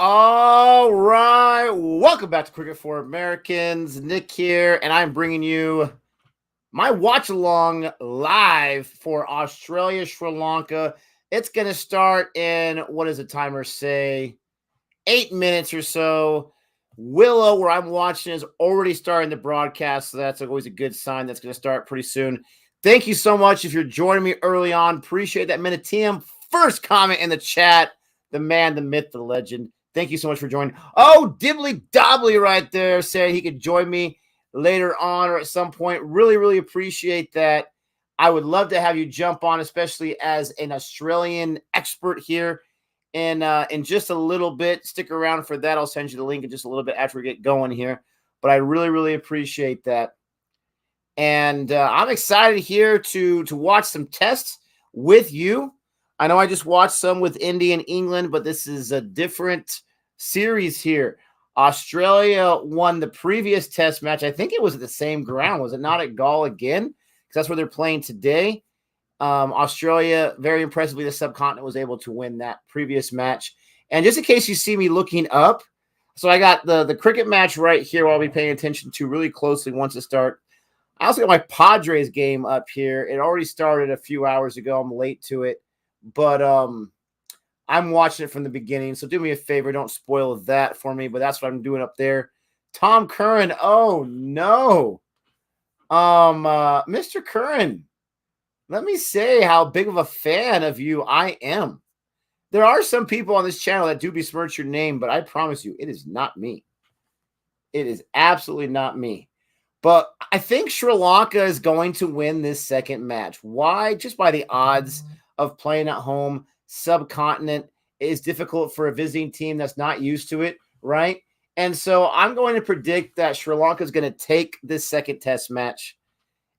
All right. Welcome back to Cricket for Americans. Nick here, and I'm bringing you my watch along live for Australia, Sri Lanka. It's going to start in, what does the timer say? 8 minutes or so. Willow, where I'm watching, is already starting the broadcast, so that's always a good sign. That's going to start pretty soon. Thank you so much if you're joining me early on. Appreciate that. Minutium, first comment in the chat. The man, the myth, the legend. Thank you so much for joining. Oh, Dibbly Dobbly right there saying he could join me later on or at some point. Really, really appreciate that. I would love to have you jump on, especially as an Australian expert here. And in just a little bit, stick around for that. I'll send you the link in just a little bit after we get going here. But I really, really appreciate that. And I'm excited here to watch some tests with you. I know I just watched some with India and England, but this is a different series here. Australia won the previous test match. I think it was at the same ground. Was it not at Galle again? Because that's where they're playing today. Australia, very impressively, the subcontinent was able to win that previous match. And just in case you see me looking up, so I got the cricket match right here I'll be paying attention to really closely once it starts. I also got my Padres game up here. It already started a few hours ago. I'm late to it, but I'm watching it from the beginning. So do me a favor, don't spoil that for me. But that's what I'm doing up there. Tom Curran. Oh no, Mr. Curran. Let me say how big of a fan of you I am. There are some people on this channel that do besmirch your name, but I promise you, it is not me. It is absolutely not me. But I think Sri Lanka is going to win this second match. Why? Just by the odds of playing at home. Subcontinent is difficult for a visiting team that's not used to it, right? And so I'm going to predict that Sri Lanka is going to take this second test match.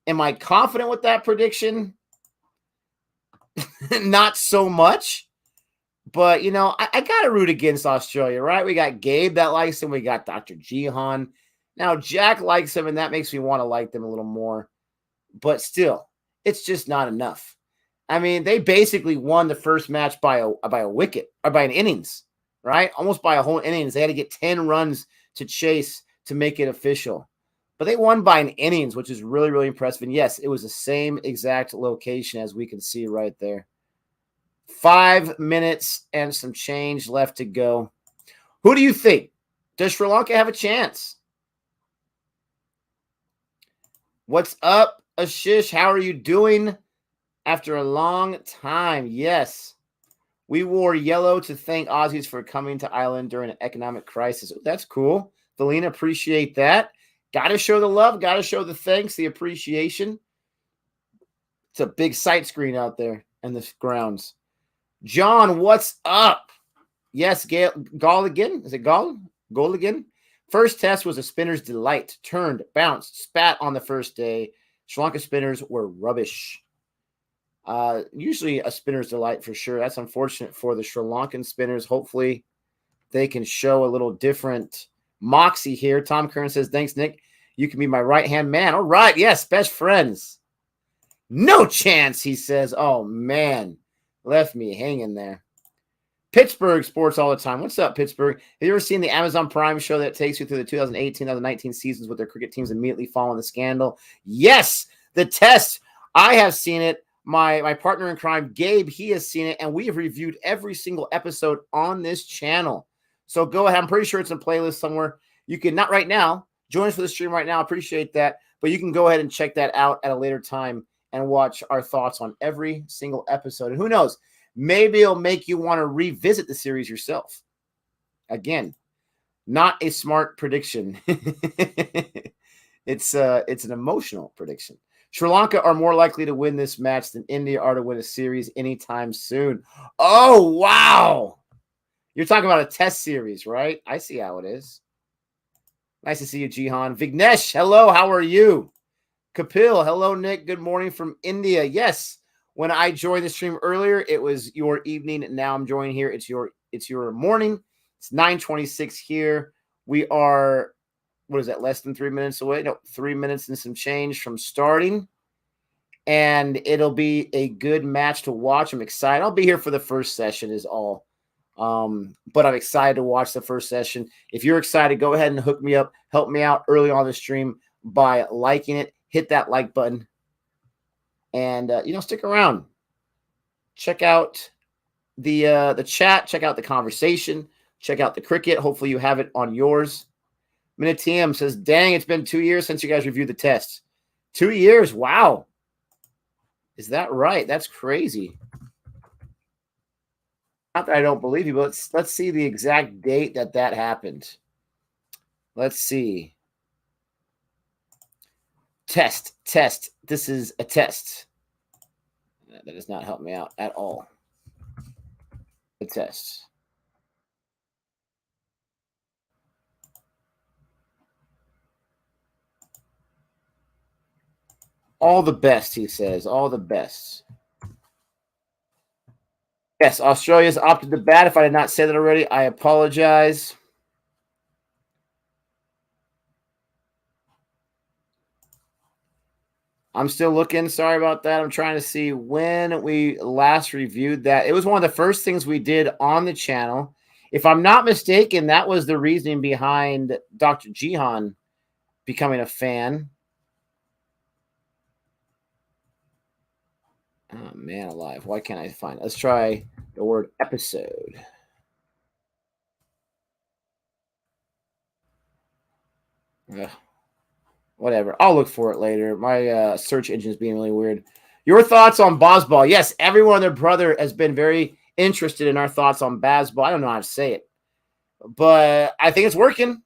Am I confident with that prediction? Not so much. But, you know, I got to root against Australia, right? We got Gabe that likes him. We got Dr. Jihan. Now, Jack likes him, and that makes me want to like them a little more. But still, it's just not enough. I mean, they basically won the first match by a wicket or by an innings, right? Almost by a whole innings. They had to get 10 runs to chase to make it official. But they won by an innings, which is really, really impressive. And yes, it was the same exact location as we can see right there. 5 minutes and some change left to go. Who do you think? Does Sri Lanka have a chance? What's up, Ashish? How are you doing after a long time? Yes. We wore yellow to thank Aussies for coming to Ireland during an economic crisis. That's cool. Felina, appreciate that. Got to show the love. Got to show the thanks, the appreciation. It's a big sight screen out there in the grounds. John, what's up? Yes, Galle again. Is it Galle? Goal again? First test was a spinner's delight. Turned, bounced, spat on the first day. Sri Lanka spinners were rubbish. Usually a spinner's delight for sure. That's unfortunate for the Sri Lankan spinners. Hopefully they can show a little different moxie here. Tom Curran says, thanks, Nick. You can be my right-hand man. All right. Yes, best friends. No chance, he says. Oh, man. Left me hanging there. Pittsburgh sports all the time. What's up, Pittsburgh? Have you ever seen the Amazon Prime show that takes you through the 2018-2019 seasons with their cricket teams immediately following the scandal? Yes, The Test. I have seen it. My partner in crime, Gabe, he has seen it, and we have reviewed every single episode on this channel. So go ahead. I'm pretty sure it's in playlist somewhere. You can, not right now, join us for the stream right now. Appreciate that. But you can go ahead and check that out at a later time and watch our thoughts on every single episode. And who knows, maybe it'll make you want to revisit the series yourself. Again, not a smart prediction. It's an emotional prediction. Sri Lanka are more likely to win this match than India are to win a series anytime soon. Oh, wow. You're talking about a test series, right? I see how it is. Nice to see you, Jihan. Vignesh, hello. How are you? Kapil, hello, Nick. Good morning from India. Yes, when I joined the stream earlier, it was your evening. Now I'm joining here. It's your morning. It's 9:26 here. We are, what is that, less than 3 minutes away? No, 3 minutes and some change from starting. And it'll be a good match to watch. I'm excited. I'll be here for the first session is all. But I'm excited to watch the first session. If you're excited, go ahead and hook me up. Help me out early on the stream by liking it. Hit that like button. And, stick around. Check out the chat. Check out the conversation. Check out the cricket. Hopefully you have it on yours. Minute TM says, dang, it's been 2 years since you guys reviewed the test. 2 years. Wow. Is that right? That's crazy. Not that I don't believe you, but let's see the exact date that happened. Let's see. Test. This is a test. That does not help me out at all. The test. All the best, he says. All the best. Yes, Australia's opted to bat. If I did not say that already, I apologize. I'm still looking. Sorry about that. I'm trying to see when we last reviewed that. It was one of the first things we did on the channel. If I'm not mistaken, that was the reasoning behind Dr. Jihan becoming a fan. Oh, man alive. Why can't I find it? Let's try the word episode. Whatever. I'll look for it later. My search engine is being really weird. Your thoughts on Bazball? Yes, everyone and their brother has been very interested in our thoughts on Bazball. I don't know how to say it, but I think it's working.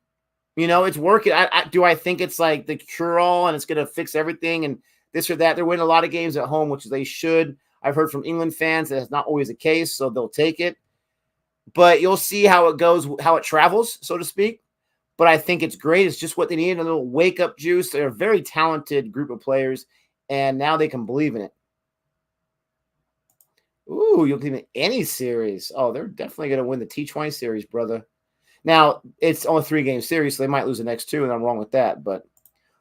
It's working. Do I think it's like the cure-all and it's going to fix everything and this or that? They're winning a lot of games at home, which they should. I've heard from England fans that it's not always the case, so they'll take it. But you'll see how it goes, how it travels, so to speak. But I think it's great. It's just what they need, a little wake-up juice. They're a very talented group of players, and now they can believe in it. Ooh, you'll believe in any series. Oh, they're definitely going to win the T20 series, brother. Now, it's only a 3-game series, so they might lose the next 2, and I'm wrong with that. But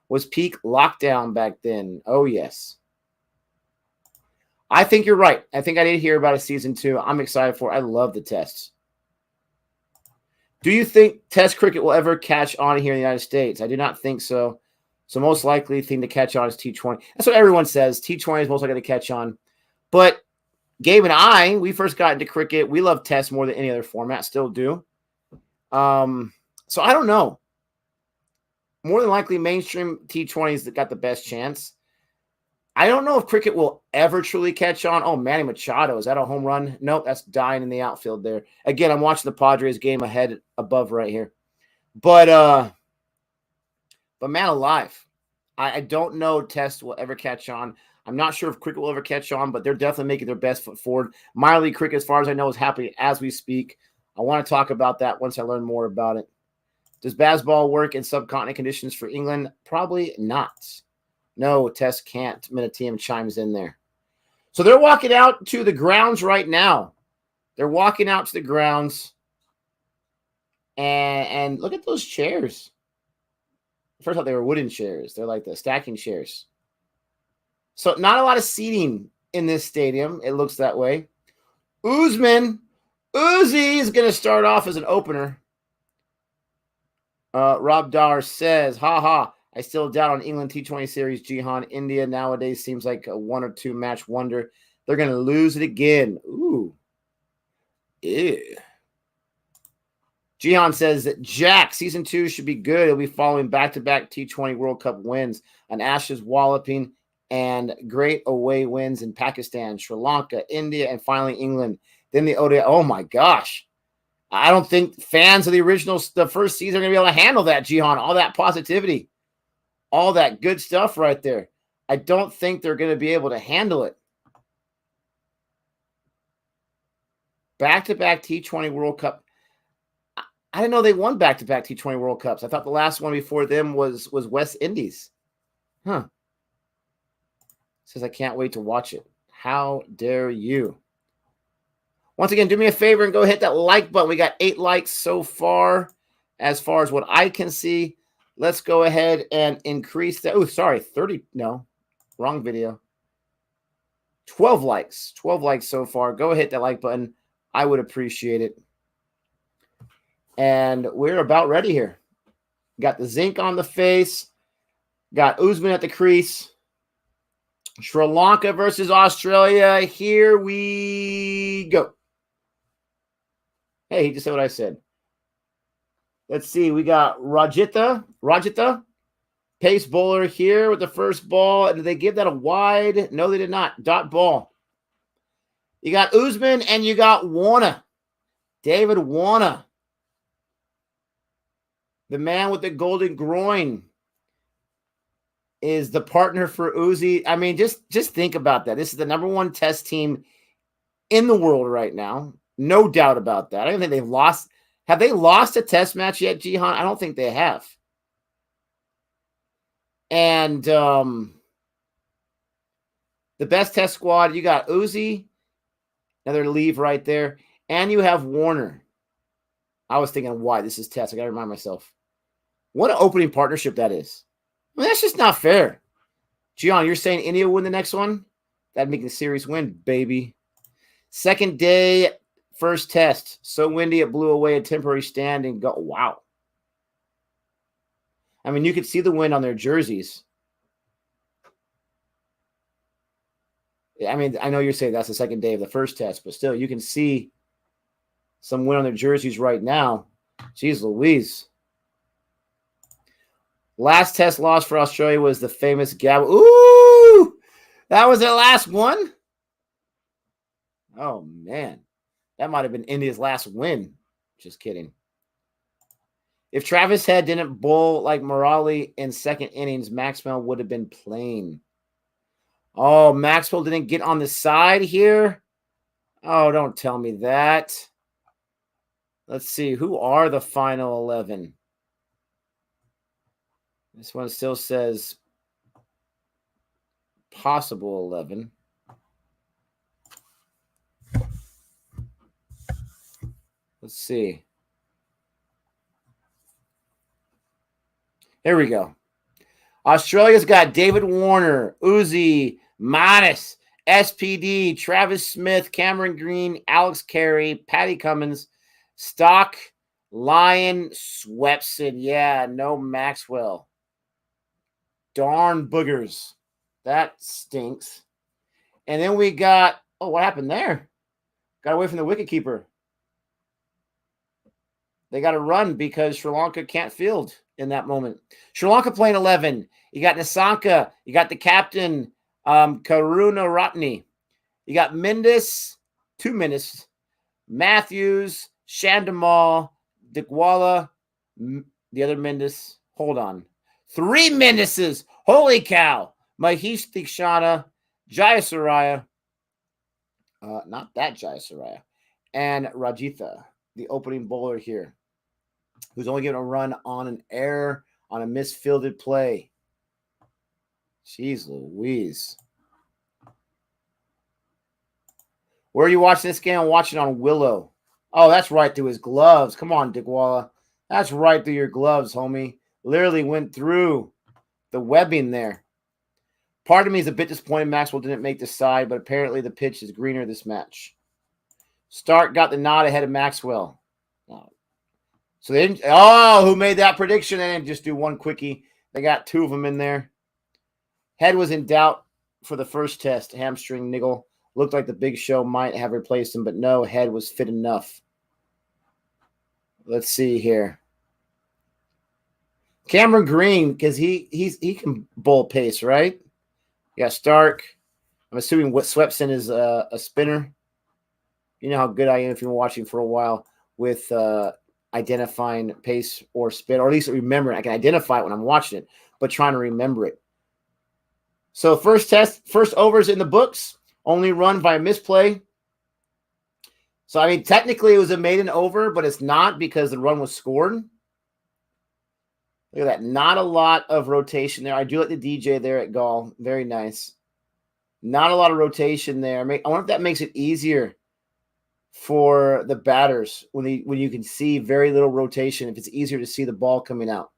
was peak lockdown back then? Oh, yes. I think you're right. I think I did hear about a season 2. I'm excited for it. I love the tests. Do you think Test cricket will ever catch on here in the United States? I do not think so. So most likely thing to catch on is T20. That's what everyone says. T20 is most likely to catch on. But Gabe and I, we first got into cricket. We love Test more than any other format. Still do. So I don't know. More than likely, mainstream T20s that got the best chance. I don't know if cricket will ever truly catch on. Oh, Manny Machado. Is that a home run? Nope, that's dying in the outfield there. Again, I'm watching the Padres game ahead above right here. But man alive. I don't know Test will ever catch on. I'm not sure if cricket will ever catch on, but they're definitely making their best foot forward. Minor league cricket, as far as I know, is happening as we speak. I want to talk about that once I learn more about it. Does Bazball work in subcontinent conditions for England? Probably not. No, Test can't. Miniteum chimes in there. So they're walking out to the grounds right now. They're walking out to the grounds. And look at those chairs. First I thought they were wooden chairs. They're like the stacking chairs. So not a lot of seating in this stadium. It looks that way. Uzi is going to start off as an opener. Rob Dar says, I still doubt on England T20 series. Jihan, India nowadays seems like a 1 or 2 match wonder. They're going to lose it again. Ooh. Ew. Jihan says that Jack, season 2 should be good. He'll be following back-to-back T20 World Cup wins, an Ashes walloping, and great away wins in Pakistan, Sri Lanka, India, and finally England. Then the ODI. Oh, my gosh. I don't think fans of the first season are going to be able to handle that, Jihan. All that positivity. All that good stuff right there. I don't think they're going to be able to handle it. Back-to-back T20 World Cup. I didn't know they won back-to-back T20 World Cups. I thought the last one before them was West Indies. Huh. Says I can't wait to watch it. How dare you? Once again, do me a favor and go hit that like button. We got 8 likes so far as what I can see. Let's go ahead and increase that. Oh, sorry, 30. No, wrong video. 12 likes. 12 likes so far. Go hit that like button. I would appreciate it. And we're about ready here. Got the zinc on the face. Got Usman at the crease. Sri Lanka versus Australia. Here we go. Hey, he just said what I said. Let's see. We got Rajitha, pace bowler here with the first ball. And did they give that a wide? No, they did not. Dot ball. You got Usman and you got Warner. David Warner. The man with the golden groin is the partner for Uzi. I mean, just think about that. This is the number one test team in the world right now. No doubt about that. I don't think they've lost. Have they lost a test match yet, Jihan? I don't think they have. And the best test squad, you got Uzi, another leave right there, and you have Warner. I was thinking, why? This is test. I got to remind myself. What an opening partnership that is. I mean, that's just not fair. Gian, you're saying India will win the next one? That'd make the series win, baby. Second day, first test. So windy, it blew away a temporary stand and go. Wow. I mean, you could see the wind on their jerseys. I mean, I know you're saying that's the second day of the first test, but still, you can see some wind on their jerseys right now. Jeez Louise. Last test loss for Australia was the famous Galle. Ooh! That was their last one? Oh, man. That might have been India's last win. Just kidding. If Travis Head didn't bowl like Morali in second innings, Maxwell would have been playing. Oh, Maxwell didn't get on the side here? Oh, don't tell me that. Let's see. Who are the final 11? This one still says possible 11. Let's see. Here we go. Australia's got David Warner, Uzi, Manis, SPD, Travis Smith, Cameron Green, Alex Carey, Patty Cummins, Stock, Lyon, Swepson. Yeah, no Maxwell. Darn boogers. That stinks. And then we got, oh, what happened there? Got away from the wicketkeeper. They got to run because Sri Lanka can't field in that moment. Sri Lanka playing 11. You got Nisanka. You got the captain, Karuna Ratne. You got Mendes, 2 minutes. Matthews, Shandamal, Dikwala, the other Mendes. Hold on. 3 Mendeses. Holy cow. Mahesh Dikshana, Jayasuriya. Not that Jayasuriya. And Rajitha, the opening bowler here, who's only given a run on an error on a misfielded play. Jeez Louise. Where are you watching this game? I'm watching on Willow. Oh, that's right through his gloves. Come on, Dikwala. That's right through your gloves, homie. Literally went through the webbing there. Part of me is a bit disappointed Maxwell didn't make the side, but apparently the pitch is greener this match. Stark got the nod ahead of Maxwell. So they didn't. Oh, who made that prediction? They didn't just do one quickie. They got 2 of them in there. Head was in doubt for the first test. Hamstring niggle. Looked like the Big Show might have replaced him, but no, Head was fit enough. Let's see here. Cameron Green, because he can bowl pace, right? You got Stark. I'm assuming what Swepson is a spinner. You know how good I am if you've been watching for a while with identifying pace or spin, or at least remembering. I can identify it when I'm watching it, but trying to remember it. So first overs in the books, only run by a misplay. So, I mean, technically it was a maiden over, but it's not because the run was scored. Look at that. Not a lot of rotation there. I do like the DJ there at Galle. Very nice. Not a lot of rotation there. I wonder if that makes it easier for the batters when you can see very little rotation, if it's easier to see the ball coming out.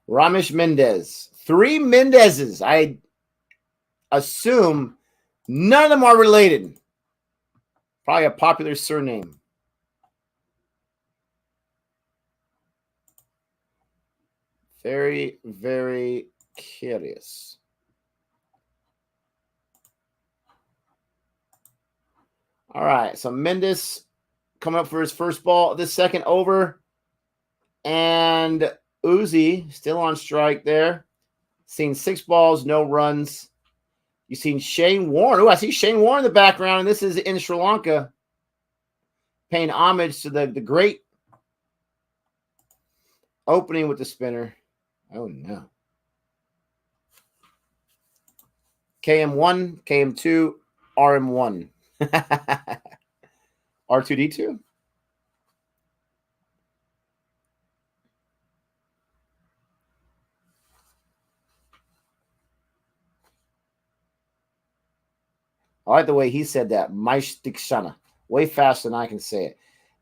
Ramesh Mendez. 3 Mendeses. I assume None of them are related. Probably a popular surname. Very, very curious. All right, so Mendes coming up for his first ball of the second over. And Uzi still on strike there. Seen 6 balls, no runs. You've seen Shane Warne. Oh, I see Shane Warne in the background, and this is in Sri Lanka, paying homage to the great opening with the spinner. Oh, no. KM1, KM2, RM1. R2D2? I like the way he said that. Maishtikshana. Way faster than I can say it.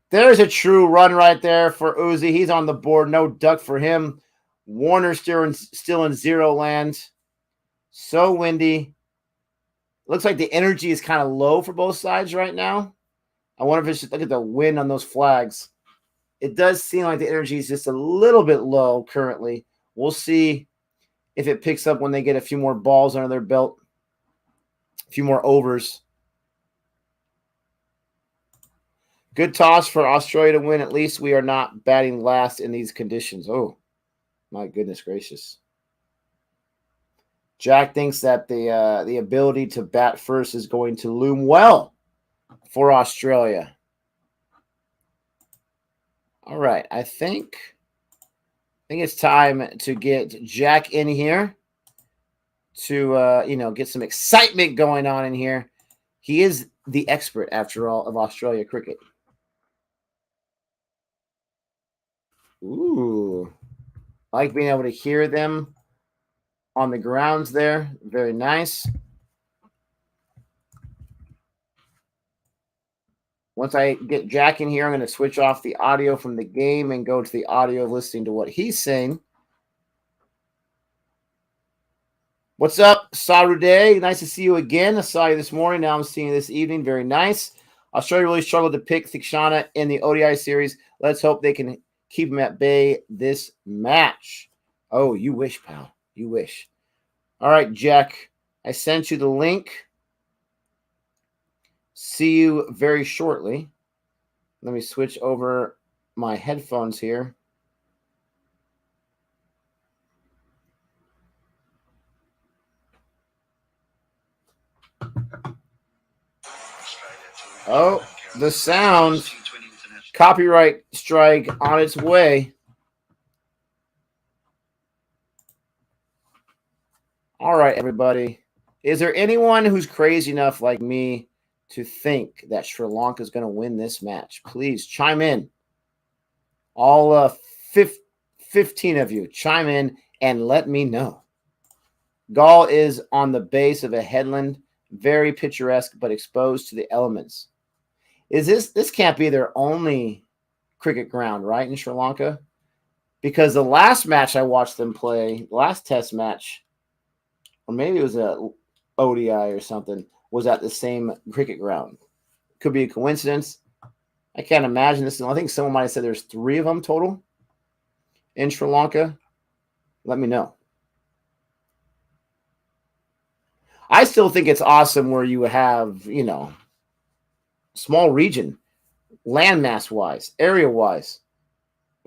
There's a true run right there for Uzi. He's on the board. No duck for him. Warner still in zero land. So windy. Looks like the energy is kind of low for both sides right now. I wonder if it's just look at the wind on those flags. It does seem like the energy is just a little bit low currently. We'll see if it picks up when they get a few more balls under their belt, a few more overs. Good toss for Australia to win. At least we are not batting last in these conditions. Oh, my goodness gracious. Jack thinks that the ability to bat first is going to loom well for Australia. All right, I think it's time to get Jack in here to get some excitement going on in here. He is the expert, after all, of Australia cricket. Ooh, I like being able to hear them on the grounds there. Very nice. Once I get Jack in here, I'm going to switch off the audio from the game and go to the audio of listening to what he's saying. What's up, Sarude? Nice to see you again. I saw you this morning. Now I'm seeing you this evening. Very nice. Australia really struggled to pick Thikshana in the ODI series. Let's hope they can keep him at bay this match. Oh, you wish, pal. You wish. All right, Jack. I sent you the link. See you very shortly. Let me switch over my headphones here. Oh, the sound. Copyright strike on its way. All right, everybody. Is there anyone who's crazy enough like me to think that Sri Lanka is going to win this match? Please chime in. All 15 of you, chime in and let me know. Galle is on the base of a headland, very picturesque but exposed to the elements. This can't be their only cricket ground, right, in Sri Lanka? Because the last match I watched them play, the last test match, or maybe it was a ODI or something, was at the same cricket ground. Could be a coincidence. I can't imagine this. I think someone might have said there's 3 of them total in Sri Lanka. Let me know. I still think it's awesome where you have, small region, landmass-wise, area-wise,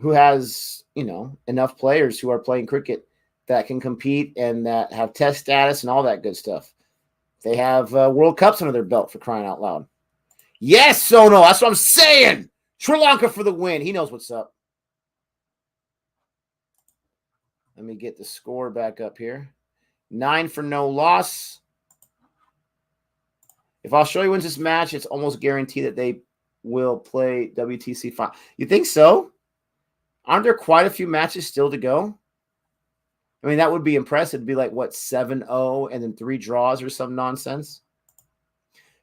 who has, enough players who are playing cricket that can compete and that have test status and all that good stuff. They have World Cups under their belt, for crying out loud. Yes, Sono, that's what I'm saying. Sri Lanka for the win. He knows what's up. Let me get the score back up here. 9 for no loss. If Australia wins this match, it's almost guaranteed that they will play WTC final. You think so? Aren't there quite a few matches still to go? I mean, that would be impressive. It'd be like, 7-0 and then 3 draws or some nonsense?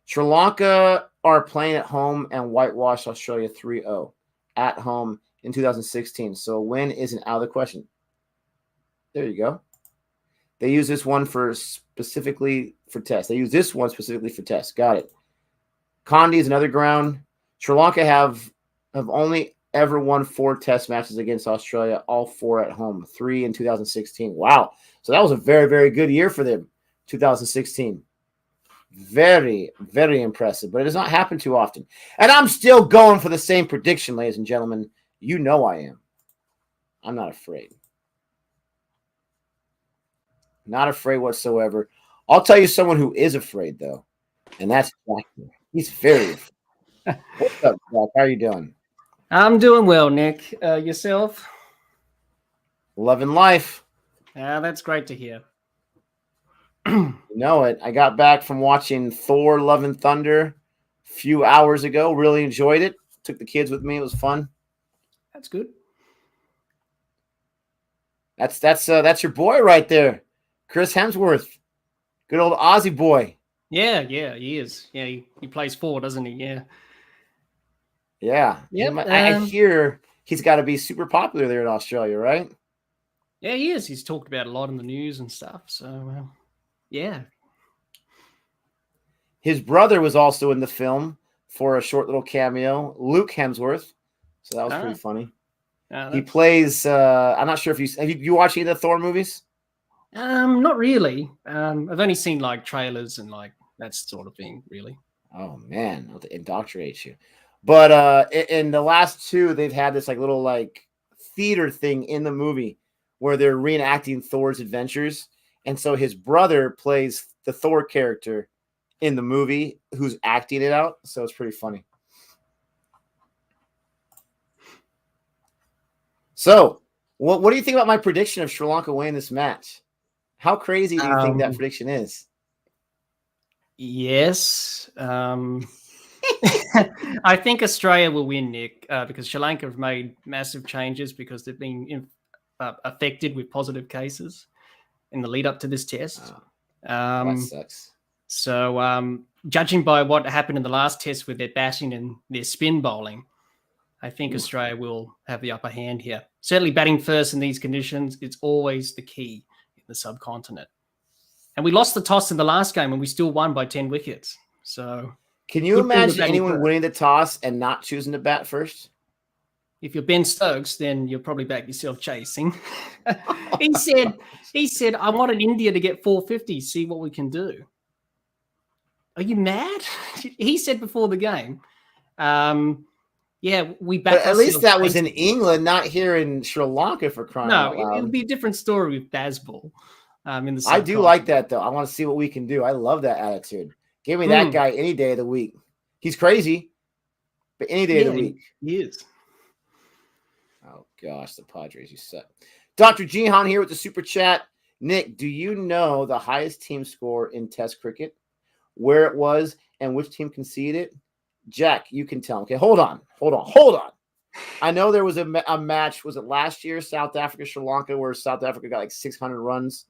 Sri Lanka are playing at home and whitewashed Australia 3-0 at home in 2016. So a win isn't out of the question. There you go. They use this one specifically for test. They use this one specifically for test. Got it. Kandy is another ground. Sri Lanka have only ever won 4 test matches against Australia, all 4 at home, 3 in 2016. Wow. So that was a very, very good year for them, 2016. Very, very impressive, but it does not happen too often. And I'm still going for the same prediction, ladies and gentlemen. You know I am. I'm not afraid. Not afraid whatsoever. I'll tell you someone who is afraid, though, and that's Jack. He's very afraid. What's up, Jack? How are you doing? I'm doing well, Nick. Yourself? Loving life. That's great to hear. You know it. I got back from watching Thor: Love and Thunder a few hours ago. Really enjoyed it. Took the kids with me. It was fun. That's good. That's your boy right there, Chris Hemsworth. Good old Aussie boy. Yeah, he is. Yeah, he plays forward, doesn't he? Yeah. Yeah. Yep, I hear he's got to be super popular there in Australia, right? Yeah, he is. He's talked about a lot in the news and stuff. So, yeah. His brother was also in the film for a short little cameo, Luke Hemsworth. So that was pretty funny. He plays. I'm not sure if you watched any of the Thor movies. Not really. I've only seen like trailers and like that sort of thing. Really. Oh man, I'll indoctrinate you. But in the last 2, they've had this like little like theater thing in the movie where they're reenacting Thor's adventures, and so his brother plays the Thor character in the movie, who's acting it out. So it's pretty funny. So, what do you think about my prediction of Sri Lanka winning this match? How crazy do you think that prediction is? Yes. I think Australia will win, Nick, because Sri Lanka have made massive changes because they've been affected with positive cases in the lead up to this test. That sucks. So, judging by what happened in the last test with their batting and their spin bowling, I think Australia will have the upper hand here. Certainly batting first in these conditions is always the key in the subcontinent. And we lost the toss in the last game and we still won by 10 wickets. So can you imagine anyone winning the toss and not choosing to bat first? If you're Ben Stokes, then you'll probably back yourself chasing. He said, I wanted India to get 450, see what we can do. Are you mad? He said before the game. Yeah, we backed. But at least that was in England, not here in Sri Lanka, for crying out loud. No, it would be a different story with Bazball. In the I do like that, though. I want to see what we can do. I love that attitude. Give me that guy any day of the week. He's crazy, but any day of the week. He is. Oh, gosh, the Padres, you suck. Dr. Jihan here with the super chat. Nick, do you know the highest team score in Test cricket, where it was, and which team conceded it? Jack, you can tell. Okay, hold on. I know there was a match. Was it last year, South Africa, Sri Lanka, where South Africa got like 600 runs?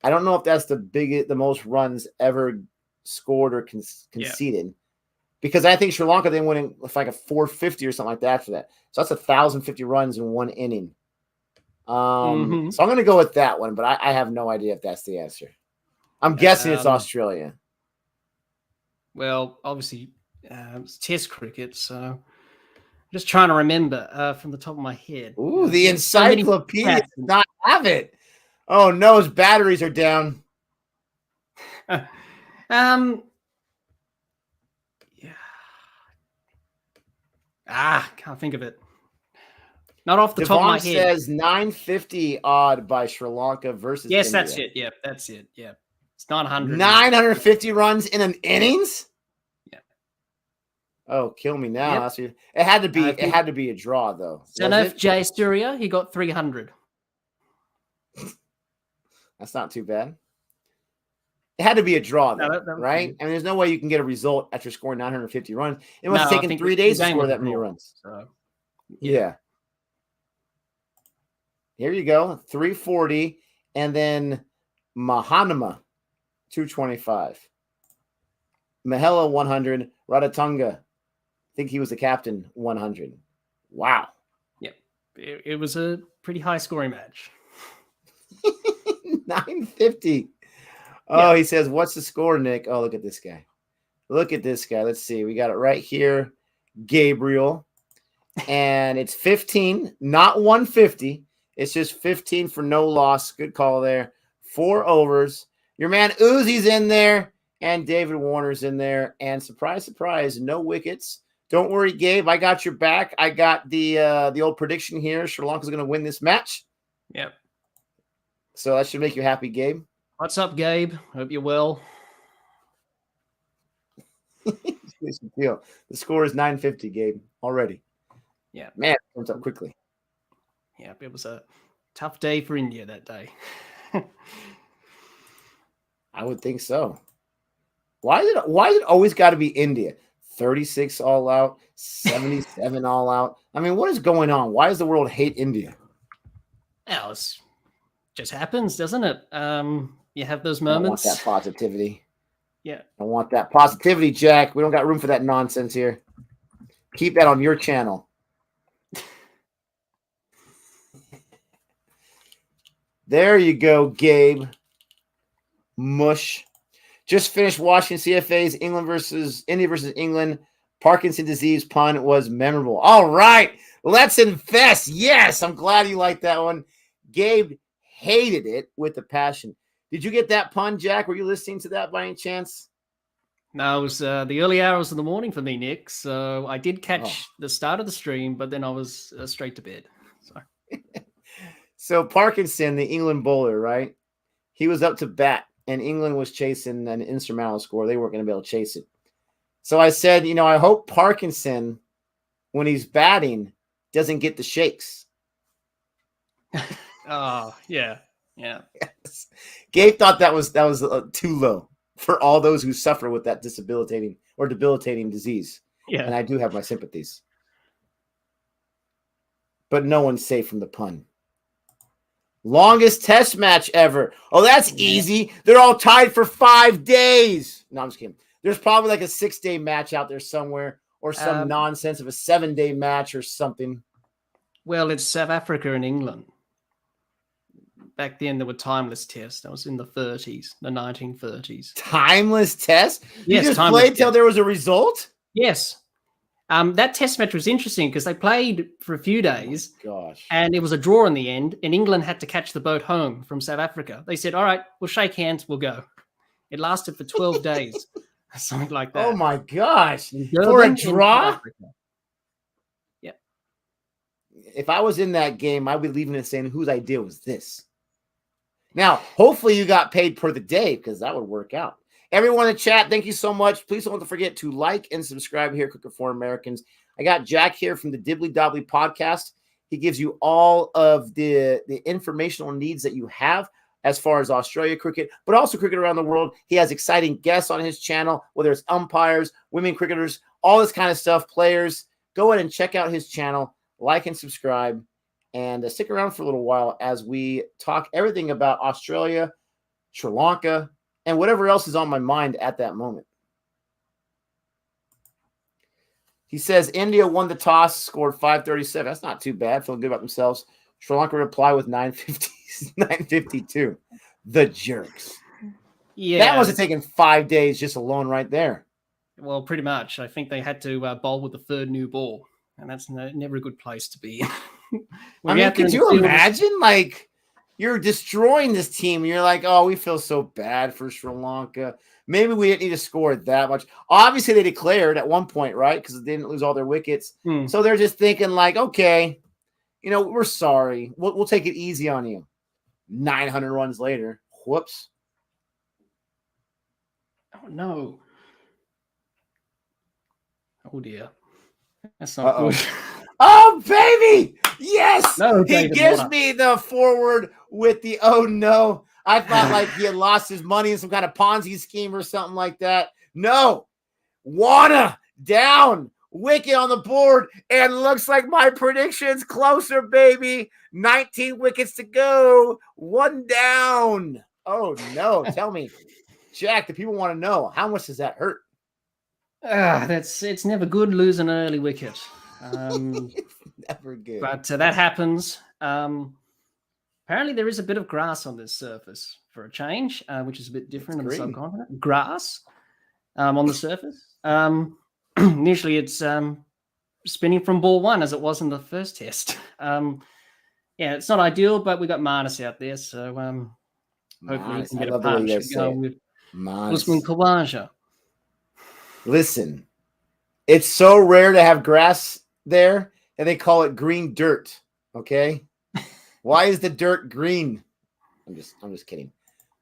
I don't know if that's the most runs ever scored or conceded, because I think Sri Lanka they went with like a 450 or something like that after that. So that's 1,050 runs in one inning. So I'm going to go with that one, but I have no idea if that's the answer. I'm guessing it's Australia. Well, obviously, it's Test cricket, so I'm just trying to remember from the top of my head. Ooh, the encyclopedia does not have it. Oh no, his batteries are down. Yeah. Can't think of it. Not off the top of my head. Says 950 odd by Sri Lanka versus Yes, India. that's it. Yeah, that's it. Yeah. It's 900. 950 runs in an innings? Yeah. Oh, kill me now. Yep. It had to be a draw, though. Sanof Jay Sturia, he got 300. That's not too bad. It had to be a draw, though, right? I mean, there's no way you can get a result after scoring 950 runs. It must have taken 3 days to score that many runs. So, yeah. Here you go, 340, and then Mahanama, 225. Mahela, 100. Radatunga, I think he was the captain, 100. Wow. Yep. It was a pretty high scoring match. 950. Oh, Yeah. he says, what's the score, Nick? Oh, look at this guy. Look at this guy. Let's see. We got it right here. Gabriel. And it's 15, not 150. It's just 15 for no loss. Good call there. 4 overs. Your man Uzi's in there, and David Warner's in there. And surprise, surprise, no wickets. Don't worry, Gabe. I got your back. I got the old prediction here. Sri Lanka's going to win this match. Yep. So that should make you happy, Gabe. What's up, Gabe? Hope you're well. The score is 950, Gabe, already. Yeah. Man, it comes up quickly. Yeah, it was a tough day for India that day. I would think so. Why is it always got to be India? 36 all out, 77 all out. I mean, what is going on? Why does the world hate India? Well, it just happens, doesn't it? You have those I don't want moments. that positivity. Yeah. I want that positivity, Jack. We don't got room for that nonsense here. Keep that on your channel. There you go, Gabe. Mush. Just finished watching CFA's India versus England. Parkinson disease pun was memorable. All right, let's infest. Yes, I'm glad you liked that one. Gabe hated it with a passion. Did you get that pun, Jack? Were you listening to that by any chance? No, it was the early hours of the morning for me, Nick. So I did catch the start of the stream, but then I was straight to bed. So Parkinson, the England bowler, right? He was up to bat, and England was chasing an insurmountable score. They weren't going to be able to chase it. So I said, I hope Parkinson, when he's batting, doesn't get the shakes. Oh, yeah. Yes. Gabe thought that was too low for all those who suffer with that debilitating disease. Yeah. And I do have my sympathies. But no one's safe from the pun. Longest test match ever. Oh, that's easy. They're all tied for 5 days. No, I'm just kidding. There's probably like a 6-day match out there somewhere, or some nonsense of a 7-day match or something. Well, it's South Africa and England. Back then, there were timeless tests. That was in the 30s, the 1930s. Timeless test? You Yes, just played till there was a result? Yes. That test match was interesting because they played for a few days. Oh, gosh. And it was a draw in the end, and England had to catch the boat home from South Africa. They said, all right, we'll shake hands, we'll go. It lasted for 12 days, something like that. Oh, my gosh. For a draw? Yeah. If I was in that game, I'd be leaving it saying, whose idea was this? Now, hopefully you got paid per the day, because that would work out. Everyone in the chat, thank you so much. Please don't forget to like and subscribe here at Cricket for Americans. I got Jack here from the Dibbly Dobbly podcast. He gives you all of the informational needs that you have as far as Australia cricket, but also cricket around the world. He has exciting guests on his channel, whether it's umpires, women cricketers, all this kind of stuff, players. Go ahead and check out his channel, like and subscribe, and stick around for a little while as we talk everything about Australia, Sri Lanka, and whatever else is on my mind at that moment. He says India won the toss, scored 537. That's not too bad. Feeling good about themselves. Sri Lanka reply with 952. The jerks. Yeah. That must have taken 5 days just alone right there. Well, pretty much. I think they had to bowl with the third new ball, and that's never a good place to be. I mean, could you imagine? Like, you're destroying this team, and you're like, oh, we feel so bad for Sri Lanka. Maybe we didn't need to score that much. Obviously, they declared at one point, right? Because they didn't lose all their wickets. So they're just thinking like, okay, we're sorry. We'll take it easy on you. 900 runs later. Whoops. Oh, no. Oh, dear. That's not good. Oh, baby! Yes! No, he gives me the forward with the oh, no. I thought like he had lost his money in some kind of Ponzi scheme or something like that. No. Warner down. Wicket on the board. And looks like my prediction's closer, baby. 19 wickets to go. 1 down. Oh, no. Tell me. Jack, the people want to know, how much does that hurt? It's never good losing an early wicket. It's never good. But that happens. Apparently, there is a bit of grass on this surface for a change, which is a bit different on the green. subcontinent. Grass on the surface. Usually, it's spinning from ball one as it was in the first test. Yeah, it's not ideal, but we got Marnus out there, so hopefully he can get a partnership going with Usman Khawaja. Listen, it's so rare to have grass there, and they call it green dirt. Okay, why is the dirt green? I'm just kidding.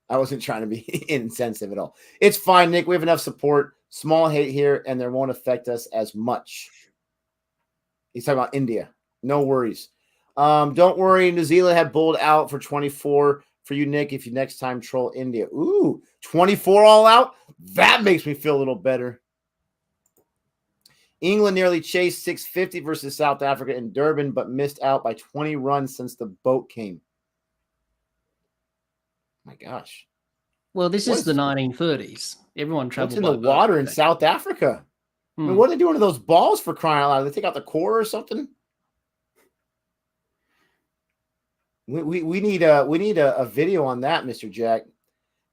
I wasn't trying to be insensitive at all. It's fine, Nick. We have enough support. Small hate here, and there won't affect us as much. He's talking about India. No worries. Don't worry. New Zealand had bowled out for 24 for you, Nick, if you next time troll India. Ooh, 24 all out? That makes me feel a little better. England nearly chased 650 versus South Africa in Durban, but missed out by 20 runs since the boat came. My gosh. Well, this is the 1930s. Everyone traveled in the water in South Africa. I mean, what are they doing to those balls for crying out loud? They take out the core or something? We need a video on that, Mr. Jack.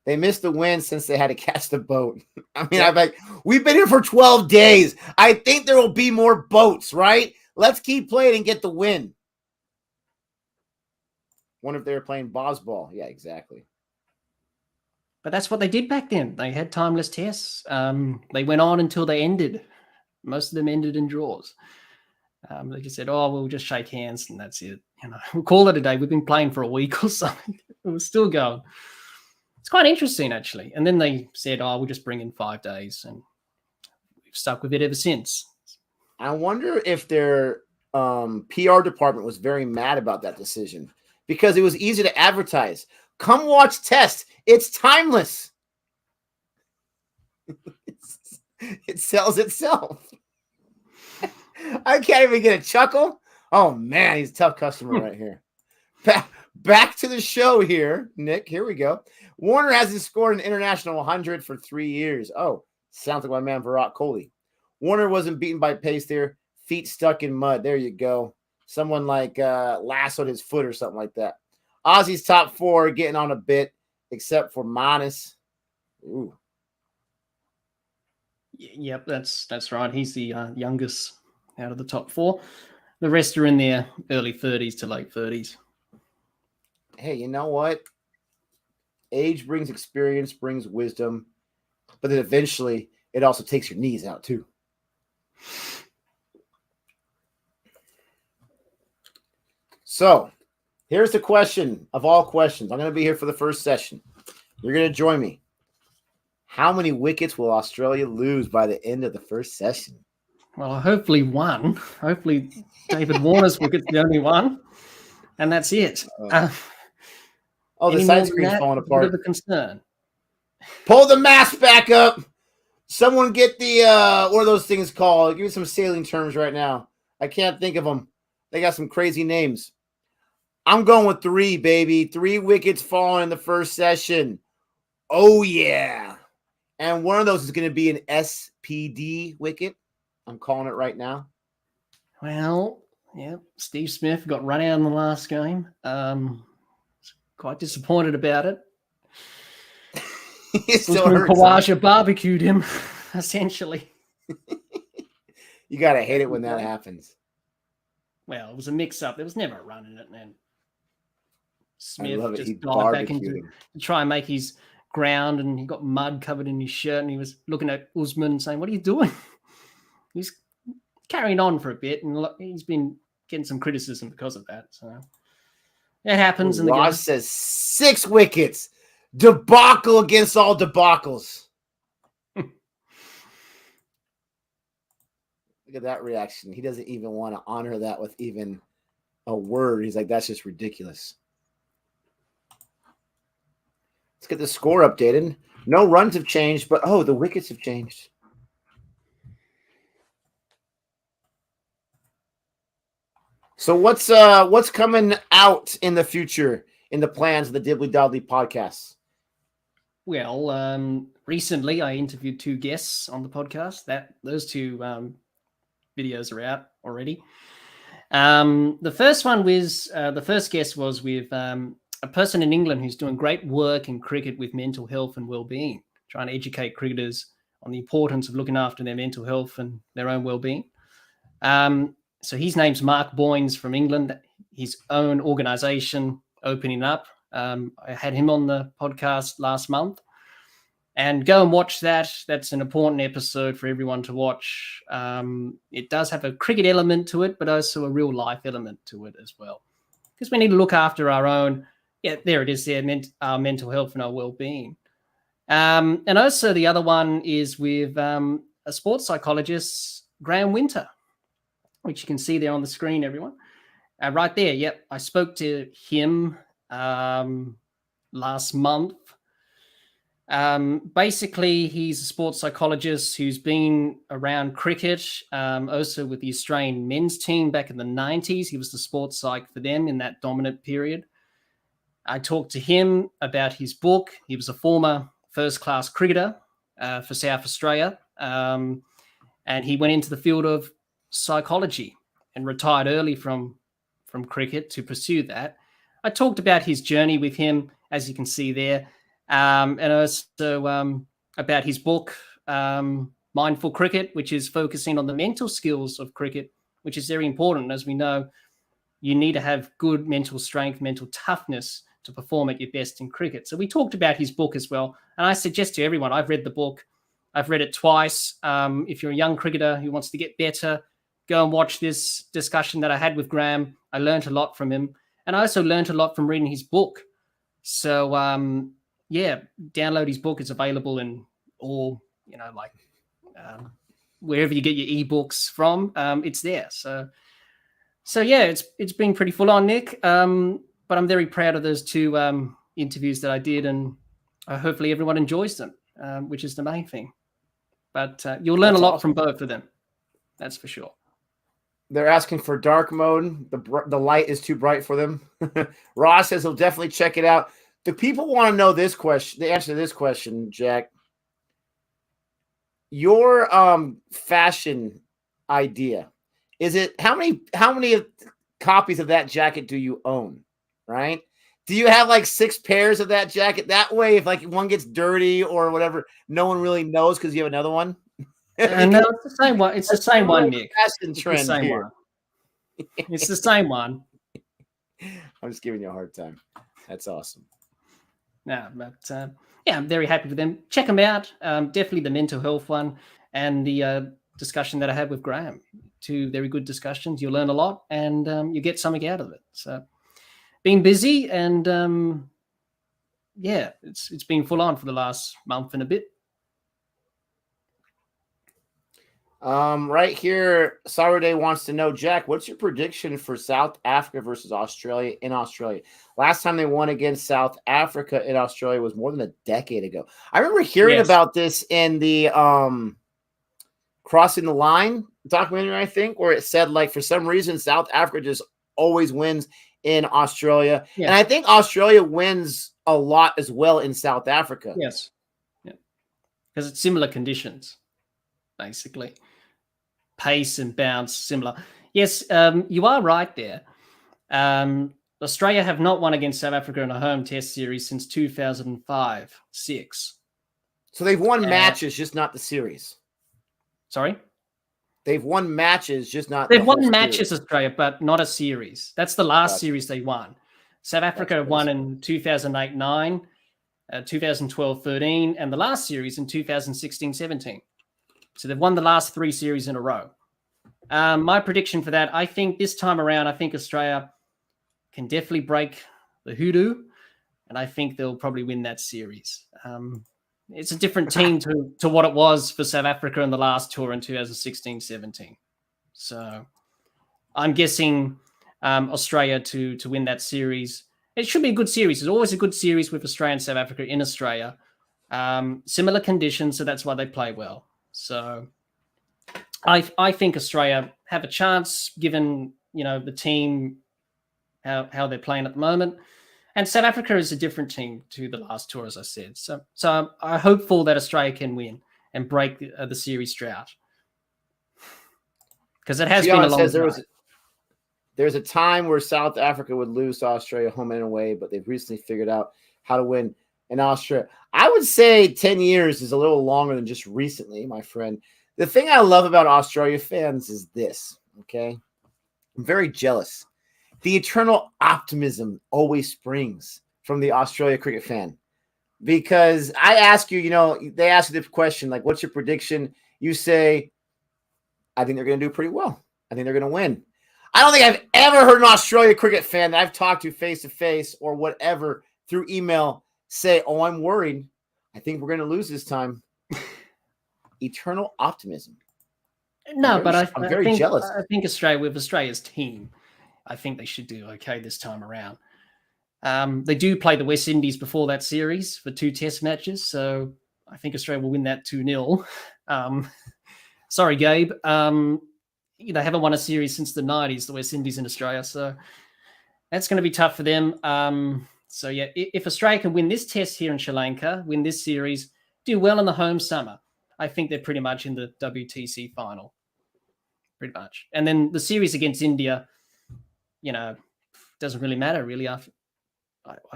They missed the win since they had to catch the boat. I mean, we've been here for 12 days. I think there will be more boats, right? Let's keep playing and get the win. Wonder if they were playing Bosball. Yeah, exactly. But that's what they did back then. They had timeless tests. They went on until they ended. Most of them ended in draws. They just said, "Oh, we'll just shake hands and that's it. We'll call it a day. We've been playing for a week or something. It was still going." It's quite interesting, actually. And then they said, "Oh, we'll just bring in 5 days," and we've stuck with it ever since. I wonder if their PR department was very mad about that decision because it was easy to advertise. Come watch test. It's timeless. It sells itself. I can't even get a chuckle. Oh, man, he's a tough customer right here. Back to the show here, Nick. Here we go. Warner hasn't scored an international 100 for 3 years. Oh, sounds like my man Virat Kohli. Warner wasn't beaten by pace there. Feet stuck in mud. There you go. Someone like lassoed his foot or something like that. Aussie's top 4 getting on a bit, except for Marnus. Ooh. Yep, that's right. He's the youngest out of the top 4. The rest are in their early 30s to late 30s. Hey, you know what? Age brings experience, brings wisdom, but then eventually it also takes your knees out too. So here's the question of all questions. I'm going to be here for the first session. You're going to join me. How many wickets will Australia lose by the end of the first session? Well, hopefully 1. Hopefully David Warner's wicket's the only one, and that's it. The side screen's falling apart. Bit of a concern. Pull the mask back up. Someone get the what are those things called? Give me some sailing terms right now. I can't think of them. They got some crazy names. I'm going with 3, baby. 3 wickets falling in the first session. Oh yeah. And one of those is going to be an SPD wicket. I'm calling it right now. Well, yeah, Steve Smith got run out in the last game. Quite disappointed about it. Khawaja barbecued him, essentially. You got to hate it when that happens. Well, it was a mix-up. There was never a run in it, and Smith just dived back into to try and make his ground, and he got mud covered in his shirt, and he was looking at Usman saying, "What are you doing?" He's carrying on for a bit, and he's been getting some criticism because of that. So it happens in the game. Ross says 6 wickets. Debacle against all debacles. Look at that reaction. He doesn't even want to honor that with even a word. He's like, that's just ridiculous. Let's get the score updated. No runs have changed, but the wickets have changed. So what's coming out in the future in the plans of the Dibbly Doddly podcast? Well, recently I interviewed 2 guests on the podcast. Those 2 videos are out already. The first one was the first guest was with a person in England who's doing great work in cricket with mental health and well-being, trying to educate cricketers on the importance of looking after their mental health and their own well-being. So his name's Mark Boynes from England, his own organisation opening up. I had him on the podcast last month. And go and watch that. That's an important episode for everyone to watch. It does have a cricket element to it, but also a real life element to it as well. Because we need to look after our own, there it is there, our mental health and our well-being. And also the other one is with a sports psychologist, Graham Winter, which you can see there on the screen, everyone. Right there, yep. I spoke to him last month. Basically, he's a sports psychologist who's been around cricket, also with the Australian men's team back in the 90s. He was the sports psych for them in that dominant period. I talked to him about his book. He was a former first-class cricketer for South Australia, and he went into the field of psychology and retired early from cricket to pursue that. I talked about his journey with him, as you can see there. And also about his book, Mindful Cricket, which is focusing on the mental skills of cricket, which is very important. As we know, you need to have good mental strength, mental toughness to perform at your best in cricket. So we talked about his book as well. And I suggest to everyone, I've read the book. I've read it twice. If you're a young cricketer who wants to get better, go and watch this discussion that I had with Graham. I learned a lot from him. And I also learned a lot from reading his book. So, download his book. It's available in all, wherever you get your ebooks from, it's there. So yeah, it's been pretty full on, Nick. But I'm very proud of those two interviews that I did, and hopefully everyone enjoys them, which is the main thing. But you'll learn a lot from both of them. That's for sure. They're asking for dark mode. The light is too bright for them. Ross says he'll definitely check it out. The people want to know this question. The answer to this question, Jack. Your fashion idea, is it how many copies of that jacket do you own? Right? Do you have like 6 pairs of that jacket? That way, if like one gets dirty or whatever, no one really knows because you have another one. No, it's the same one. It's the same one, Nick. Fashion trend here. It's the same one. I'm just giving you a hard time. That's awesome. No, but I'm very happy with them. Check them out. Definitely the mental health one and the discussion that I had with Graham. 2 very good discussions. You'll learn a lot and you get something out of it. So, been busy and it's been full on for the last month and a bit. Right here, Saturday wants to know, Jack, what's your prediction for South Africa versus Australia in Australia? Last time they won against South Africa in Australia was more than a decade ago. I remember hearing about this in the Crossing the Line documentary, I think, where it said, like, for some reason, South Africa just always wins in Australia. Yeah. And I think Australia wins a lot as well in South Africa. Yes. Yeah. Because it's similar conditions, basically. Pace and bounce similar. Yes, you are right there. Australia have not won against South Africa in a home test series since 2005-06. So they've won matches, just not the series. Sorry? They've won matches, just not They've won matches, Australia, but not a series. That's the last series they won. South Africa won in 2008-09, 2012-13, and the last series in 2016-17. So they've won the last 3 series in a row. My prediction for that, I think this time around, I think Australia can definitely break the hoodoo, and I think they'll probably win that series. It's a different team to what it was for South Africa in the last tour in 2016-17. So I'm guessing Australia to win that series. It should be a good series. It's always a good series with Australia and South Africa in Australia. Similar conditions, so that's why they play well. So I think Australia have a chance given, the team, how they're playing at the moment. And South Africa is a different team to the last tour, as I said. So I'm hopeful that Australia can win and break the series drought. Because it has been a long time. there's a time where South Africa would lose to Australia home and away, but they've recently figured out how to win in Australia. I would say 10 years is a little longer than just recently, my friend. The thing I love about Australia fans is this, okay? I'm very jealous. The eternal optimism always springs from the Australia cricket fan. Because I ask you, they ask you the question, like, what's your prediction? You say, I think they're going to do pretty well. I think they're going to win. I don't think I've ever heard an Australia cricket fan that I've talked to face-to-face or whatever through email say, oh, I'm worried. I think we're going to lose this time. Eternal optimism. No, I'm very jealous. I think Australia, with Australia's team, I think they should do okay this time around. They do play the West Indies before that series for 2 test matches, so I think Australia will win that 2-0. Sorry, Gabe. They haven't won a series since the 90s, the West Indies and Australia, so that's going to be tough for them. So, yeah, if Australia can win this test here in Sri Lanka, win this series, do well in the home summer, I think they're pretty much in the WTC final, pretty much. And then the series against India, doesn't really matter, really. I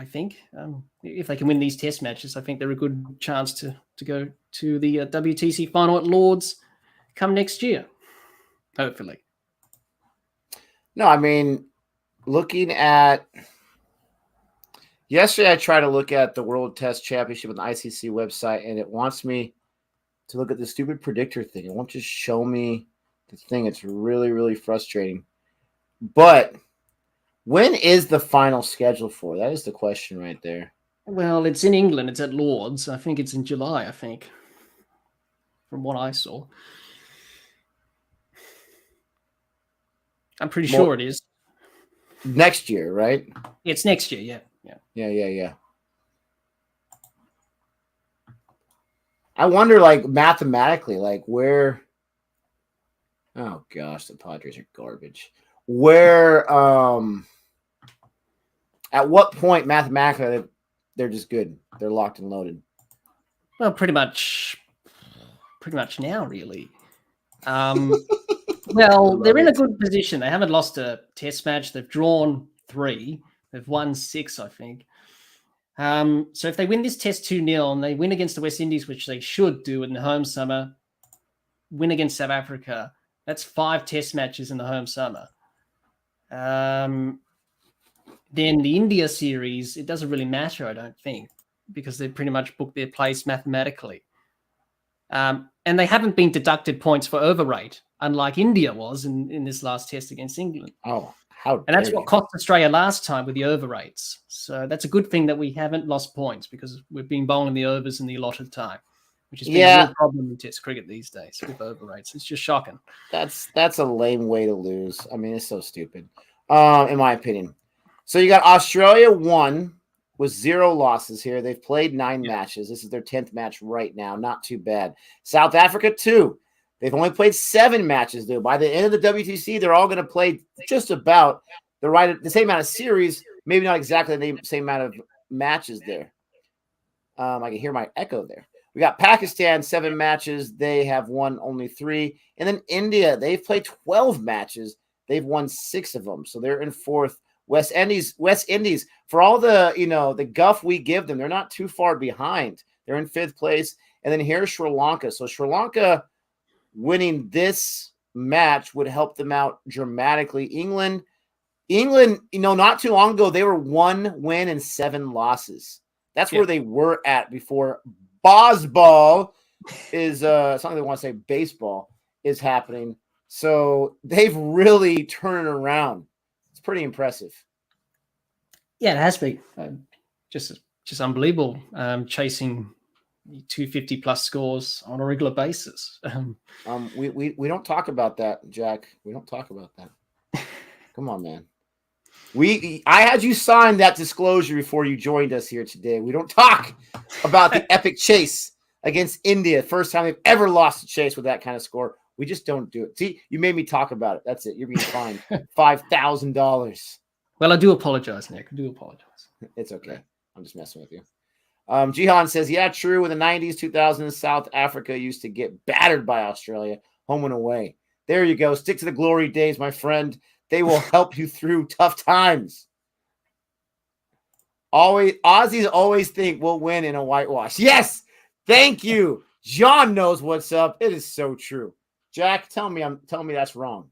think if they can win these test matches, I think they're a good chance to go to the WTC final at Lord's come next year, hopefully. No, I mean, looking at yesterday, I tried to look at the World Test Championship on the ICC website, and it wants me to look at the stupid predictor thing. It won't just show me the thing. It's really, really frustrating. But when is the final schedule for? That is the question right there. Well, it's in England. It's at Lord's. I think it's in July, from what I saw. I'm pretty sure it is. Next year, right? It's next year, yeah. I wonder, like, mathematically, like, where... Oh, gosh, the Padres are garbage. Where... At what point, mathematically, they're just good? They're locked and loaded. Well, pretty much now, really. Well, they're in a good position. They haven't lost a test match. They've drawn 3. They've won 6, I think. So if they win this test 2-0 and they win against the West Indies, which they should do in the home summer, win against South Africa, that's 5 test matches in the home summer. Then the India series, it doesn't really matter, I don't think, because they've pretty much booked their place mathematically. And they haven't been deducted points for overrate, unlike India was in this last test against England. Oh, how dare And that's you. what cost Australia last time with the overrates. So that's a good thing that we haven't lost points because we've been bowling the overs in the allotted time, which has been a real problem in Test cricket these days with overrates. It's just shocking. That's a lame way to lose. I mean, it's so stupid, in my opinion. So you got Australia 1 with 0 losses here. They've played 9 matches. This is their 10th match right now. Not too bad. South Africa 2. They've only played 7 matches, though. By the end of the WTC, they're all going to play just about the same amount of series, maybe not exactly the same amount of matches there. I can hear my echo there. We got Pakistan, 7 matches. They have won only 3. And then India, they've played 12 matches. They've won 6 of them. So they're in 4th. West Indies, for all the guff we give them, they're not too far behind. They're in 5th place. And then here's Sri Lanka. So Sri Lanka winning this match would help them out dramatically. England, not too long ago, they were 1 win and 7 losses. That's where they were at before Bosball is something they want to say baseball is happening. So they've really turned it around. It's pretty impressive. Yeah, it has been. Just unbelievable. Chasing 250 plus scores on a regular basis. We don't talk about that, Jack. We don't talk about that. Come on, man. I had you sign that disclosure before you joined us here today. We don't talk about the epic chase against India. First time they've ever lost a chase with that kind of score. We just don't do it. See, you made me talk about it. That's it. You're being fined $5,000. Well, I do apologize, Nick. I do apologize. It's okay. I'm just messing with you. Jihan says, yeah, true. In the 90s, 2000s, South Africa used to get battered by Australia, home and away. There you go. Stick to the glory days, my friend. They will help you through tough times. Aussies always think we'll win in a whitewash. Yes, thank you. John knows what's up. It is so true. Jack, tell me that's wrong.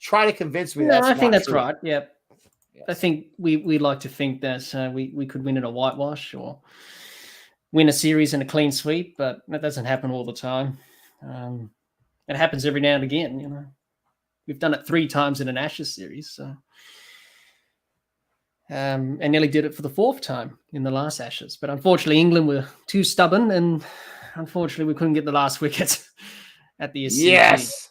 Try to convince me No, that's I think not that's true. right. Yeah. Yes. I think we like to think that we could win in a whitewash or win a series in a clean sweep, but that doesn't happen all the time. It happens every now and again. You know, we've done it 3 times in an Ashes series, so and nearly did it for the 4th time in the last Ashes. But unfortunately, England were too stubborn, and unfortunately, we couldn't get the last wicket at the SCG. Yes.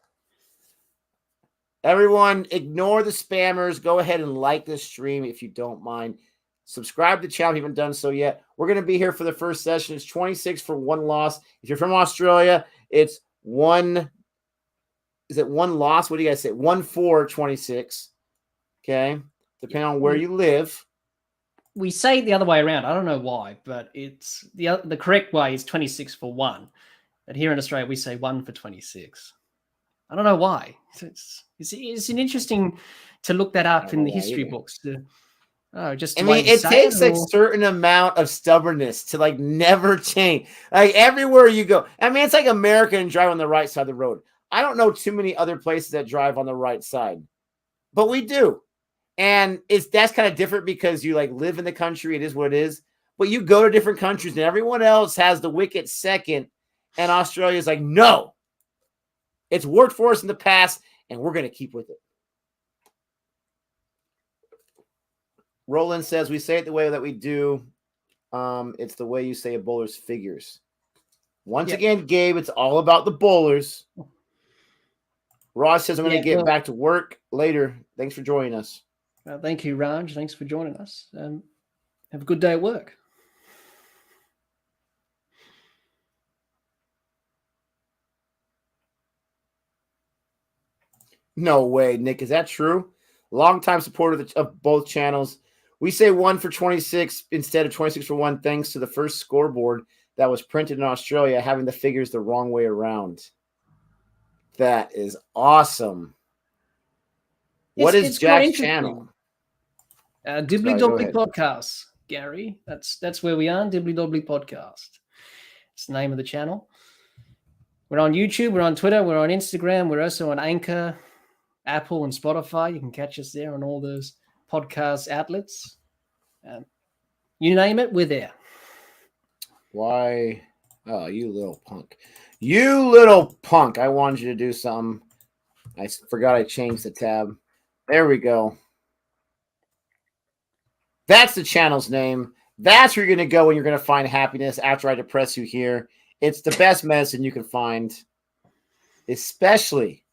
Everyone, ignore the spammers. Go ahead and like this stream if you don't mind. Subscribe to the channel if you haven't done so yet. We're going to be here for the first session. It's 26 for 1 loss. If you're from Australia, it's 1. Is it 1 loss? What do you guys say? 1 for 26. Okay. Depending on where you live. We say it the other way around. I don't know why, but it's the correct way is 26 for 1. But here in Australia, we say 1 for 26. I don't know why. It's an interesting to look that up in the history books. Just I mean, it takes a certain amount of stubbornness to like never change. Like everywhere you go. I mean, it's like America and drive on the right side of the road. I don't know too many other places that drive on the right side, but we do. And that's kind of different because you like live in the country. It is what it is. But you go to different countries and everyone else has the wicket second. And Australia is like, no, it's worked for us in the past and we're going to keep with it. Roland says, we say it the way that we do. It's the way you say a bowler's figures. Once again, Gabe, it's all about the bowlers. Ross says, I'm going to get back to work later. Thanks for joining us. Thank you, Raj. Thanks for joining us. Have a good day at work. No way, Nick. Is that true? Longtime supporter of both channels. We say 1 for 26 instead of 26 for 1 thanks to the first scoreboard that was printed in Australia having the figures the wrong way around. That is awesome. What is Jack's channel? Dibbly Dobbly Podcast, Gary. That's where we are, Dibbly Dobbly Podcast. It's the name of the channel. We're on YouTube, we're on Twitter, we're on Instagram, we're also on Anchor, Apple, and Spotify. You can catch us there on all those podcast outlets. You name it, we're there. Why? Oh, you little punk. You little punk. I wanted you to do something. I forgot I changed the tab. There we go. That's the channel's name. That's where you're going to go when you're going to find happiness after I depress you here. It's the best medicine you can find, especially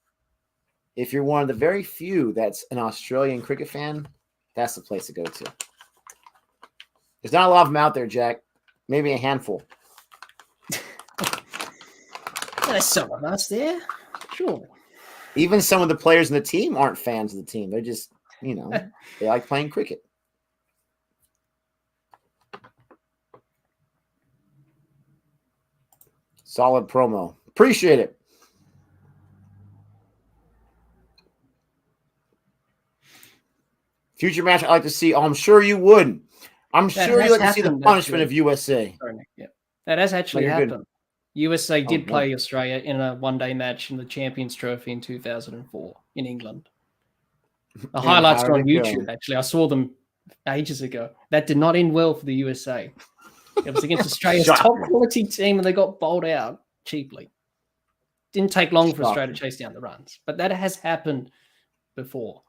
if you're one of the very few that's an Australian cricket fan. That's the place to go to. There's not a lot of them out there, Jack. Maybe a handful. There's some of us there. Sure. Even some of the players in the team aren't fans of the team. They're just, they like playing cricket. Solid promo. Appreciate it. Future match I'd like to see. Oh, I'm sure you would. I'm sure you'd like to see the punishment of USA. Yeah. That has actually happened. USA did play Australia in a one-day match in the Champions Trophy in 2004 in England. The highlights are on YouTube, actually. I saw them ages ago. That did not end well for the USA. It was against Australia's top-quality team, and they got bowled out cheaply. Didn't take long for Australia to chase down the runs, but that has happened before.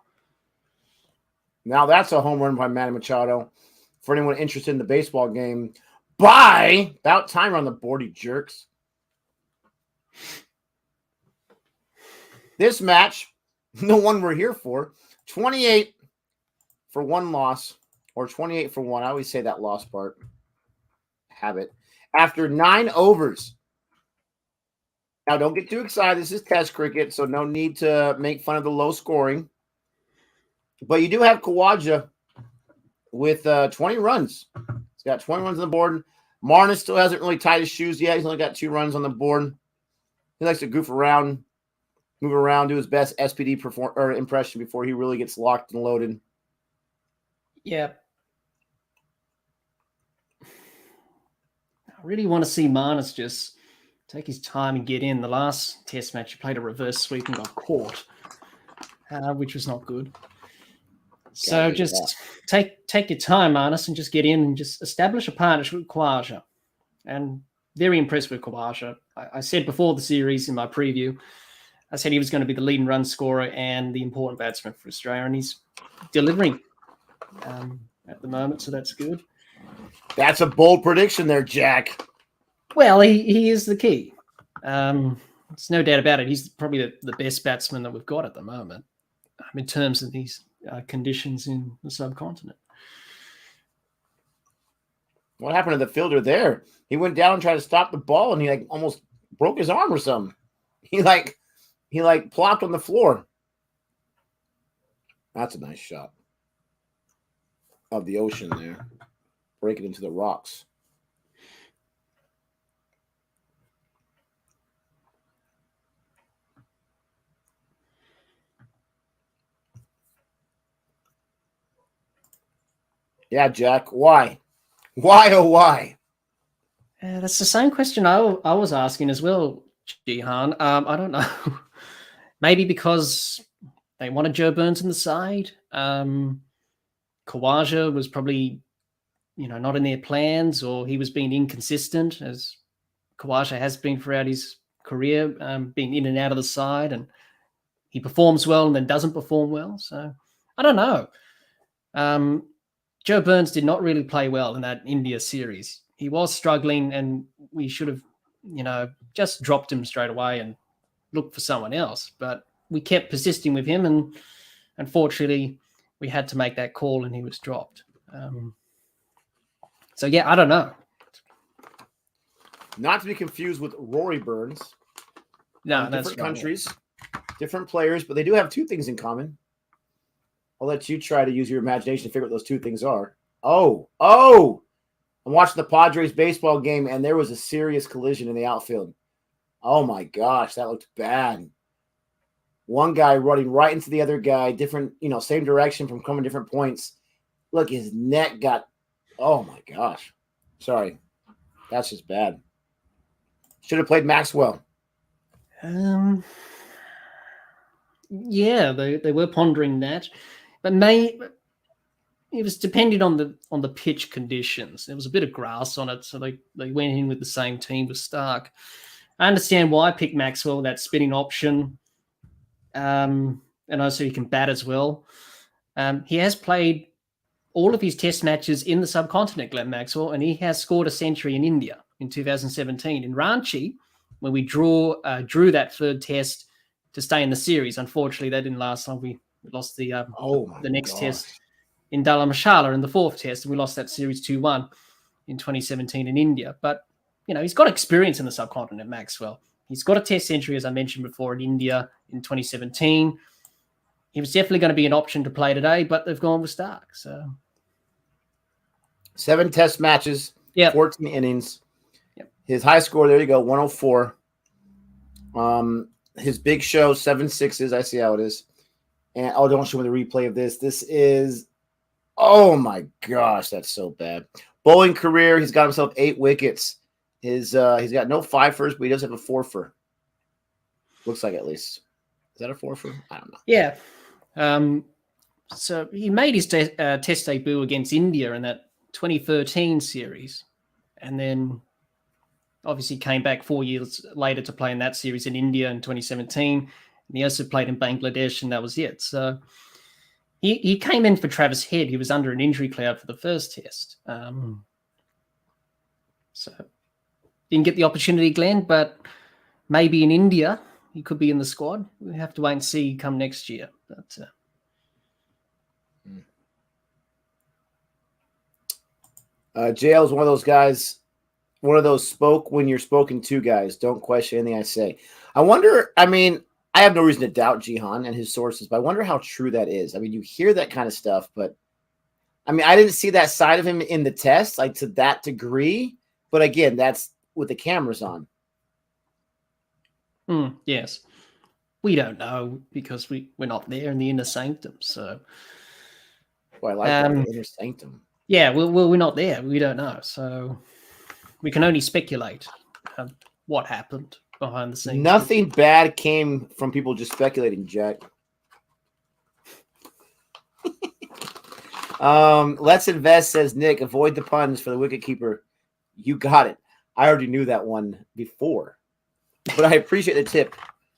Now that's a home run by Manny Machado. For anyone interested in the baseball game, about time we're on the board, you jerks. This match, the one we're here for, 28 for 1 loss, or 28 for 1. I always say that loss part. Habit. After 9 overs. Now, don't get too excited. This is Test cricket, so no need to make fun of the low scoring. But you do have Khawaja with 20 runs. He's got 20 runs on the board. Marnus still hasn't really tied his shoes yet. He's only got 2 runs on the board. He likes to goof around. move around, do his best SPD impression before he really gets locked and loaded. Yeah. I really want to see Marnus just take his time and get in. The last test match, he played a reverse sweep and got caught, which was not good. So just take your time, Marnus, and just get in and just establish a partnership with Khawaja. And very impressed with Khawaja. I said before the series in my preview, I said he was going to be the leading run scorer and the important batsman for Australia, and he's delivering at the moment, so that's good. That's a bold prediction there, Jack. Well, he is the key. There's no doubt about it. He's probably the best batsman that we've got at the moment in terms of these conditions in the subcontinent. What happened to the fielder there? He went down and tried to stop the ball, and he like almost broke his arm or something. He plopped on the floor. That's a nice shot of the ocean there, breaking into the rocks. Yeah, Jack. Why? Why, oh, why? That's the same question I was asking as well, Jihan. I don't know. Maybe because they wanted Joe Burns in the side. Khawaja was probably, not in their plans, or he was being inconsistent, as Khawaja has been throughout his career, being in and out of the side, and he performs well and then doesn't perform well. So I don't know. Joe Burns did not really play well in that India series. He was struggling, and we should have, just dropped him straight away and looked for someone else. But we kept persisting with him, and unfortunately, we had to make that call, and he was dropped. So, yeah, I don't know. Not to be confused with Rory Burns. No, that's different countries, different players, but they do have two things in common. I'll let you try to use your imagination to figure out what those two things are. Oh! I'm watching the Padres baseball game, and there was a serious collision in the outfield. Oh, my gosh, that looked bad. One guy running right into the other guy, different, same direction from coming different points. Look, his neck got, oh, my gosh. Sorry. That's just bad. Should have played Maxwell. Yeah, they were pondering that. But it was depending on the pitch conditions. There was a bit of grass on it, so they went in with the same team with Stark. I understand why I picked Maxwell, that spinning option, and also he can bat as well. He has played all of his test matches in the subcontinent, Glenn Maxwell, and he has scored a century in India in 2017. In Ranchi, when we drew that third test to stay in the series. Unfortunately, that didn't last long. We lost the next test in Dharamshala in the fourth test, and we lost that series 2-1 in 2017 in India. But, he's got experience in the subcontinent, Maxwell. He's got a test century, as I mentioned before, in India in 2017. He was definitely going to be an option to play today, but they've gone with Stark. So 7 test matches, 14 innings. Yep. His high score, there you go, 104. His big show, 7 sixes. I see how it is. And don't show me the replay of this. This is, oh my gosh, that's so bad. Bowling career, he's got himself 8 wickets. He's got no 5-fers, but he does have a 4-fer. Looks like, at least. Is that a 4-fer? I don't know. Yeah. So he made his test debut against India in that 2013 series, and then obviously came back 4 years later to play in that series in India in 2017. And he also played in Bangladesh, and that was it. So he came in for Travis Head. He was under an injury cloud for the first test. So didn't get the opportunity, Glenn, but maybe in India he could be in the squad. We have to wait and see come next year. But JL is one of those guys, one of those spoke when you're spoken to guys. Don't question anything I say. I wonder, I have no reason to doubt Jihan and his sources, but I wonder how true that is. You hear that kind of stuff, but I didn't see that side of him in the test, like to that degree. But again, that's with the cameras on. Yes. We don't know because we're not there in the inner sanctum. So, Boy, I like that, the inner sanctum. Yeah, we're not there. We don't know. So we can only speculate what happened behind the scenes. Nothing bad came from people just speculating, Jack. Let's Invest says, Nick, avoid the puns for the wicketkeeper. You got it. I already knew that one before, but I appreciate the tip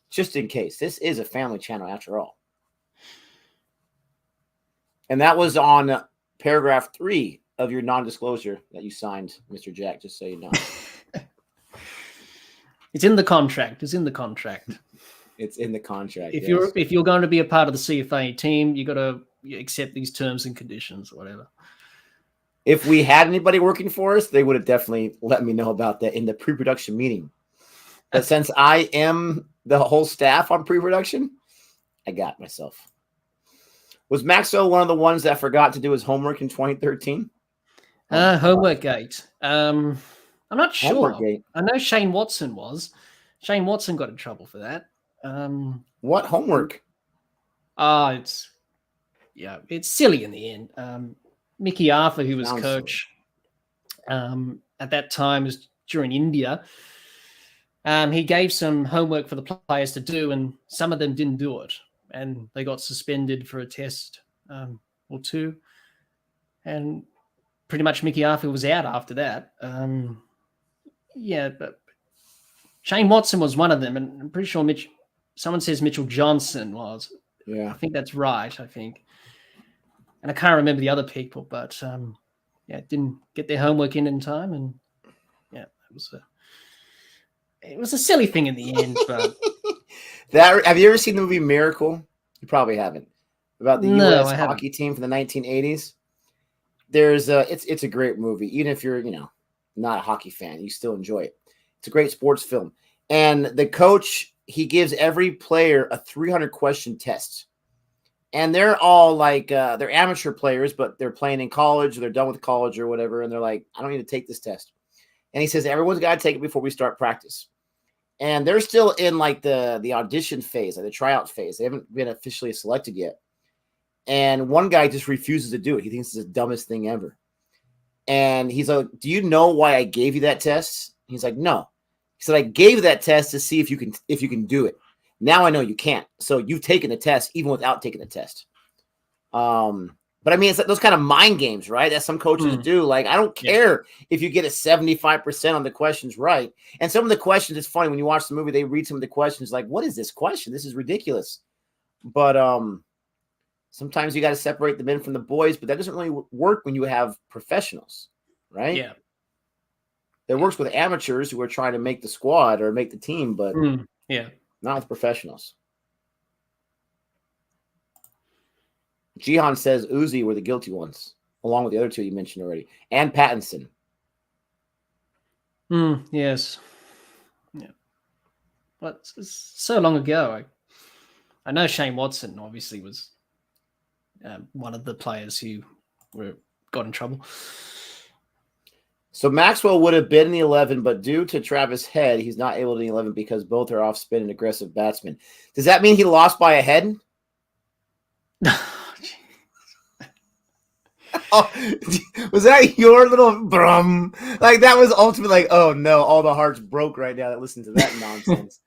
just in case. This is a family channel after all. And that was on paragraph 3 of your non-disclosure that you signed, Mr. Jack, just so you know. It's in the contract. It's in the contract. It's in the contract. If you're going to be a part of the CFA team, you got to accept these terms and conditions or whatever. If we had anybody working for us, they would have definitely let me know about that in the pre-production meeting. But since I am the whole staff on pre-production, I got myself. Was Maxwell one of the ones that forgot to do his homework in 2013? Homework gate. I'm not sure. Gate. I know Shane Watson was. Shane Watson got in trouble for that. What homework? It's silly in the end. Mickey Arthur, who was coach at that time, was during India. He gave some homework for the players to do, and some of them didn't do it, and they got suspended for a test or two. And pretty much Mickey Arthur was out after that. But Shane Watson was one of them, and I'm pretty sure someone says Mitchell Johnson was. Yeah, I think that's right. I think. And I can't remember the other people, but didn't get their homework in time, and it was a silly thing in the end. But have you ever seen the movie Miracle? You probably haven't. About the U.S. hockey team from the 1980s. It's a great movie, even if you're not a hockey fan, you still enjoy it. It's a great sports film, and the coach, he gives every player a 300-question test. And they're all like, they're amateur players, but they're playing in college, or they're done with college or whatever. And they're like, I don't need to take this test. And he says, everyone's got to take it before we start practice. And they're still in like the audition phase, like the tryout phase. They haven't been officially selected yet. And one guy just refuses to do it. He thinks it's the dumbest thing ever. And he's like, do you know why I gave you that test? He's like, no. He said, I gave you that test to see if you can do it. Now I know you can't. So you've taken the test even without taking the test. But I mean, it's like those kind of mind games, right? That some coaches do. Like, I don't care if you get a 75% on the questions right. And some of the questions, it's funny when you watch the movie, they read some of the questions like, what is this question? This is ridiculous. But sometimes you got to separate the men from the boys, but that doesn't really work when you have professionals, right? Yeah. It works with amateurs who are trying to make the squad or make the team, but not with professionals. Jihan says Uzi were the guilty ones, along with the other two you mentioned already, and Pattinson. Yes. Yeah. But it's so long ago. I know Shane Watson obviously was one of the players who got in trouble. So Maxwell would have been in the 11, but due to Travis Head, he's not able to be in the 11 because both are off-spin and aggressive batsmen. Does that mean he lost by a head? Oh, was that your little brum? Like, that was ultimately like, oh no, all the hearts broke right now that listened to that nonsense.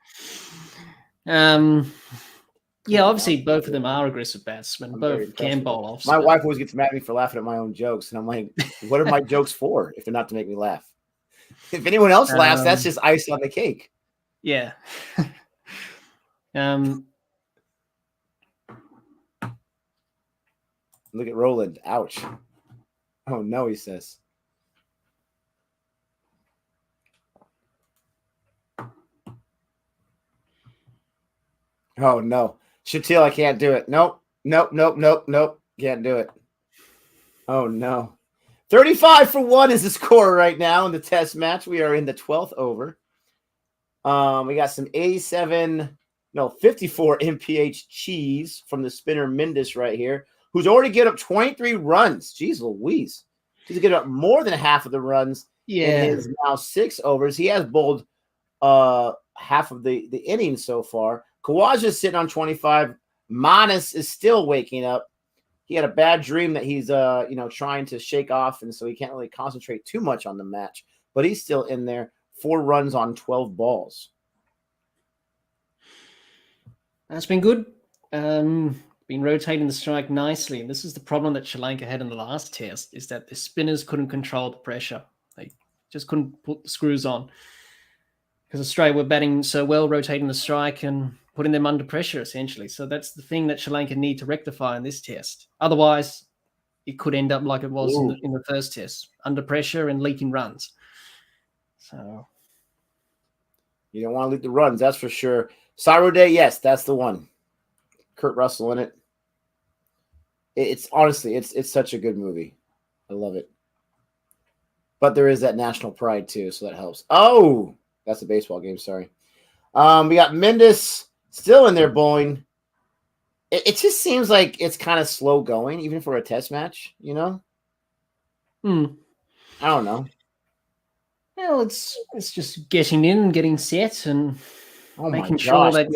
Yeah, obviously both of them are aggressive batsmen. Both can bowl off. My wife always gets mad at me for laughing at my own jokes, and I'm like, what are my jokes for if they're not to make me laugh? If anyone else laughs, that's just icing on the cake. Yeah. Look at Roland. Ouch. Oh no, he says. Oh no. Shatil, I can't do it. Nope. Can't do it. Oh no. 35-1 is the score right now in the test match. We are in the 12th over. We got some 54 MPH cheese from the spinner Mindis right here, who's already get up 23 runs. Jeez Louise. He's get up more than half of the runs in his now 6 overs. He has bowled half of the innings so far, Kawaja's sitting on 25. Manas is still waking up. He had a bad dream that he's trying to shake off, and so he can't really concentrate too much on the match. But he's still in there. 4 runs on 12 balls. That's been good. Been rotating the strike nicely. And this is the problem that Sri Lanka had in the last test, is that the spinners couldn't control the pressure. They just couldn't put the screws on. Because Australia were batting so well, rotating the strike and putting them under pressure, essentially. So that's the thing that Sri Lanka need to rectify in this test. Otherwise, it could end up like it was in the first test, under pressure and leaking runs. So you don't want to leak the runs, that's for sure. Cyro Day, yes, that's the one. Kurt Russell in it. It's honestly, it's such a good movie. I love it. But there is that national pride too, so that helps. Oh, that's a baseball game. Sorry. We got Mendes still in there bowling. It just seems like it's kind of slow going, even for a test match. You know. I don't know. Well, it's just getting in, getting set, and making sure that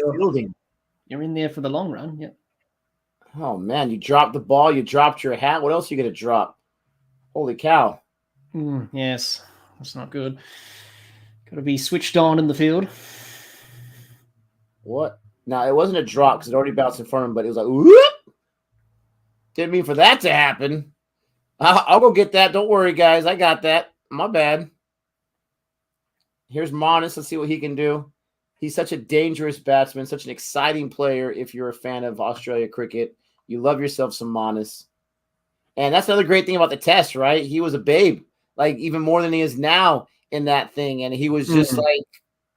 you're in there for the long run. Yeah. Oh man, you dropped the ball. You dropped your hat. What else are you gonna drop? Holy cow! Yes, that's not good. Got to be switched on in the field. What? No, it wasn't a drop because it already bounced in front of him, but it was like, whoop! Didn't mean for that to happen. I'll go get that. Don't worry, guys. I got that. My bad. Here's Manas. Let's see what he can do. He's such a dangerous batsman, such an exciting player if you're a fan of Australia cricket. You love yourself some Manas. And that's another great thing about the test, right? He was a babe, like even more than he is now in that thing. And he was just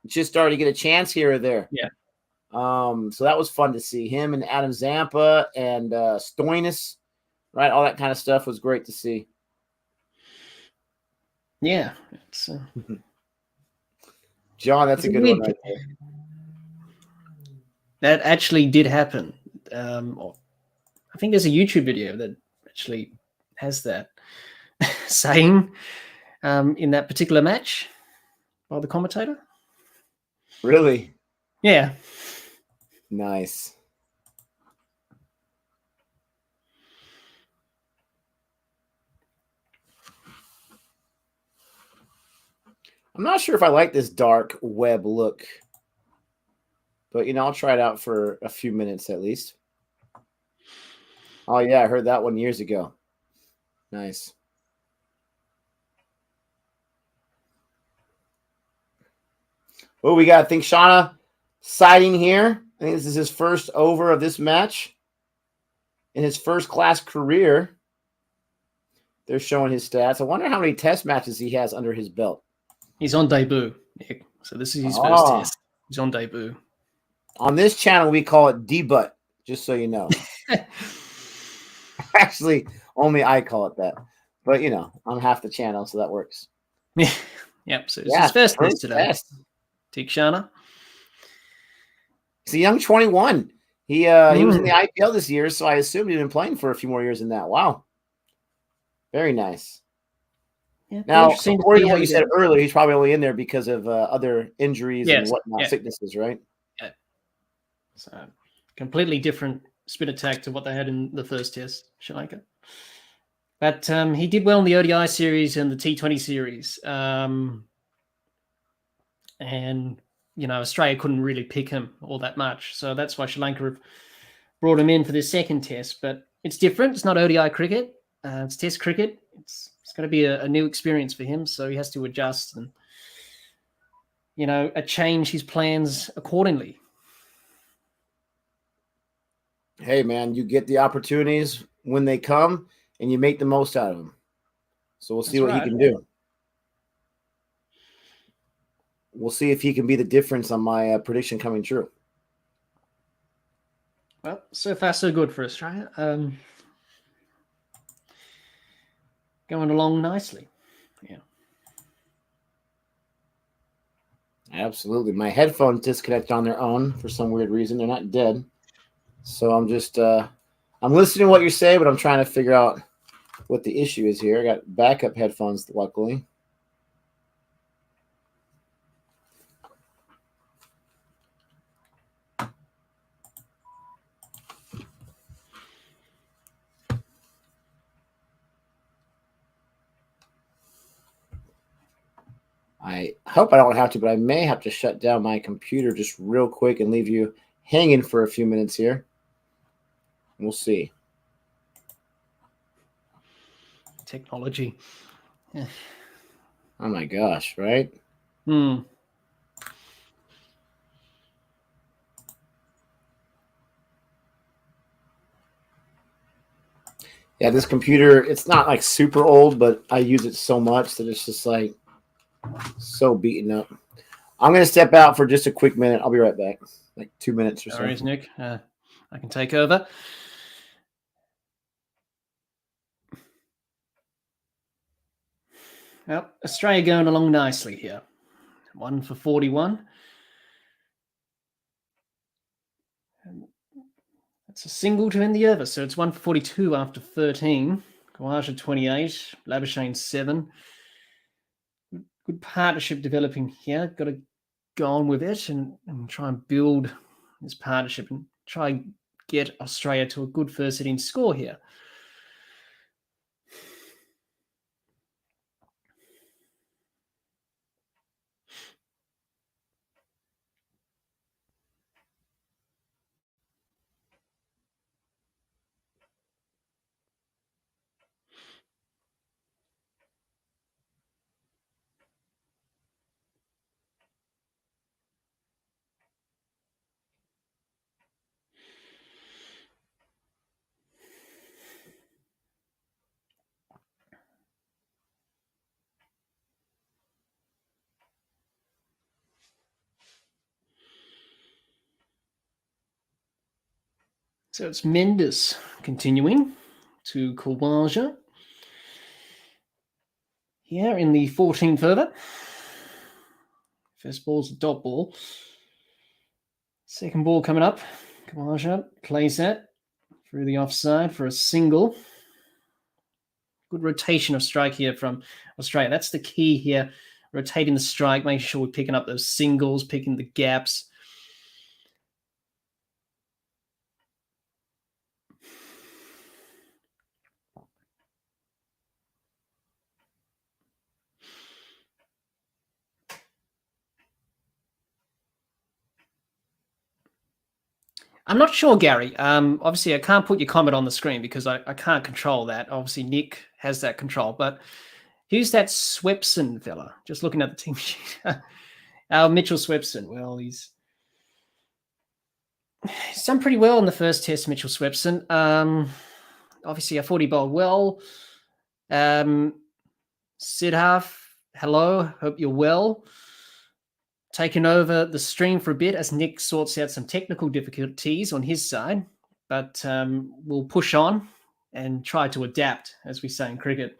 just starting to get a chance here or there. Yeah. So that was fun to see him and Adam Zampa and Stoinis, right? All that kind of stuff was great to see. Yeah. It's John, that's a good one right there. That actually did happen. I think there's a YouTube video that actually has that saying in that particular match by the commentator. Really? Yeah. Nice. I'm not sure if I like this dark web look, but I'll try it out for a few minutes at least. Oh yeah, I heard that one years ago. Nice. Well, we got, I think, Shauna sighting here. I think this is his first over of this match in his first class career. They're showing his stats. I wonder how many test matches he has under his belt. He's on debut, Nick. So this is his first test. He's on debut. On this channel, we call it D-Butt, just so you know. Actually, only I call it that. But, I'm half the channel, so that works. Yep. So it's his first test today. Tikshana. He's a young 21. He was in the IPL this year, so I assumed he'd been playing for a few more years than that. Wow. Very nice. Yeah, now, according to what you said earlier, he's probably only in there because of other injuries and whatnot, sicknesses, right? Yeah. So completely different spin attack to what they had in the first test, Sri Lanka. But he did well in the ODI series and the T20 series. And, Australia couldn't really pick him all that much. So that's why Sri Lanka have brought him in for this second test. But it's different. It's not ODI cricket. It's test cricket. It's going to be a new experience for him. So he has to adjust and, change his plans accordingly. Hey, man, you get the opportunities when they come and you make the most out of them. So we'll see what he can do. We'll see if he can be the difference on my prediction coming true. Well, so far so good for Australia. Going along nicely. Yeah. Absolutely. My headphones disconnect on their own for some weird reason. They're not dead. So I'm just I'm listening to what you're saying, but I'm trying to figure out what the issue is here. I got backup headphones, luckily. I hope I don't have to, but I may have to shut down my computer just real quick and leave you hanging for a few minutes here. We'll see. Technology. Oh my gosh, right? Hmm. Yeah, this computer, it's not like super old, but I use it so much that it's just like so beaten up. I'm going to step out for just a quick minute. I'll be right back. Like 2 minutes or so. All right, Nick. I can take over. Well, Australia going along nicely here. 1 for 41. That's a single to end the over. So it's 1 for 42 after 13. Kawaja 28. Labuschagne 7. Good partnership developing here. Got to go on with it and try and build this partnership and try and get Australia to a good first inning score here. So it's Mendes continuing to Kawaja. Here in the 14th over. First ball's a dot ball. Second ball coming up. Kawaja plays that through the offside for a single. Good rotation of strike here from Australia. That's the key here. Rotating the strike, making sure we're picking up those singles, picking the gaps. I'm not sure, Gary. Obviously, I can't put your comment on the screen because I can't control that. Obviously, Nick has that control. But who's that Swepson fella? Just looking at the team sheet. Mitchell Swepson. Well, he's done pretty well in the first test, Mitchell Swepson. Obviously, a 40 bowled well. Sidharth, hello. Hope you're well. Taking over the stream for a bit as Nick sorts out some technical difficulties on his side, but we'll push on and try to adapt, as we say in cricket.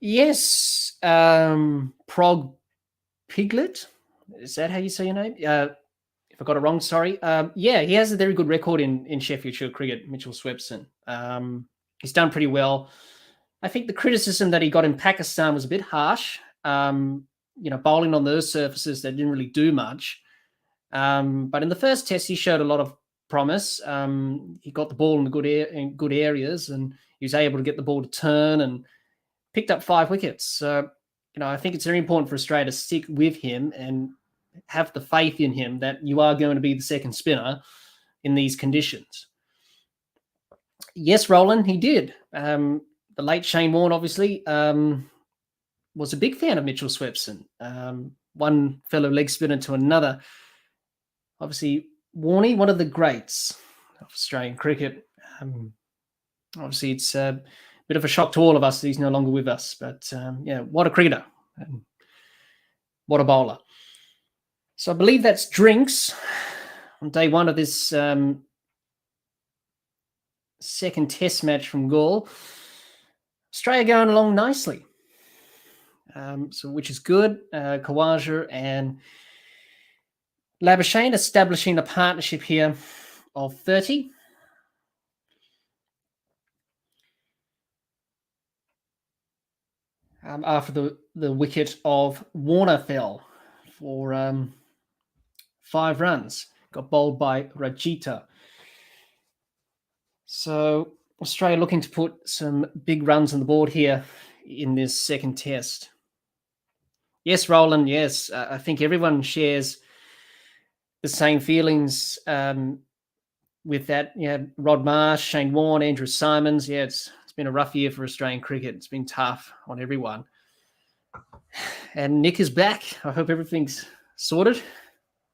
Yes, Prog Piglet. Is that how you say your name? If I got it wrong, sorry. Yeah, he has a very good record in Sheffield Shield cricket, Mitchell Swepson. He's done pretty well. I think the criticism that he got in Pakistan was a bit harsh. Bowling on those surfaces that didn't really do much. But in the first test, he showed a lot of promise. He got the ball in good areas, and he was able to get the ball to turn and picked up 5 wickets. So, I think it's very important for Australia to stick with him and have the faith in him that you are going to be the second spinner in these conditions. Yes, Roland, he did. The late Shane Warne, obviously, was a big fan of Mitchell Swepson. One fellow leg spinner to another. Obviously, Warney, one of the greats of Australian cricket. Obviously, it's a bit of a shock to all of us that he's no longer with us. But, what a cricketer. What a bowler. So I believe that's drinks on day one of this second test match from Galle. Australia going along nicely, which is good. Kawaja and Labuschagne establishing a partnership here of 30. After the wicket of Warner fell for 5 runs. Got bowled by Rajita. So Australia looking to put some big runs on the board here in this second test. Yes, Roland, yes. I think everyone shares the same feelings with that. Rod Marsh, Shane Warne, Andrew Simons. Yeah, it's been a rough year for Australian cricket. It's been tough on everyone. And Nick is back. I hope everything's sorted.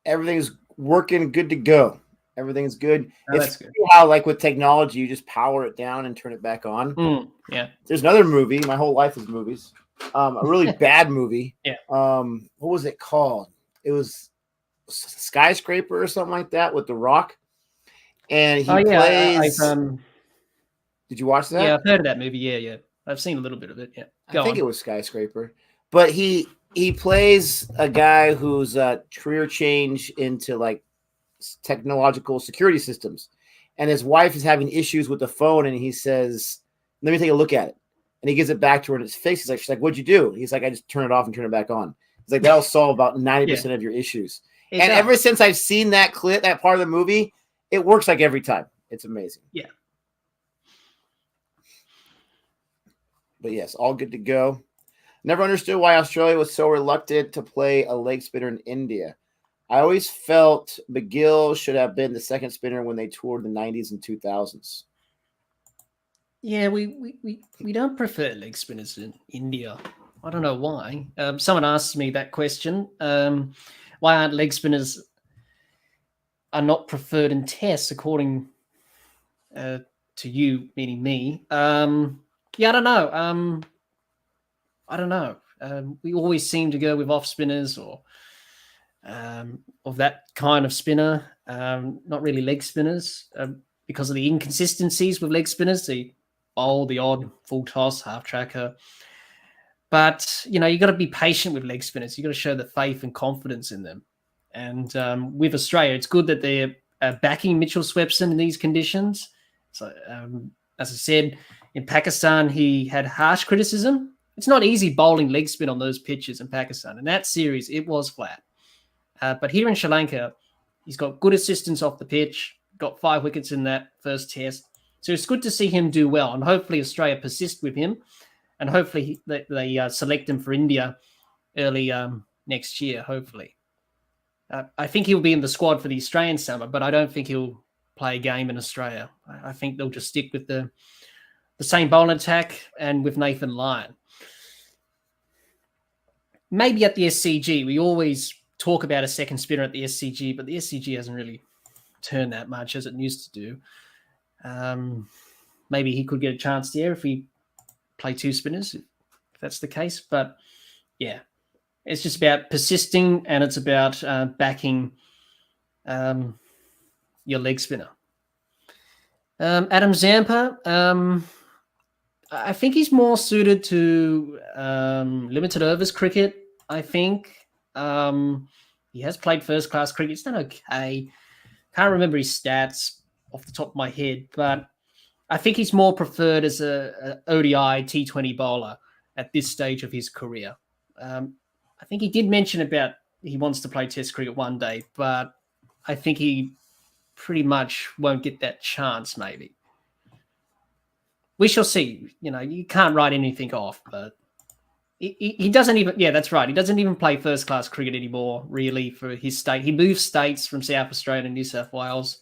Everything's working good to go. Everything's good. Oh, It's that's good. how, like with technology, you just power it down and turn it back on. Yeah. There's another movie. My whole life is movies. A really bad movie. Yeah. What was it called? It was Skyscraper or something like that with The Rock. And he plays. Did you watch that? Yeah, I've heard of that movie. Yeah. I've seen a little bit of it. Yeah. I think it was Skyscraper. But he plays a guy who's career change into like technological security systems. And his wife is having issues with the phone, and he says, "Let me take a look at it." And he gives it back to her in his face. She's like, "What'd you do?" He's like, "I just turn it off and turn it back on." He's like, "That'll solve about 90% of your issues." Ever since I've seen that clip, that part of the movie, it works like every time. It's amazing. Yeah. But yes, all good to go. Never understood why Australia was so reluctant to play a leg spinner in India. I always felt McGill should have been the second spinner when they toured the 90s and 2000s. Yeah, we don't prefer leg spinners in India. I don't know why. Someone asked me that question. Why aren't leg spinners are not preferred in tests, according to you, meaning me? Yeah, I don't know. I don't know. We always seem to go with off spinners or of that kind of spinner, not really leg spinners, because of the inconsistencies with leg spinners. They bowl the odd full toss, half tracker. But, you got to be patient with leg spinners. You got to show the faith and confidence in them. And with Australia, it's good that they're backing Mitchell Swepson in these conditions. So, as I said, in Pakistan, he had harsh criticism. It's not easy bowling leg spin on those pitches in Pakistan. In that series, it was flat. But here in Sri Lanka, he's got good assistance off the pitch, got 5 wickets in that first test. So it's good to see him do well. And hopefully Australia persist with him. And hopefully they select him for India early next year, hopefully. I think he'll be in the squad for the Australian summer, but I don't think he'll play a game in Australia. I think they'll just stick with the same bowling attack and with Nathan Lyon. Maybe at the SCG, we always talk about a second spinner at the SCG, but the SCG hasn't really turned that much as it used to do. Maybe he could get a chance there if we play 2 spinners, if that's the case. But yeah, it's just about persisting, and it's about backing your leg spinner. Adam Zampa, I think he's more suited to limited overs cricket. I think he has played first class cricket. He's done okay. Can't remember his stats off the top of my head, but I think he's more preferred as a ODI T20 bowler at this stage of his career. I think he did mention about he wants to play Test cricket one day, but I think he pretty much won't get that chance, maybe. We shall see. You can't write anything off, but he doesn't even, yeah, that's right. He doesn't even play first class cricket anymore, really, for his state. He moves states from South Australia to New South Wales.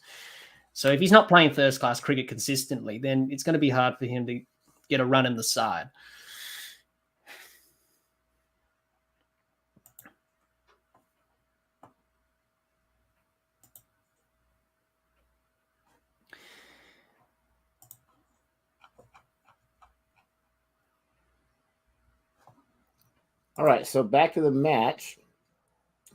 So if he's not playing first class cricket consistently, then it's going to be hard for him to get a run in the side. All right, so back to the match.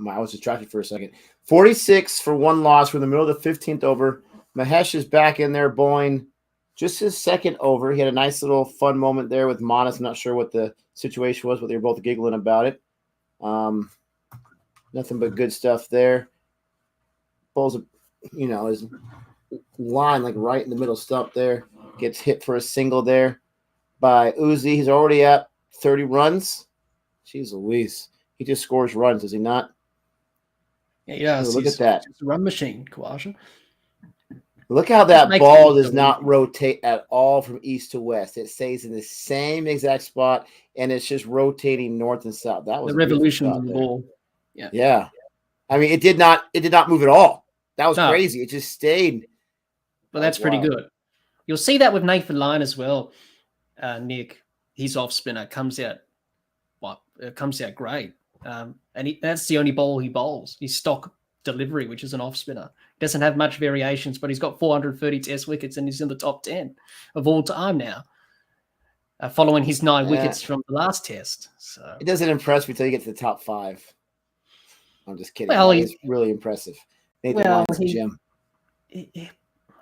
I was distracted for a second. 46 for 1 loss. We're in the middle of the 15th over. Mahesh is back in there bowling just his second over. He had a nice little fun moment there with Manas. I'm not sure what the situation was, but they were both giggling about it. Nothing but good stuff there. Bowls, his line like right in the middle stump there. Gets hit for a single there by Uzi. He's already at 30 runs. Jeez Louise. He just scores runs, does he not? Yeah, look at that. It's a run machine, Kawasha. Look how Just that makes ball things does so not easy. rotate at all from east to west. It stays in the same exact spot, and it's just rotating north and south. That was The a beautiful revolution shot of the there. ball. Yeah. Yeah. I mean, it did not move at all. That was No, crazy. It just stayed. but That was that's pretty wild. good. You'll see that with Nathan Lyon as well. Nick, his off spinner comes out. What it comes out great, and that's the only ball he bowls. His stock delivery, which is an off spinner, doesn't have much variations, but he's got 430 Test wickets and he's in the top 10 of all time now, following his 9 wickets from the last Test. So, It doesn't impress me until you get to the top 5. I'm just kidding. well, That is really impressive. Nathan well, Lyon's a gem.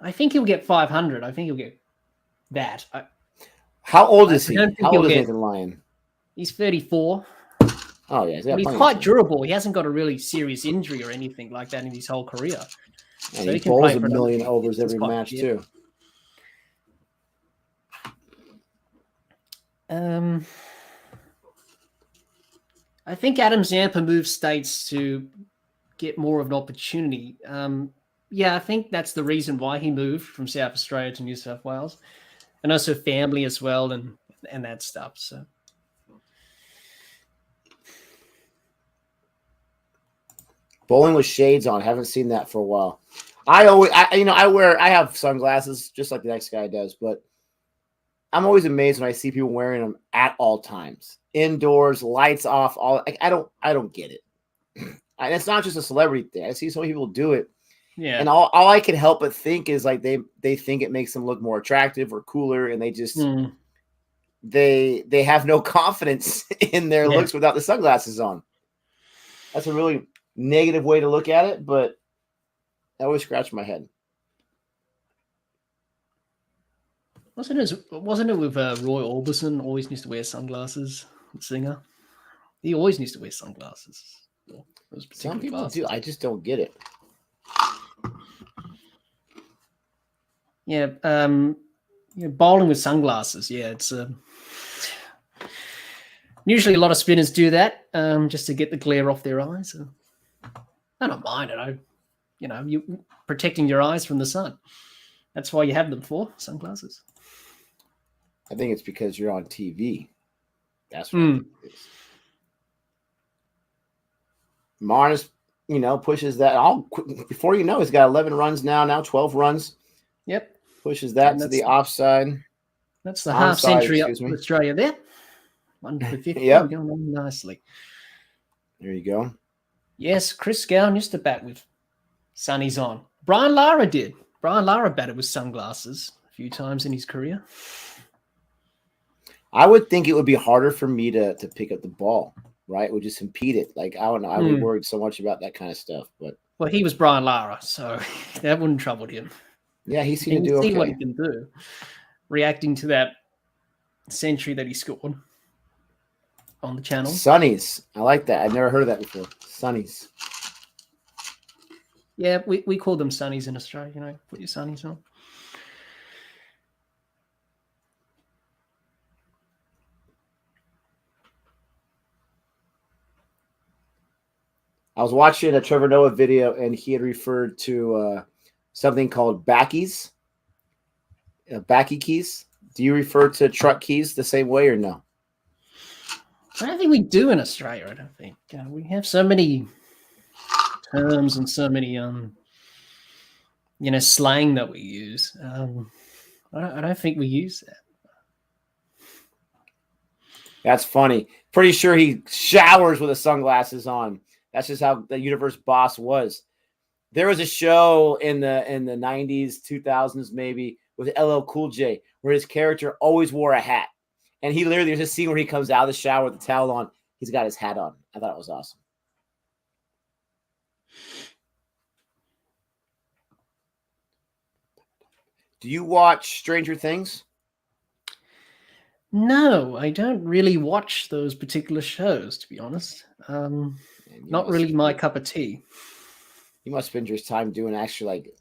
I think he'll get 500. I think he'll get that. How old is I he? don't think How he'll old is get. Nathan Lyon? He's 34. Oh yeah, he's got But he's plenty of quite time. durable. He hasn't got a really serious injury or anything like that in his whole career. And So he he can bowls play a for another million few overs years. He's every quite match fit. too. I think Adam Zampa moved states to get more of an opportunity. Yeah, I think that's the reason why he moved from South Australia to New South Wales, and also family as well, and that stuff. So Bowling with shades on. Haven't seen that for a while. I have sunglasses just like the next guy does, but I'm always amazed when I see people wearing them at all times, indoors, lights off. I don't get it. And it's not just a celebrity thing. I see so many people do it, yeah, and all I can help but think is like they think it makes them look more attractive or cooler, and they just they have no confidence in their yeah. looks without the sunglasses on. That's a really negative way to look at it, but I always scratch my head. Wasn't it with Roy Orbison? Always used to wear sunglasses. The singer, he always used to wear sunglasses. Those Some particular people glasses. do. I just don't get it. Yeah, bowling with sunglasses. Yeah, it's usually a lot of spinners do that just to get the glare off their eyes. So I don't mind it. You protecting your eyes from the sun. That's why you have them for sunglasses. I think it's because you're on TV. That's what I think it is. Marnus, pushes that. Before you know, he's got 11 runs now 12 runs. Yep. Pushes that to the offside. That's the half century up to Australia there. 1 for 50. Yep. Going on nicely. There you go. Yes, Chris Gowan used to bat with sunnies on. Brian Lara did. Brian Lara batted with sunglasses a few times in his career. I would think it would be harder for me to pick up the ball, right? It would just impede it. Like, I don't know. I would be worried so much about that kind of stuff. But well, he was Brian Lara, so that wouldn't trouble him. Yeah, he seemed to do okay. See what he can do, reacting to that century that he scored on the channel. Sunnies. I like that. I've never heard of that before. Sunnies. Yeah, we call them sunnies in Australia. Put your sunnies on. I was watching a Trevor Noah video, and he had referred to something called backies. Backy keys. Do you refer to truck keys the same way or no? I don't think we do in Australia. I don't think we have so many terms and so many slang that we use. I don't think we use that. That's funny. Pretty sure he showers with the sunglasses on. That's just how the universe boss was. There was a show in the 90s, 2000s maybe, with LL Cool J, where his character always wore a hat. And he literally, there's a scene where he comes out of the shower with the towel on. He's got his hat on. I thought it was awesome. Do you watch Stranger Things? No, I don't really watch those particular shows, to be honest. Not really my cup of tea. You must spend your time doing actually like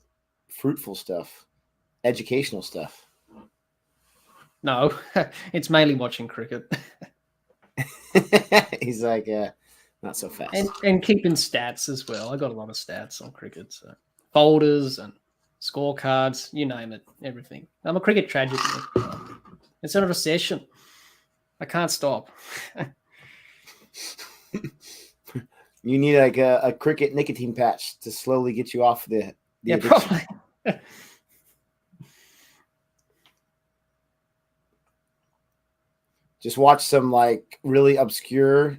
fruitful stuff, educational stuff. No, it's mainly watching cricket. He's like, not so fast. And keeping stats as well. I got a lot of stats on cricket, so folders and scorecards, you name it, everything. I'm a cricket tragedy. It's an obsession. I can't stop. You need like a cricket nicotine patch to slowly get you off the Yeah, addiction. probably. Just watch some like really obscure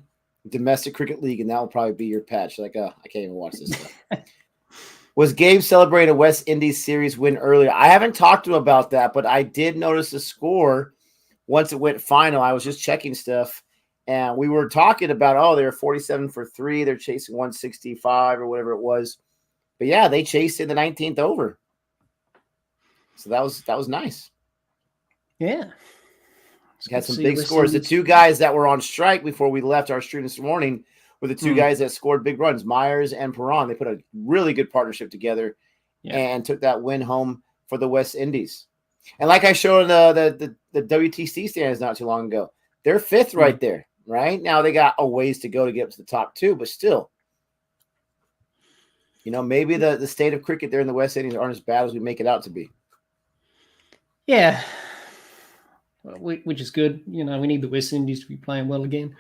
domestic cricket league, and that will probably be your patch. Like, I can't even watch this stuff. Was Gabe celebrating a West Indies series win earlier? I haven't talked to him about that, but I did notice the score once it went final. I was just checking stuff, and we were talking about, oh, they're 47 for 3. They're chasing 165 or whatever it was. But yeah, they chased in the 19th over. So that was nice. Yeah. Had some big scores. The two guys that were on strike before we left our stream this morning were the two guys that scored big runs, Myers and Perron. They put a really good partnership together and took that win home for the West Indies. And like I showed the WTC standings not too long ago, they're 5th right there, right? Now they got a ways to go to get up to the top 2, but still, maybe the state of cricket there in the West Indies aren't as bad as we make it out to be. Yeah. Which is good. We need the West Indies to be playing well again.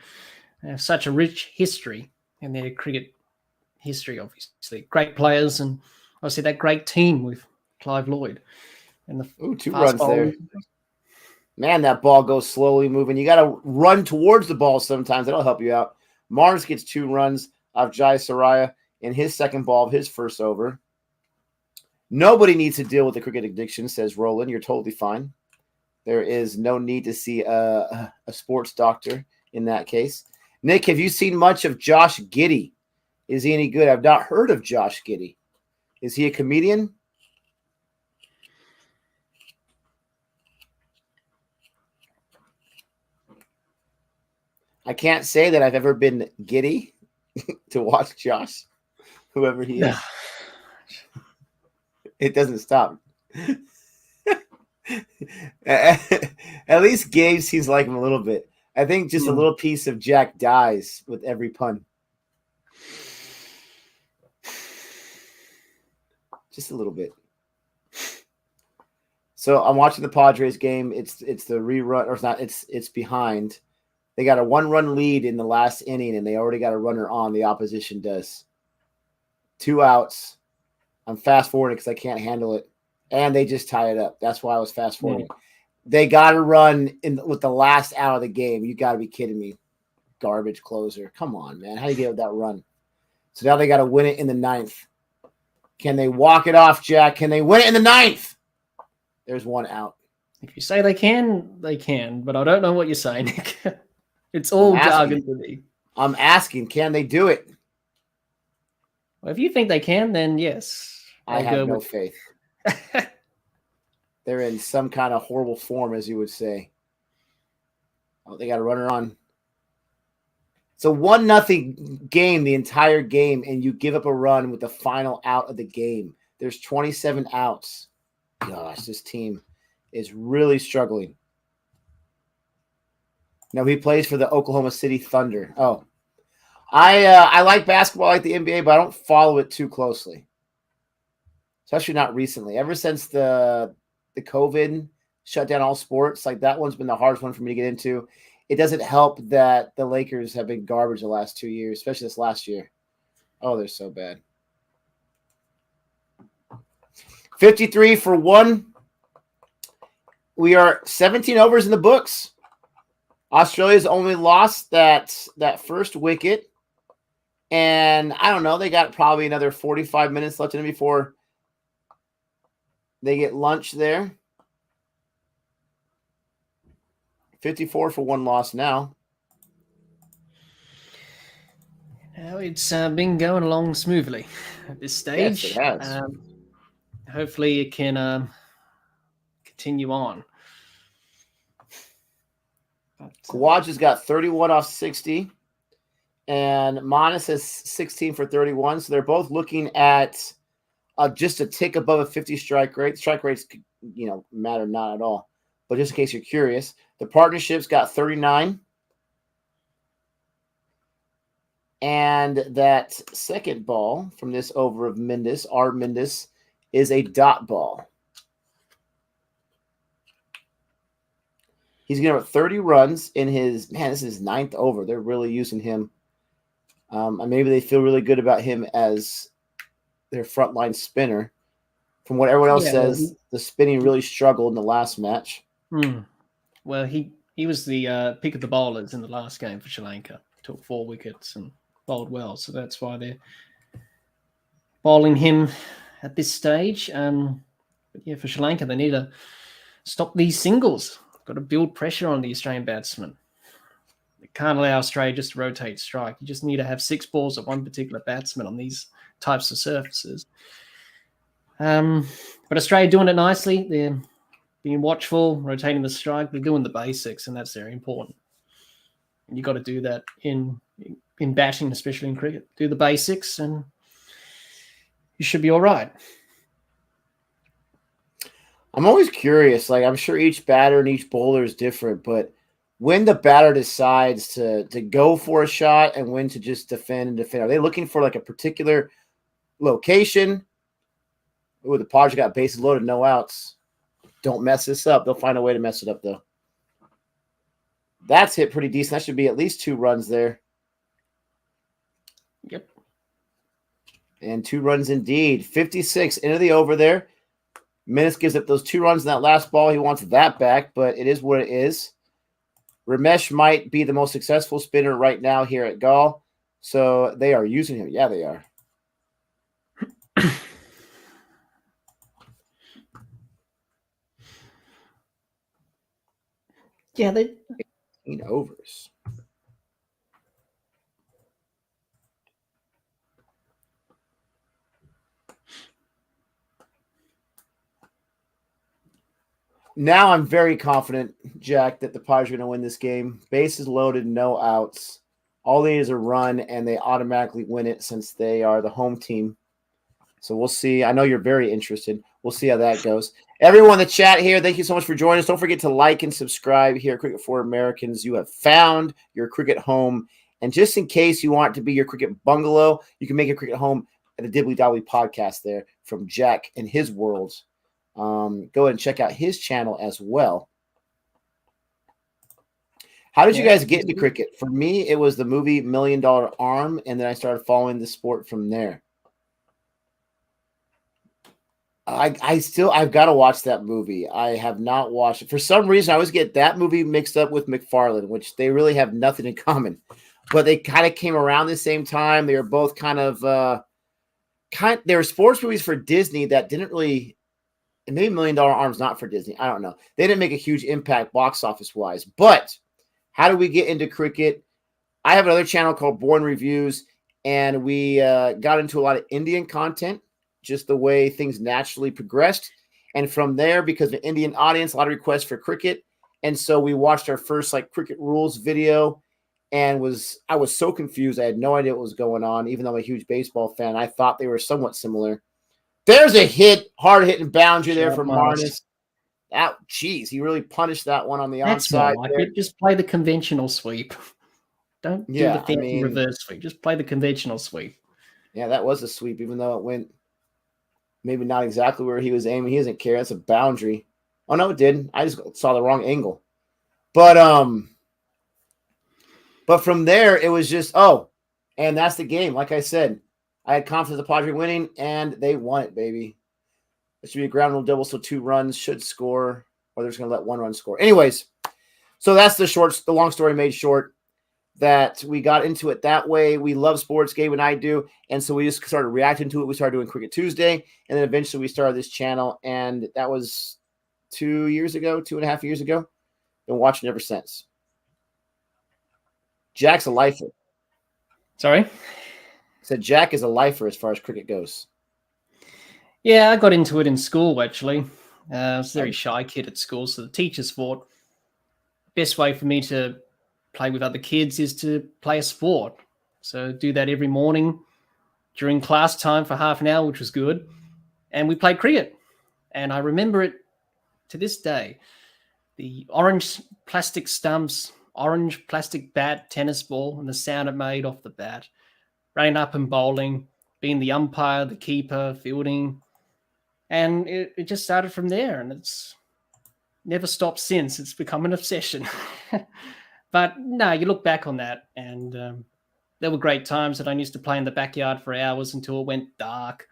They have such a rich history in their cricket history, obviously. Great players, and obviously that great team with Clive Lloyd. And the 2 runs there. Man, that ball goes slowly moving. You got to run towards the ball sometimes. That'll help you out. Mars gets 2 runs off Jai Saraya in his second ball of his first over. Nobody needs to deal with the cricket addiction, says Roland. You're totally fine. There is no need to see a sports doctor in that case. Nick, have you seen much of Josh Giddey? Is he any good? I've not heard of Josh Giddey. Is he a comedian? I can't say that I've ever been giddy to watch Josh, whoever he is. It doesn't stop. At least Gabe seems like him a little bit. I think just a little piece of Jack dies with every pun. Just a little bit. So I'm watching the Padres game. It's the rerun, or it's not. It's behind. They got a 1-run lead in the last inning, and they already got a runner on. The opposition does. 2 outs. I'm fast forwarding because I can't handle it. And they just tie it up. That's why I was fast forwarding. They got to run with the last out of the game. You got to be kidding me. Garbage closer. Come on, man. How do you get with that run? So now they got to win it in the 9th. Can they walk it off, Jack? Can they win it in the 9th? There's 1 out. If you say they can, they can. But I don't know what you're saying, Nick. It's all jargon to me. I'm asking, can they do it? Well, if you think they can, then yes. I have no faith. They're in some kind of horrible form, as you would say. Oh, they got a runner on. It's a 1-0 game the entire game, and you give up a run with the final out of the game. There's 27 outs. Gosh, this team is really struggling. No, he plays for the Oklahoma City Thunder. Oh, I like basketball, I like the NBA, but I don't follow it too closely, especially not recently. Ever since the COVID shut down all sports, like that one's been the hardest one for me to get into. It doesn't help that the Lakers have been garbage the last 2 years, especially this last year. Oh, they're so bad. 53 for 1. We are 17 overs in the books. Australia's only lost that first wicket. And I don't know, they got probably another 45 minutes left in it before they get lunch there. 54 for 1 loss now. Now it's been going along smoothly at this stage. Yes, it has. Hopefully it can continue on. Kawaj has got 31 off 60, and Manas has 16 for 31. So they're both looking at just a tick above a 50 strike rate. Strike rates, matter not at all. But just in case you're curious, the partnership's got 39. And that second ball from this over of Mendes, R. Mendes, is a dot ball. He's going to have 30 runs in his, this is his 9th over. They're really using him. And maybe they feel really good about him as their frontline spinner. From what everyone else says, the spinning really struggled in the last match. Well, he was the pick of the bowlers in the last game for Sri Lanka. Took 4 wickets and bowled well. So that's why they're bowling him at this stage. But yeah, for Sri Lanka, they need to stop these singles. Got to build pressure on the Australian batsmen. They can't allow Australia just to rotate strike. You just need to have 6 balls at one particular batsman on these types of surfaces. But Australia doing it nicely. They're being watchful, rotating the strike. They're doing the basics, and that's very important. And you've got to do that in batting, especially in cricket. Do the basics, and you should be all right. I'm always curious. Like, I'm sure each batter and each bowler is different, but when the batter decides to go for a shot and when to just defend, are they looking for like a particular location? Ooh, the Padres got bases loaded, no outs. Don't mess this up. They'll find a way to mess it up, though. That's hit pretty decent. That should be at least 2 runs there. Yep. And 2 runs indeed. 56 into the over there. Minnis gives up those 2 runs in that last ball. He wants that back, but it is what it is. Ramesh might be the most successful spinner right now here at Galle. So they are using him. Yeah, they are. Yeah, they 18 overs. Now I'm very confident, Jack, that the Padres are going to win this game. Bases loaded, no outs. All they need is a run, and they automatically win it since they are the home team. So we'll see. I know you're very interested. We'll see how that goes. Everyone in the chat here, thank you so much for joining us. Don't forget to like and subscribe here at Cricket for Americans. You have found your cricket home. And just in case you want it to be your cricket bungalow, you can make your cricket home at the Dibbly Dobbly podcast there from Jack and his world. Go ahead and check out his channel as well. How did you guys get into cricket? For me, it was the movie $1 Million Arm, and then I started following the sport from there. I've got to watch that movie. I have not watched it. For some reason, I always get that movie mixed up with McFarlane, which they really have nothing in common. But they kind of came around the same time. They were both kind of they were sports movies for Disney that didn't really, and maybe $1 Million Arm's not for Disney. I don't know. They didn't make a huge impact box office wise. But how do we get into cricket? I have another channel called Born Reviews, and we got into a lot of Indian content, just the way things naturally progressed. And from there, because of the Indian audience, a lot of requests for cricket. And so we watched our first cricket rules video, and I was so confused. I had no idea what was going on, even though I'm a huge baseball fan. I thought they were somewhat similar. There's a hard-hitting boundary there from Marnus. He really punished that one on the onside. That's more like it. Just play the conventional sweep. Don't do the fancy reverse sweep. Just play the conventional sweep. Yeah, that was a sweep, even though it went maybe not exactly where he was aiming. He doesn't care. That's a boundary. Oh, no, it didn't. I just saw the wrong angle. But from there, it was just, and that's the game. Like I said, I had confidence the Padres winning, and they won it, baby. It should be a ground rule double, so 2 runs should score, or they're just going to let 1 run score. Anyways, so that's the long story made short, that we got into it that way. We love sports, Gabe and I do, and so we just started reacting to it. We started doing Cricket Tuesday, and then eventually we started this channel, and that was 2.5 years ago. Been watching ever since. Jack's a lifer. Sorry? Said Jack is a lifer as far as cricket goes. Yeah, I got into it in school, actually. I was a very shy kid at school, so the teachers thought the best way for me to play with other kids is to play a sport. So do that every morning during class time for half an hour, which was good. And we played cricket. And I remember it to this day. The orange plastic stumps, orange plastic bat, tennis ball, and the sound it made off the bat. Running up and bowling, being the umpire, the keeper, fielding. And it just started from there, and it's never stopped since. It's become an obsession. But no, you look back on that, and there were great times that I used to play in the backyard for hours until it went dark,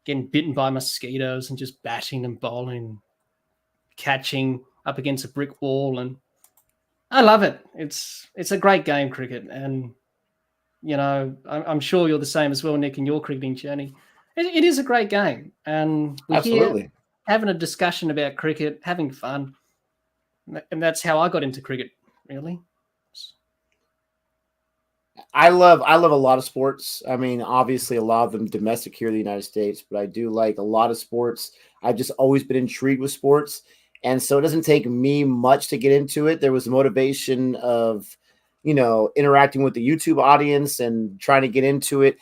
getting bitten by mosquitoes and just batting and bowling, catching up against a brick wall. And I love it. It's a great game, cricket. And, you know, I'm sure you're the same as well, Nick, in your cricketing journey. It is a great game. And we're here Absolutely. having a discussion about cricket, having fun. And that's how I got into cricket, really. I love a lot of sports. I mean, obviously a lot of them domestic here in the United States, but I do like a lot of sports. I've just always been intrigued with sports. And so it doesn't take me much to get into it. There was motivation of, interacting with the YouTube audience and trying to get into it.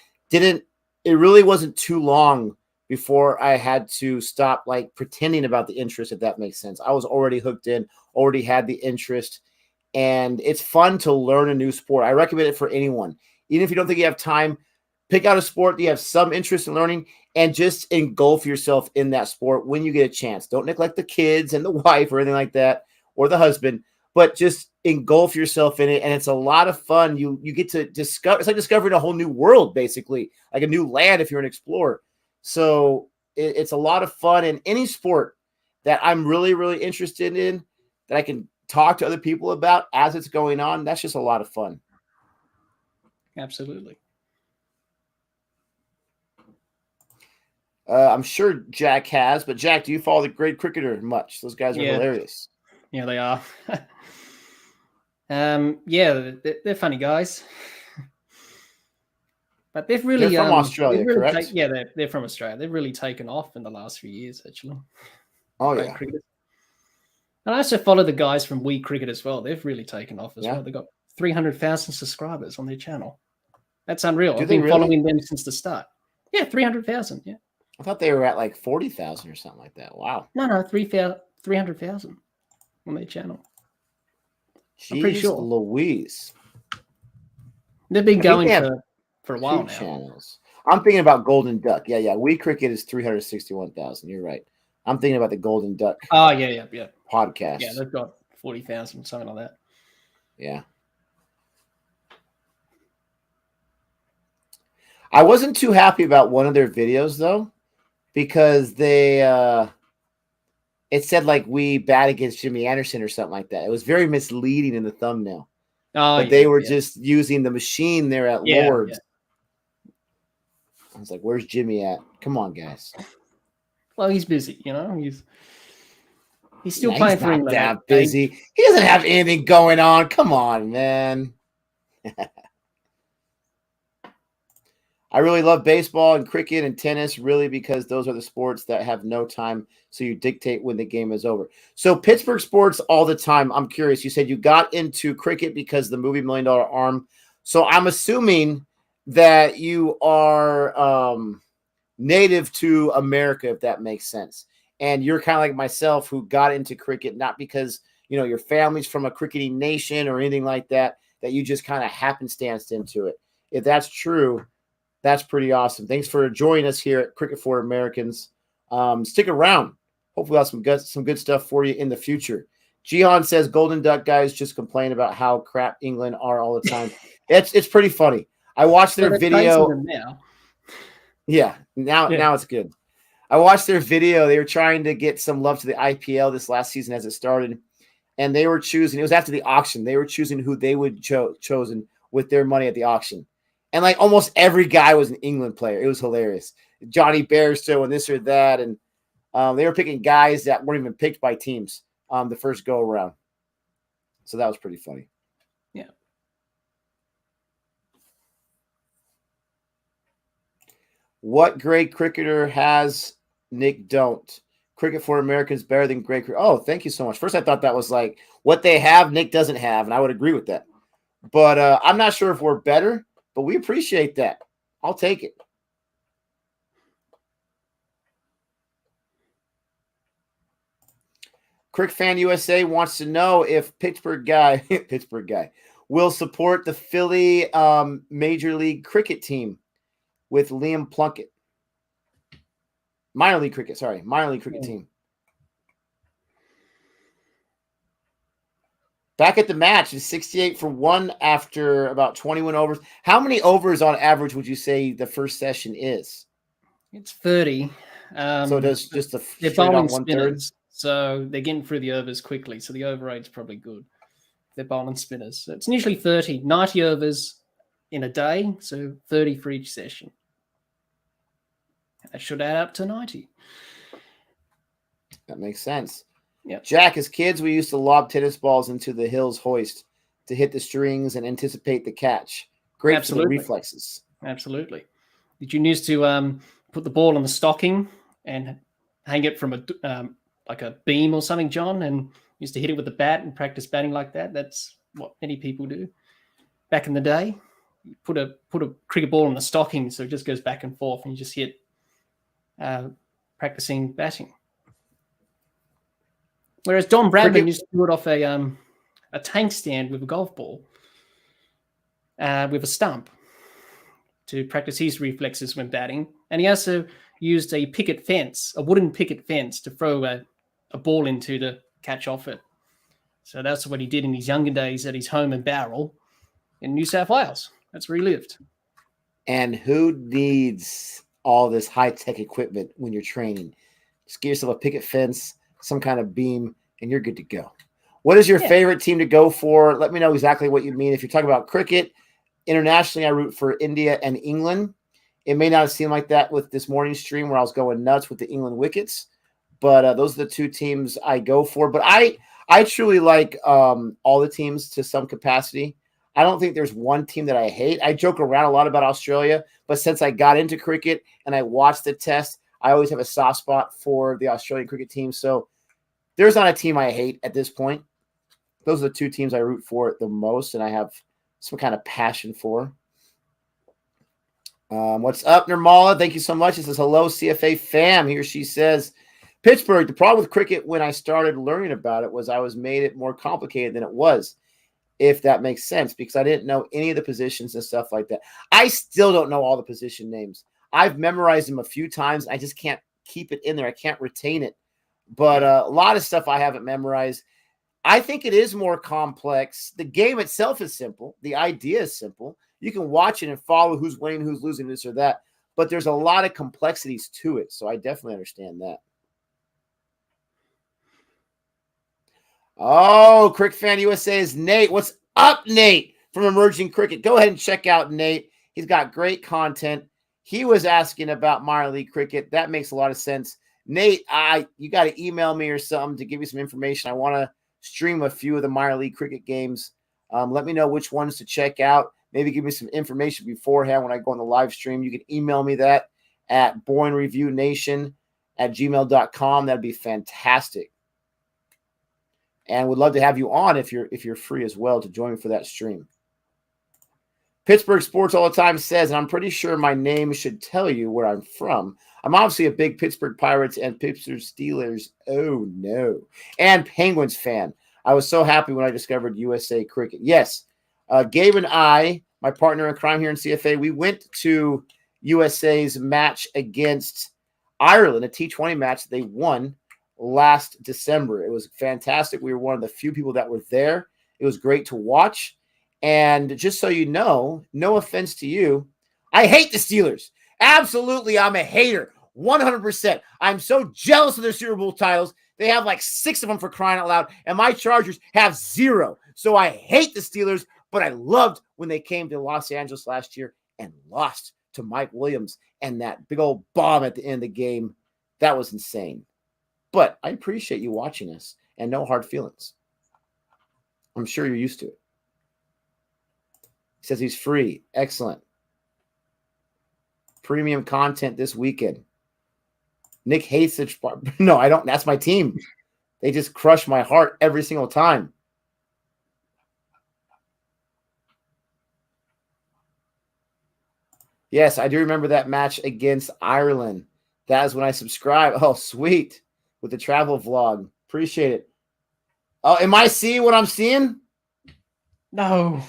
It really wasn't too long before I had to stop like pretending about the interest, if that makes sense. I was already hooked in, already had the interest, and it's fun to learn a new sport. I recommend it for anyone. Even if you don't think you have time, pick out a sport that you have some interest in learning and just engulf yourself in that sport when you get a chance. Don't neglect the kids and the wife or anything like that, or the husband, but just engulf yourself in it. And it's a lot of fun. You get to discover, it's like discovering a whole new world, basically, like a new land if you're an explorer. So it's a lot of fun. And any sport that I'm really, really interested in that I can talk to other people about as it's going on, that's just a lot of fun. Absolutely. I'm sure Jack has, but Jack, do you follow the Great Cricketer much? Those guys are hilarious. Yeah, they are. Yeah, they're funny guys. But they're from Australia, correct? They're from Australia. They've really taken off in the last few years, actually. Oh, yeah. Cricketers. And I also follow the guys from We Cricket as well. They've really taken off as well. They've got 300,000 subscribers on their channel. That's unreal. I've been following them since the start. Yeah, 300,000. Yeah. I thought they were at like 40,000 or something like that. Wow. No, 300,000 on their channel. Jeez, I'm pretty sure. Louise. They've been going for a while now. Channels. I'm thinking about Golden Duck. Yeah. We Cricket is 361,000. You're right. I'm thinking about the Golden Duck. Oh, yeah. Podcast. Yeah, they've got 40,000, something like that. Yeah. I wasn't too happy about one of their videos though, because they it said like we bat against Jimmy Anderson or something like that. It was very misleading in the thumbnail. But they were just using the machine there at Lord's. Yeah. I was like, "Where's Jimmy at? Come on, guys." Well, he's busy, He's still playing for England. That busy. He doesn't have anything going on. Come on, man. I really love baseball and cricket and tennis, really, because those are the sports that have no time. So you dictate when the game is over. So Pittsburgh sports all the time. I'm curious. You said you got into cricket because of the movie $1 Million Arm. So I'm assuming that you are native to America, if that makes sense. And you're kind of like myself, who got into cricket, not because, your family's from a cricketing nation or anything like that, that you just kind of happenstanced into it. If that's true, that's pretty awesome. Thanks for joining us here at Cricket for Americans. Stick around. Hopefully we'll have some good stuff for you in the future. Jihan says Golden Duck guys just complain about how crap England are all the time. It's pretty funny. I watched their video. Now. Yeah, now it's good. I watched their video. They were trying to get some love to the IPL this last season as it started, and they were choosing. It was after the auction. They were choosing who they would chosen with their money at the auction. And like almost every guy was an England player. It was hilarious. Johnny Bairstow and this or that. And they were picking guys that weren't even picked by teams the first go around. So that was pretty funny. Yeah. What great cricketer has Nick don't? Cricket for Americans better than great cricket. Oh, thank you so much. First, I thought that was like what they have, Nick doesn't have. And I would agree with that. But I'm not sure if we're better. But we appreciate that. I'll take it. Crick Fan USA wants to know if Pittsburgh guy will support the Philly Major League Cricket team with Liam Plunkett. Minor league cricket. Sorry, minor league cricket team. Back at the match is 68 for 1 after about 21 overs. How many overs on average would you say the first session is? It's 30. So does just a they're straight bowling on 1/3? spinners, so they're getting through the overs quickly. So the over rate's probably good. They're bowling spinners. So it's usually 30, 90 overs in a day, so 30 for each session. That should add up to 90. That makes sense. Yep. Jack, as kids, we used to lob tennis balls into the hills hoist to hit the strings and anticipate the catch. Great Absolutely. for the reflexes. Absolutely. Did you used to put the ball on the stocking and hang it from like a beam or something, John, and used to hit it with the bat and practice batting like that? That's what many people do. Back in the day, you put a cricket ball on the stocking so it just goes back and forth and you just hit practicing batting. Whereas Don Bradman used to do it off a tank stand with a golf ball with a stump to practice his reflexes when batting. And he also used a picket fence, a wooden picket fence, to throw a ball into to catch off it. So that's what he did in his younger days at his home in Bowral in New South Wales. That's where he lived. And who needs all this high-tech equipment when you're training? Just get yourself a picket fence, some kind of beam, and you're good to go. What is your favorite team to go for? Let me know exactly what you mean. If you're talking about cricket, internationally, I root for India and England. It may not seem like that with this morning stream where I was going nuts with the England Wickets, but those are the two teams I go for. But I truly like all the teams to some capacity. I don't think there's one team that I hate. I joke around a lot about Australia, but since I got into cricket and I watched the test, I always have a soft spot for the Australian cricket team. So there's not a team I hate at this point. Those are the two teams I root for the most and I have some kind of passion for. What's up, Nirmala? Thank you so much. It says, hello, CFA fam. He or she says, Pittsburgh, the problem with cricket when I started learning about it was I was made it more complicated than it was, if that makes sense, because I didn't know any of the positions and stuff like that. I still don't know all the position names. I've memorized them a few times. I just can't keep it in there. I can't retain it. But a lot of stuff I haven't memorized. I think it is more complex. The game itself is simple. The idea is simple. You can watch it and follow who's winning, who's losing, this or that. But there's a lot of complexities to it. So I definitely understand that. Oh, Cricket Fan USA is Nate. What's up, Nate, from Emerging Cricket? Go ahead and check out Nate. He's got great content. He was asking about minor league cricket. That makes a lot of sense. Nate, you got to email me or something to give you some information. I want to stream a few of the minor league cricket games. Let me know which ones to check out. Maybe give me some information beforehand when I go on the live stream. You can email me that at boringreviewNation@gmail.com. That'd be fantastic. And would love to have you on if you're free as well to join me for that stream. Pittsburgh Sports All the Time says, and I'm pretty sure my name should tell you where I'm from. I'm obviously a big Pittsburgh Pirates and Pittsburgh Steelers, oh no, and Penguins fan. I was so happy when I discovered USA Cricket. Yes, Gabe and I, my partner in crime here in CFA, we went to USA's match against Ireland, a T20 match they won last December. It was fantastic. We were one of the few people that were there. It was great to watch. And just so you know, no offense to you, I hate the Steelers. Absolutely, I'm a hater. 100%. I'm so jealous of their Super Bowl titles. They have like 6 of them, for crying out loud, and my Chargers have 0. So I hate the Steelers, but I loved when they came to Los Angeles last year and lost to Mike Williams and that big old bomb at the end of the game. That was insane. But I appreciate you watching us, and no hard feelings. I'm sure you're used to it. He says he's free. Excellent. Premium content this weekend. Nick hates it. No, I don't. That's my team. They just crush my heart every single time. Yes, I do remember that match against Ireland. That is when I subscribed. Oh, sweet. With the travel vlog. Appreciate it. Oh, am I seeing what I'm seeing? No.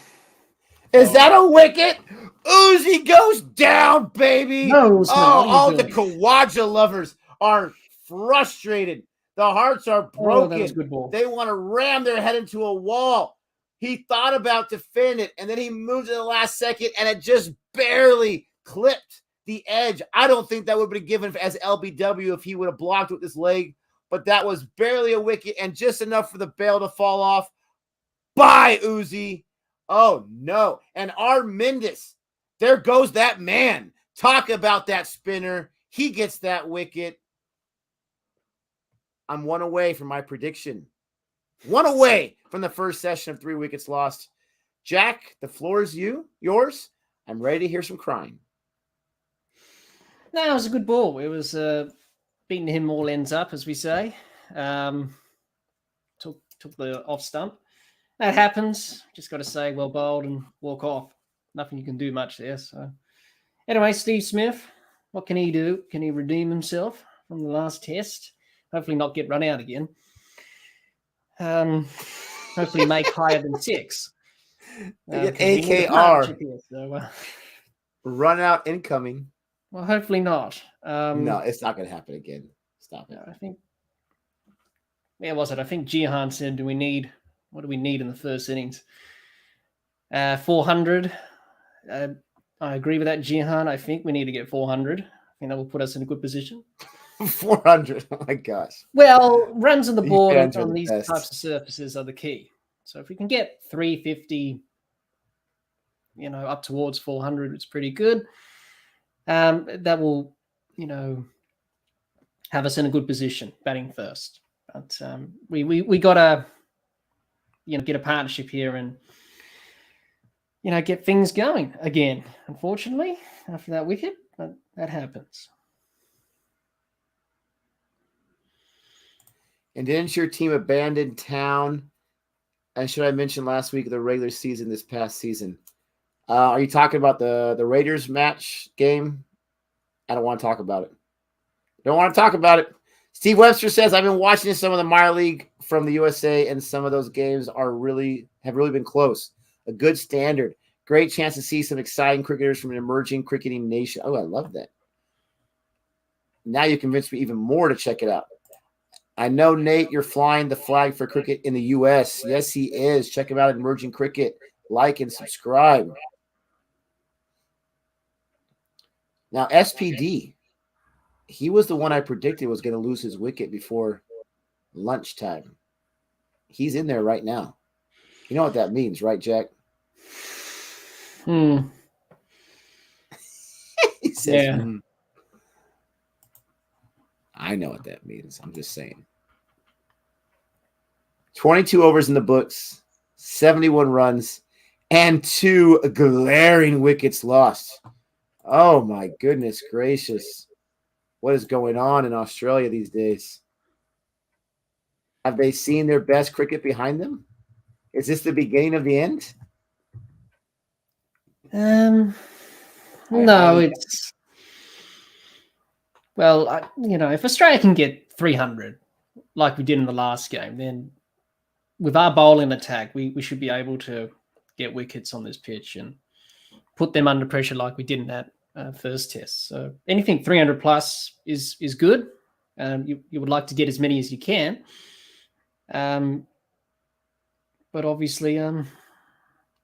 Is that a wicket? Uzi goes down, baby. No, all the Kawaja lovers are frustrated. The hearts are broken. Oh, that was a good ball. They want to ram their head into a wall. He thought about defending it, and then he moved in the last second, and it just barely clipped the edge. I don't think that would have been given as LBW if he would have blocked with his leg, but that was barely a wicket and just enough for the bail to fall off. Bye, Uzi. Oh, no. And Armendis, there goes that man. Talk about that spinner. He gets that wicket. I'm one away from my prediction. One away from the first session of 3 wickets lost. Jack, the floor is yours. I'm ready to hear some crying. No, it was a good ball. It was beating him all ends up, as we say. Took the off stump. That happens. Just got to say, well bowled and walk off. Nothing you can do much there. So, anyway, Steve Smith, what can he do? Can he redeem himself from the last test? Hopefully not get run out again. Hopefully make higher than 6. AKR. Here, so, run out incoming. Well, hopefully not. No, it's not going to happen again. Stop it. No, I think. Where was it? I think Jihan said, what do we need in the first innings? 400. I agree with that, Jihan. I think we need to get 400. I think that will put us in a good position. 400. Oh my gosh. Well, runs on the board on these types of surfaces are the key. So if we can get 350, up towards 400, it's pretty good. That will, have us in a good position batting first. But we got to, get a partnership here and, get things going again. Unfortunately, after that wicket, but that happens. And didn't your team abandon town? And should I mention last week the regular season this past season? Are you talking about the Raiders match game? I don't want to talk about it. Don't want to talk about it. Steve Webster says, I've been watching some of the minor league from the USA, and some of those games have really been close. A good standard. Great chance to see some exciting cricketers from an emerging cricketing nation. Oh, I love that. Now you convinced me even more to check it out. I know, Nate, you're flying the flag for cricket in the U.S. Yes, he is. Check him out at Emerging Cricket. Like and subscribe. Now, SPD, he was the one I predicted was going to lose his wicket before lunchtime. He's in there right now. You know what that means, right, Jack? He says, yeah. I know what that means. I'm just saying. 22 overs in the books, 71 runs, and 2 glaring wickets lost. Oh, my goodness gracious. What is going on in Australia these days? Have they seen their best cricket behind them? Is this the beginning of the end? No, it's... Well, if Australia can get 300, like we did in the last game, then with our bowling attack, we should be able to get wickets on this pitch and put them under pressure like we did in that first test. So anything 300 plus is good. You would like to get as many as you can. But obviously,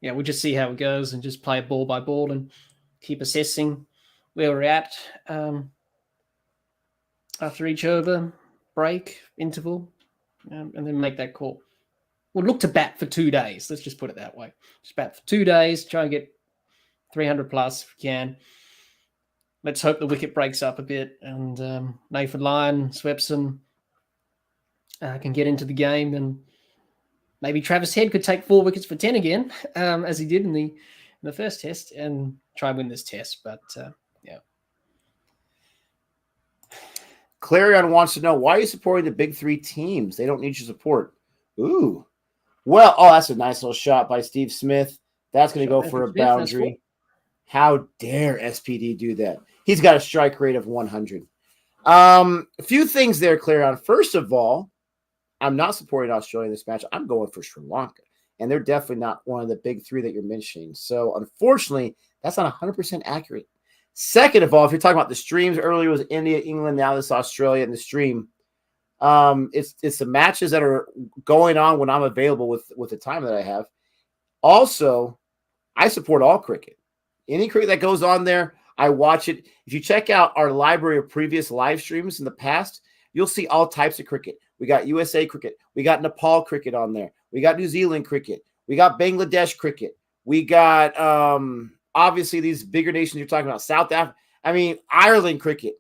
we'll just see how it goes and just play it ball by ball and keep assessing where we're at after each over, break, interval, and then make that call. We'll look to bat for 2 days. Let's just put it that way. Just bat for 2 days, try and get 300 plus if we can. Let's hope the wicket breaks up a bit and Nathan Lyon, Swepson can get into the game, and maybe Travis Head could take 4 wickets for 10 again, as he did in the first test, and try and win this test. But yeah. Clarion wants to know, why are you supporting the big 3 teams? They don't need your support. Ooh. Well, that's a nice little shot by Steve Smith. That's going to go for a boundary. How dare SPD do that? He's got a strike rate of 100. A few things there, Clarion. First of all, I'm not supporting Australia in this match. I'm going for Sri Lanka. And they're definitely not one of the big 3 that you're mentioning. So, unfortunately, that's not 100% accurate. Second of all, if you're talking about the streams, earlier was India, England, now this Australia and the stream. It's the matches that are going on when I'm available with the time that I have. Also, I support all cricket. Any cricket that goes on there, I watch it. If you check out our library of previous live streams in the past, you'll see all types of cricket. We got USA cricket. We got Nepal cricket on there. We got New Zealand cricket. We got Bangladesh cricket. We got obviously these bigger nations you're talking about, South Africa. I mean, Ireland cricket.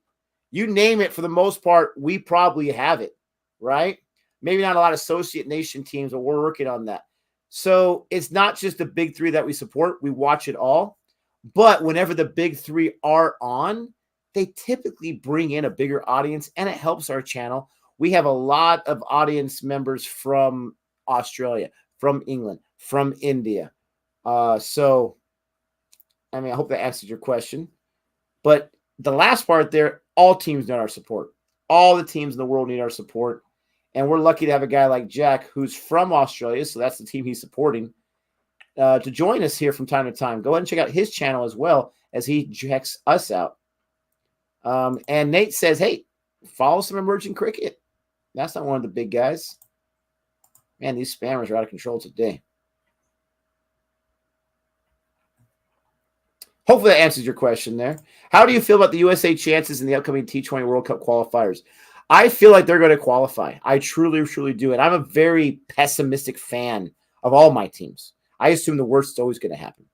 You name it, for the most part, we probably have it, right? Maybe not a lot of associate nation teams, but we're working on that. So it's not just the big three that we support. We watch it all. But whenever the big three are on, they typically bring in a bigger audience, and it helps our channel. We have a lot of audience members from Australia, from England, from India. So, I mean, I hope that answers your question. But the last part there, all teams need our support. All the teams in the world need our support. And we're lucky to have a guy like Jack, who's from Australia, so that's the team he's supporting, to join us here from time to time. Go ahead and check out his channel as well as he checks us out. And Nate says, hey, follow some emerging cricket. That's not one of the big guys. Man, these spammers are out of control today. Hopefully that answers your question there. How do you feel about the USA chances in the upcoming T20 World Cup qualifiers? I feel like they're going to qualify. I truly, truly do. And I'm a very pessimistic fan of all my teams. I assume the worst is always going to happen.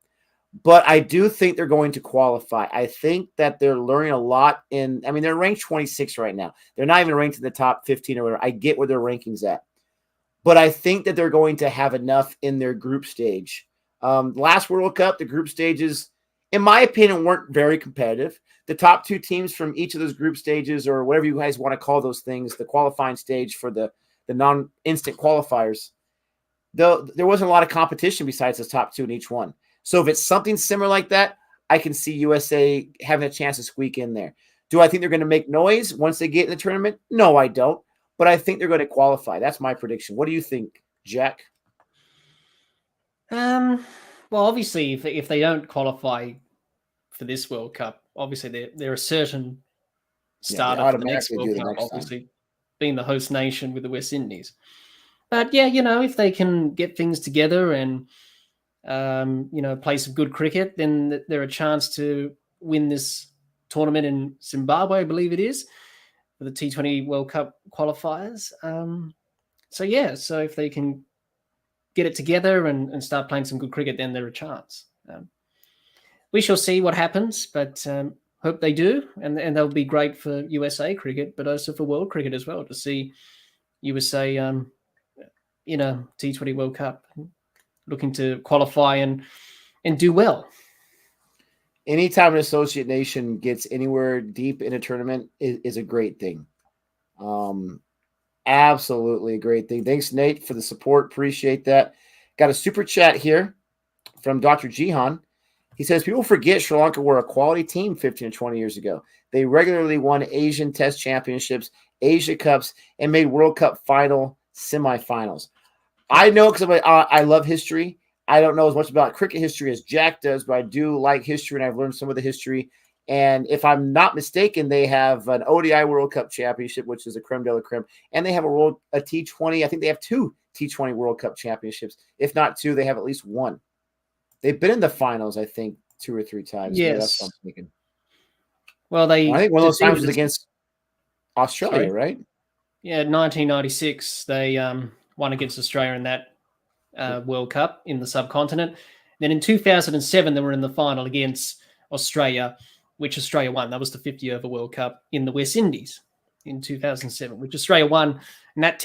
But I do think they're going to qualify. I think that they're learning a lot they're ranked 26 right now. They're not even ranked in the top 15 or whatever. I get where their ranking's at. But I think that they're going to have enough in their group stage. Last World Cup, the group stages, in my opinion, weren't very competitive. The top two teams from each of those group stages, or whatever you guys want to call those things, the qualifying stage for the non-instant qualifiers, though there wasn't a lot of competition besides the top two in each one. So if it's something similar like that, I can see USA having a chance to squeak in there. Do I think they're going to make noise once they get in the tournament? No, I don't. But I think they're going to qualify. That's my prediction. What do you think, Jack? Well, obviously, if they don't qualify for this World Cup, obviously they're a certain starter for the next World Cup, obviously, being the host nation with the West Indies. But yeah, if they can get things together and play some good cricket, then they're a chance to win this tournament in Zimbabwe, I believe it is, for the T20 World Cup qualifiers. So if they can get it together and start playing some good cricket, then they're a chance. We shall see what happens, but hope they do, and they'll be great for USA cricket, but also for world cricket as well, to see USA T20 World Cup, looking to qualify and do well. Anytime an associate nation gets anywhere deep in a tournament is a great thing. Absolutely a great thing. Thanks, Nate, for the support. Appreciate that. Got a super chat here from Dr. Jihan. He says, people forget Sri Lanka were a quality team 15 or 20 years ago. They regularly won Asian Test Championships, Asia Cups, and made World Cup final semifinals. I know because I love history. I don't know as much about cricket history as Jack does, but I do like history, and I've learned some of the history. And if I'm not mistaken, they have an ODI World Cup championship, which is a creme de la creme, and they have a T20. I think they have two T20 World Cup championships. If not two, they have at least one. They've been in the finals, I think, 2 or 3 times. Yes. That's what I'm thinking. Well, I think one of those times was against Australia, right? Yeah, 1996, they won against Australia in that World Cup in the subcontinent. Then in 2007, they were in the final against Australia, which Australia won. That was the 50-over World Cup in the West Indies in 2007, which Australia won. And that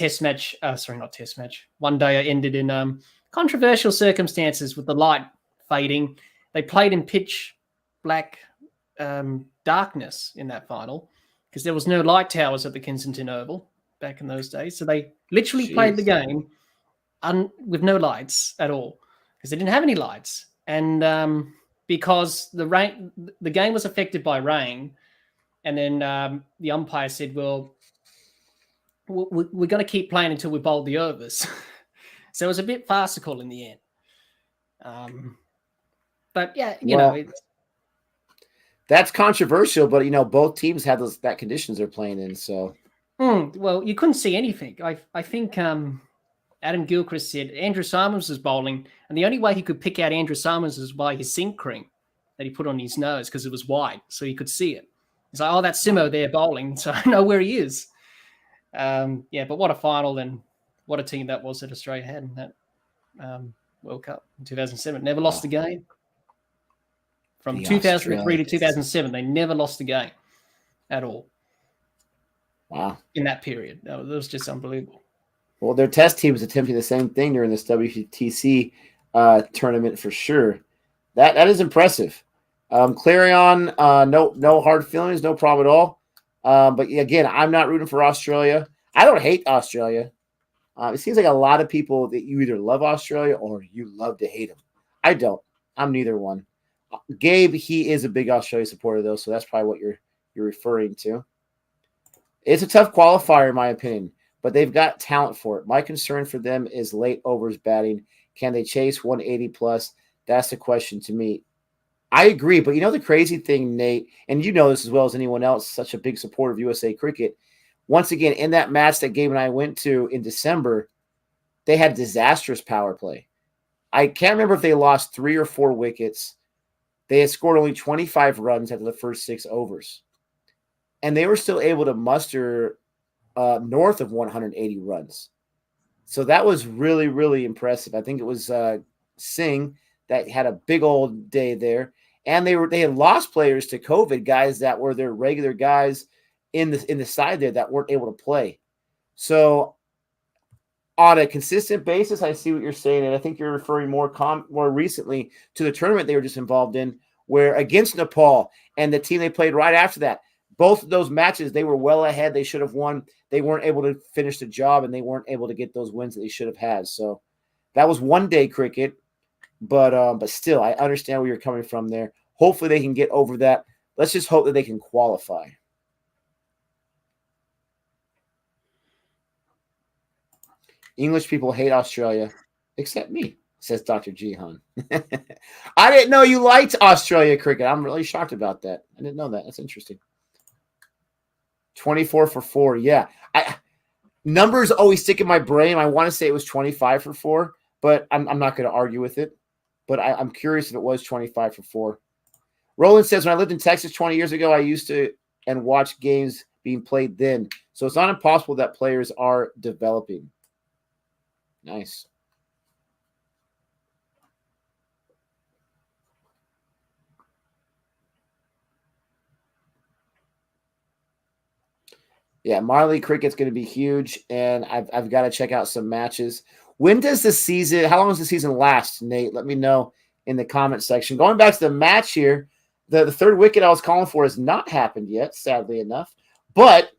one day ended in controversial circumstances with the light fading. They played in pitch black darkness in that final because there was no light towers at the Kensington Oval back in those days. So they literally played the game with no lights at all because they didn't have any lights. And because the game was affected by rain, and then the umpire said, well, we're going to keep playing until we bowl the overs. So it was a bit farcical in the end. But yeah, That's controversial, but both teams have that conditions they're playing in. So Well, you couldn't see anything. I think Adam Gilchrist said Andrew Simons was bowling, and the only way he could pick out Andrew Simons was by his zinc cream that he put on his nose because it was white, so he could see it. He's like, oh, that's Simo there bowling, so I know where he is. But what a final, and what a team that was that Australia had in that World Cup in 2007. Never lost a game. From 2003 to 2007, they never lost a game at all. Wow. In that period. That was just unbelievable. Well, their test team was attempting the same thing during this WTC tournament for sure. That is impressive. Clarion, no hard feelings, no problem at all. But again, I'm not rooting for Australia. I don't hate Australia. It seems like a lot of people that you either love Australia or you love to hate them. I don't. I'm neither one. Gabe, he is a big Australia supporter though, so that's probably what you're referring to. It's a tough qualifier in my opinion, but they've got talent for it. My concern for them is late overs batting. Can they chase 180 plus? That's the question to me. I agree, but the crazy thing, Nate, and you know this as well as anyone else, such a big supporter of USA cricket. Once again, in that match that Gabe and I went to in December, they had disastrous power play. I can't remember if they lost 3 or 4 wickets. They had scored only 25 runs after the first 6 overs. And they were still able to muster north of 180 runs. So that was really, really impressive. I think it was Singh that had a big old day there. And they had lost players to COVID, guys that were their regular guys in the side there that weren't able to play. So on a consistent basis, I see what you're saying, and I think you're referring more recently to the tournament they were just involved in, where against Nepal and the team they played right after that, both of those matches, they were well ahead. They should have won. They weren't able to finish the job, and they weren't able to get those wins that they should have had. So that was one-day cricket, but still, I understand where you're coming from there. Hopefully they can get over that. Let's just hope that they can qualify. English people hate Australia, except me, says Dr. Jihan. I didn't know you liked Australia cricket. I'm really shocked about that. I didn't know that. That's interesting. 24 for 4. Yeah. Numbers always stick in my brain. I want to say it was 25 for 4, but I'm not going to argue with it. But I'm curious if it was 25 for 4. Roland says, when I lived in Texas 20 years ago, I used to and watch games being played then. So it's not impossible that players are developing. Nice. Yeah, Marley cricket's going to be huge, and I've got to check out some matches. When does the season? How long does the season last, Nate? Let me know in the comment section. Going back to the match here, the third wicket I was calling for has not happened yet, sadly enough. But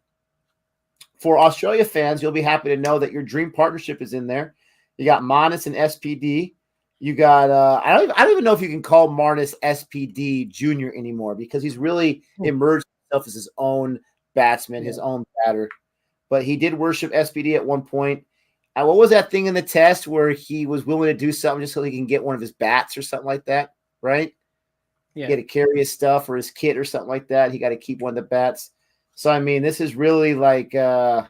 for Australia fans, you'll be happy to know that your dream partnership is in there. You got Marnus and SPD. You got I don't even know if you can call Marnus SPD Junior anymore because he's really emerged himself as his own batsman, his own batter. But he did worship SPD at one point. What was that thing in the test where he was willing to do something just so he can get one of his bats or something like that, right? Yeah. He had to carry his stuff or his kit or something like that. He got to keep one of the bats. So, I mean, this is really like Padawan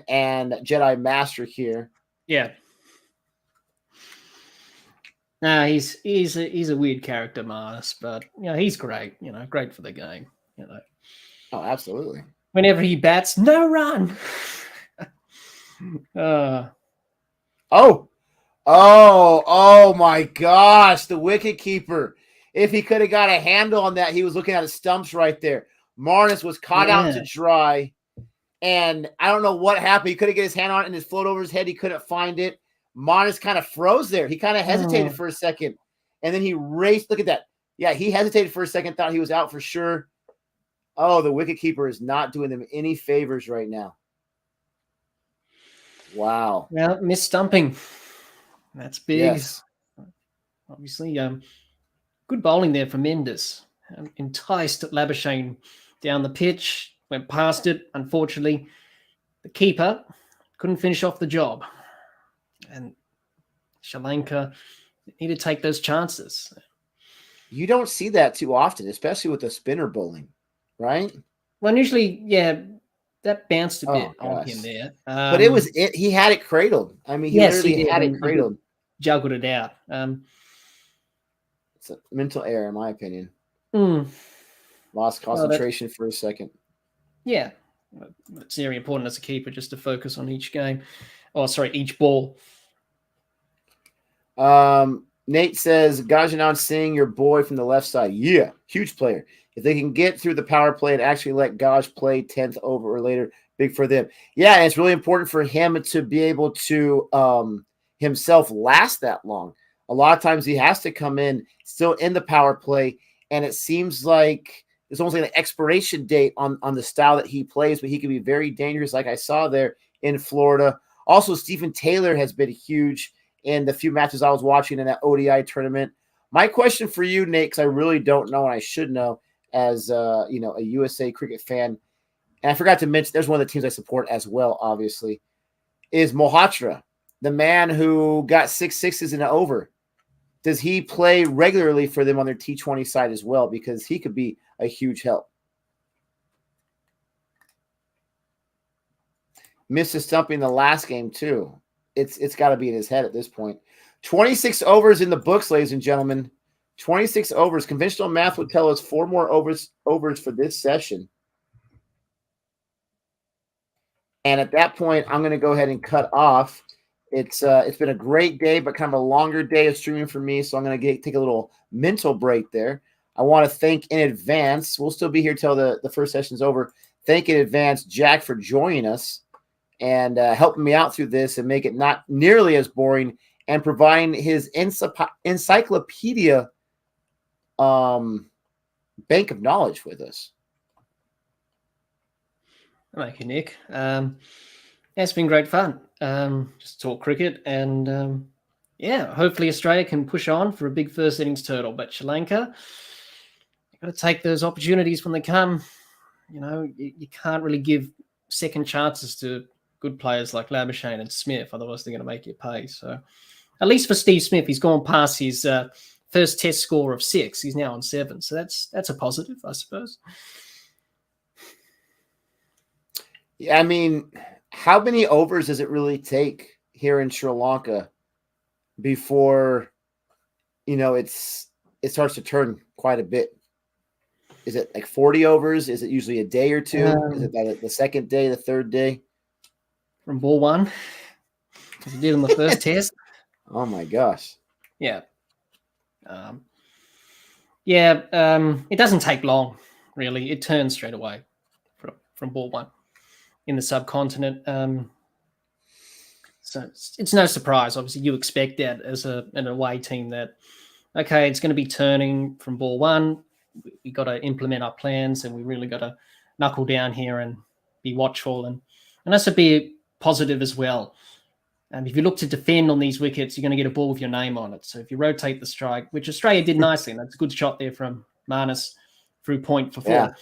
and Jedi Master here. Yeah. No, he's a weird character, Marnus, but he's great. Great for the game. Oh, absolutely. Whenever he bats, no run. Oh my gosh, the wicket keeper. If he could have got a handle on that, he was looking at the stumps right there. Marnus was caught out to dry, and I don't know what happened. He couldn't get his hand on it, and it floated over his head. He couldn't find it. Marnus kind of froze there. He kind of hesitated for a second, and then he raced. Look at that. Yeah, he hesitated for a second, thought he was out for sure. Oh, the wicketkeeper is not doing them any favors right now. Wow. Well, miss stumping. That's big. Yes. Obviously, good bowling there for Mendes. Enticed Labuschagne down the pitch, went past it. Unfortunately, the keeper couldn't finish off the job. And Sri Lanka need to take those chances. You don't see that too often, especially with the spinner bowling, right? Well, usually, yeah, that bounced a Oh bit on him gosh. there. But it was it. He had it cradled. I mean, he Yes, he literally did, had it and he cradled. juggled it out. It's a mental error, in my opinion. Hmm. Lost Well, concentration for a second. yeah, it's very important as a keeper just to focus on each game. Oh, sorry, each ball. Nate says, Gajanon seeing your boy from the left side. Yeah, huge player. If they can get through the power play and actually let Gaj play 10th over or later, big for them. Yeah, and it's really important for him to be able to himself last that long. A lot of times he has to come in still in the power play, and it seems like there's almost like an expiration date on the style that he plays, but he can be very dangerous, like I saw there in Florida. Also, Stephen Taylor has been huge in the few matches I was watching in that ODI tournament. My question for you, Nate, because I really don't know and I should know as a USA cricket fan, and I forgot to mention there's one of the teams I support as well, obviously, is Mohatra, the man who got 6 sixes in an over. Does he play regularly for them on their T20 side as well? Because he could be a huge help. Missed a stumping the last game too. It's got to be in his head at this point. 26 overs in the books, ladies and gentlemen. 26 overs. Conventional math would tell us 4 more overs for this session. And at that point, I'm going to go ahead and cut off. It's been a great day, but kind of a longer day of streaming for me, so I'm going to take a little mental break there. I want to thank in advance. We'll still be here till the first session's over. Thank in advance Jack for joining us and helping me out through this and make it not nearly as boring and providing his encyclopedia bank of knowledge with us. Thank you, Nick. It's been great fun. Just talk cricket and yeah, hopefully Australia can push on for a big first innings total. But Sri Lanka, you've got to take those opportunities when they come. You know, you can't really give second chances to good players like Labuschagne and Smith, otherwise they're going to make you pay. So at least for Steve Smith, he's gone past his first test score of 6. He's now on 7. So that's a positive, I suppose. Yeah, I mean, how many overs does it really take here in Sri Lanka before, it starts to turn quite a bit? Is it like 40 overs? Is it usually a day or two? Is it like the second day, the third day? From ball 1, as he did on the first test. Oh my gosh. Yeah. It doesn't take long, really. It turns straight away from ball 1 in the subcontinent. So it's no surprise. Obviously, you expect that as an away team that, okay, it's going to be turning from ball 1. We got to implement our plans and we really got to knuckle down here and be watchful. And that's a be positive as well. If you look to defend on these wickets, you're going to get a ball with your name on it. So if you rotate the strike, which Australia did nicely, and that's a good shot there from Marnus through point for 4,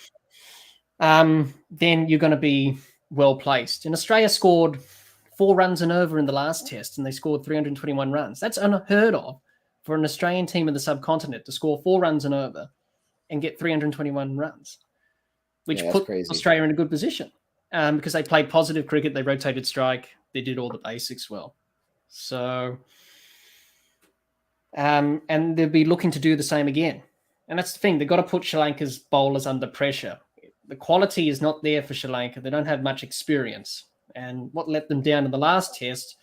then you're going to be well placed. And Australia scored 4 runs and over in the last test, and they scored 321 runs. That's unheard of for an Australian team in the subcontinent to score 4 runs and over and get 321 runs, which put Australia in a good position because they played positive cricket, they rotated strike, they did all the basics well. So, and they'll be looking to do the same again. And that's the thing. They've got to put Sri Lanka's bowlers under pressure. The quality is not there for Sri Lanka. They don't have much experience. And what let them down in the last test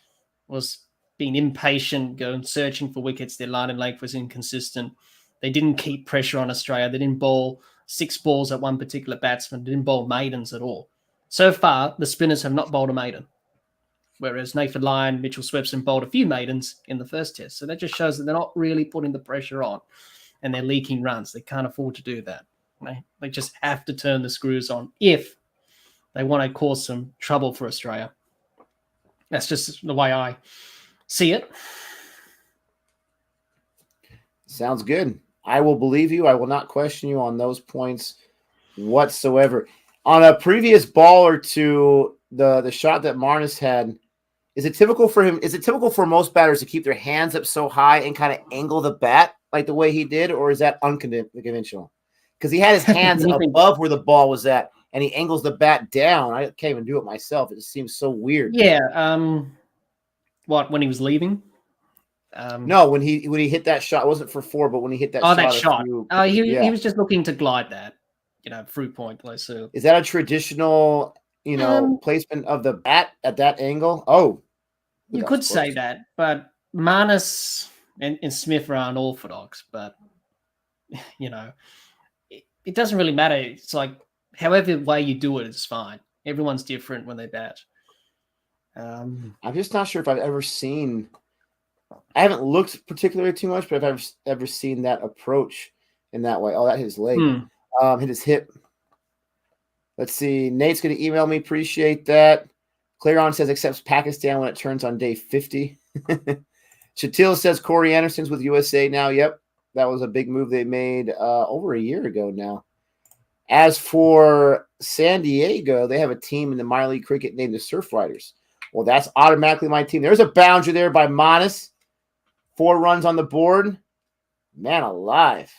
was being impatient, going searching for wickets. Their line and length was inconsistent. They didn't keep pressure on Australia. They didn't bowl 6 balls at one particular batsman. They didn't bowl maidens at all. So far, the spinners have not bowled a maiden, whereas Nathan Lyon, Mitchell Swepson bowled a few maidens in the first test. So that just shows that they're not really putting the pressure on and they're leaking runs. They can't afford to do that. They just have to turn the screws on if they want to cause some trouble for Australia. That's just the way I see it. Sounds good. I will believe you. I will not question you on those points whatsoever. On a previous ball or two, the shot that Marnus had, is it typical for him? Is it typical for most batters to keep their hands up so high and kind of angle the bat like the way he did, or is that unconventional? Because he had his hands Anything- above where the ball was at, and he angles the bat down. I can't even do it myself. It just seems so weird. Yeah. What, when he was leaving? No, when he hit that shot, it wasn't for 4, but when he hit that shot, That shot. He yeah. was just looking to glide that, through point. So Is that a traditional, placement of the bat at that angle? Oh, you could say that, but Manus and Smith are unorthodox. But it doesn't really matter. It's like however way you do it is fine. Everyone's different when they bat. I'm just not sure if I've ever seen. I haven't looked particularly too much, but if I've ever seen that approach in that way. Oh, that hit his leg. Hit his hip. Let's see. Nate's going to email me. Appreciate that. Claron says accepts Pakistan when it turns on day 50. Shatil says Corey Anderson's with USA now. Yep. That was a big move they made over a year ago now. As for San Diego, they have a team in the minor league cricket named the Surf Riders. Well, that's automatically my team. There's a boundary there by Manas. 4 runs on the board. Man alive.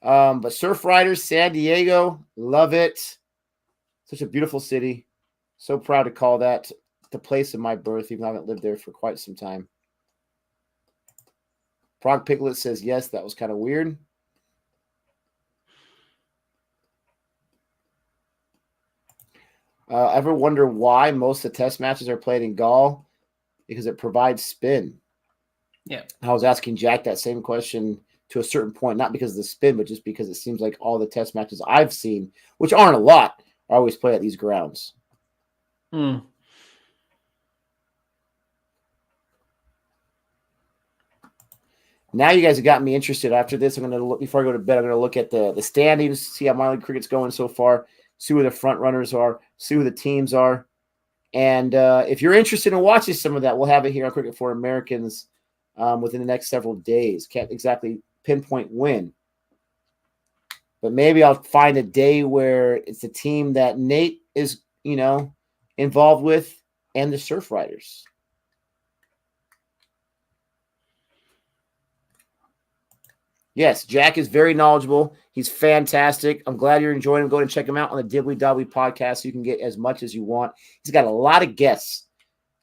But Surf Riders, San Diego, love it. Such a beautiful city. So proud to call that the place of my birth, even though I haven't lived there for quite some time. Prague Piglet says, yes, that was kind of weird. Ever wonder why most of the test matches are played in Galle? Because it provides spin. Yeah. I was asking Jack that same question to a certain point, not because of the spin, but just because it seems like all the test matches I've seen, which aren't a lot, are always played at these grounds. Now you guys have gotten me interested. After this, I'm going to look, before I go to bed, I'm going to look at the standings, see how minor league cricket's going so far, see who the front runners are, see who the teams are. And if you're interested in watching some of that, we'll have it here on Cricket for Americans within the next several days. Can't exactly pinpoint when. But maybe I'll find a day where it's a team that Nate is, involved with and the Surf Riders. Yes, Jack is very knowledgeable. He's fantastic. I'm glad you're enjoying him. Go and check him out on the Dibbly Dobbly podcast so you can get as much as you want. He's got a lot of guests.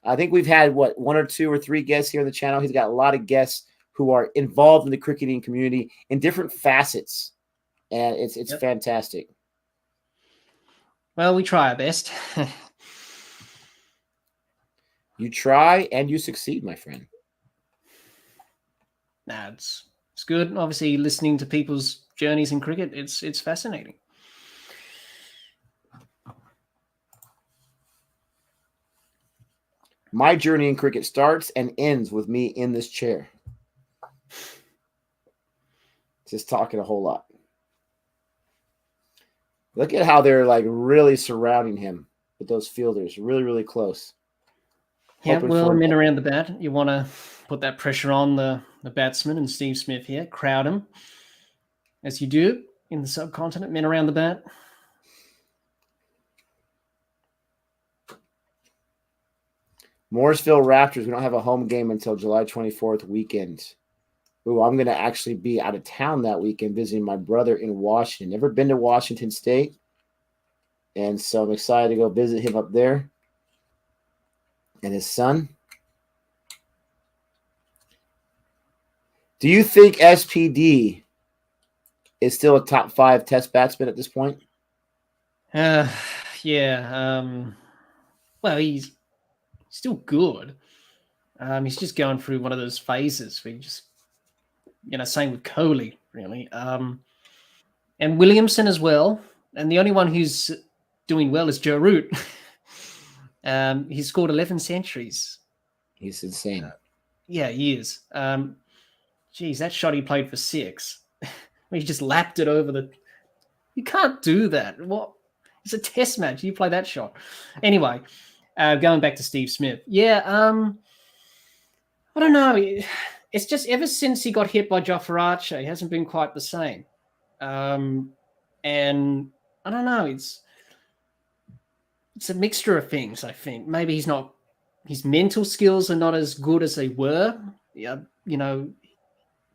I think we've had, 1 or 2 or 3 guests here on the channel. He's got a lot of guests who are involved in the cricketing community in different facets. And it's fantastic. Well, we try our best. You try and you succeed, my friend. Nah, it's good. Obviously, listening to people's journeys in cricket, it's fascinating. My journey in cricket starts and ends with me in this chair. Just talking a whole lot. Look at how they're like really surrounding him with those fielders. Really, really close. Yeah, well, men around the bat. You want to put that pressure on the batsman and Steve Smith here. Crowd him, as you do in the subcontinent. Men around the bat. Morrisville Raptors, we don't have a home game until July 24th weekend. Ooh, I'm going to actually be out of town that weekend visiting my brother in Washington. Never been to Washington State. And so I'm excited to go visit him up there and his son. Do you think SPD is still a top 5 test batsman at this point? Yeah. Well, he's still good. He's just going through one of those phases where you just, same with Kohli, really. And Williamson as well. And the only one who's doing well is Joe Root. He's scored 11 centuries. He's insane. Yeah, he is. Geez, that shot he played for 6. He just lapped it over the... You can't do that. What? It's a test match. You play that shot. Anyway, going back to Steve Smith. Yeah, I don't know. It's just ever since he got hit by Jofra Archer, he hasn't been quite the same. And I don't know. It's a mixture of things, I think. Maybe his mental skills are not as good as they were. Yeah,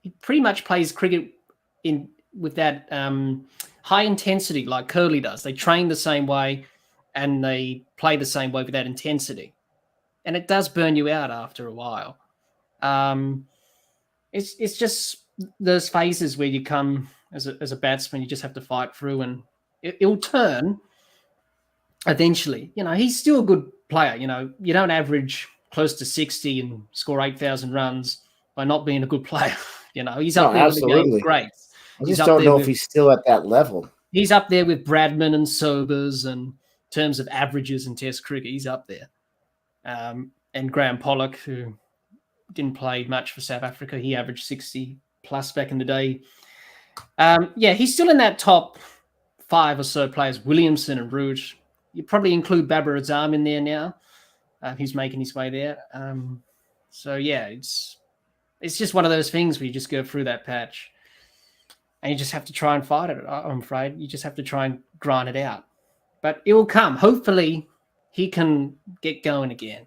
he he pretty much plays cricket with that high intensity like Curly does. They train the same way and they play the same way with that intensity. And it does burn you out after a while. It's just those phases where you come as a batsman, you just have to fight through, and it'll turn eventually. He's still a good player. You don't average close to 60 and score 8,000 runs by not being a good player. He's up there with the game's greats. I just don't know if he's still at that level. He's up there with Bradman and Sobers, and in terms of averages in Test cricket, he's up there. And Graham Pollock, who didn't play much for South Africa, he averaged 60 plus back in the day. He's still in that top 5 or so players. Williamson and Root. You probably include Babar Azam in there now. He's making his way there. It's just one of those things where you just go through that patch and you just have to try and fight it. I'm afraid you just have to try and grind it out, but it will come. Hopefully he can get going again.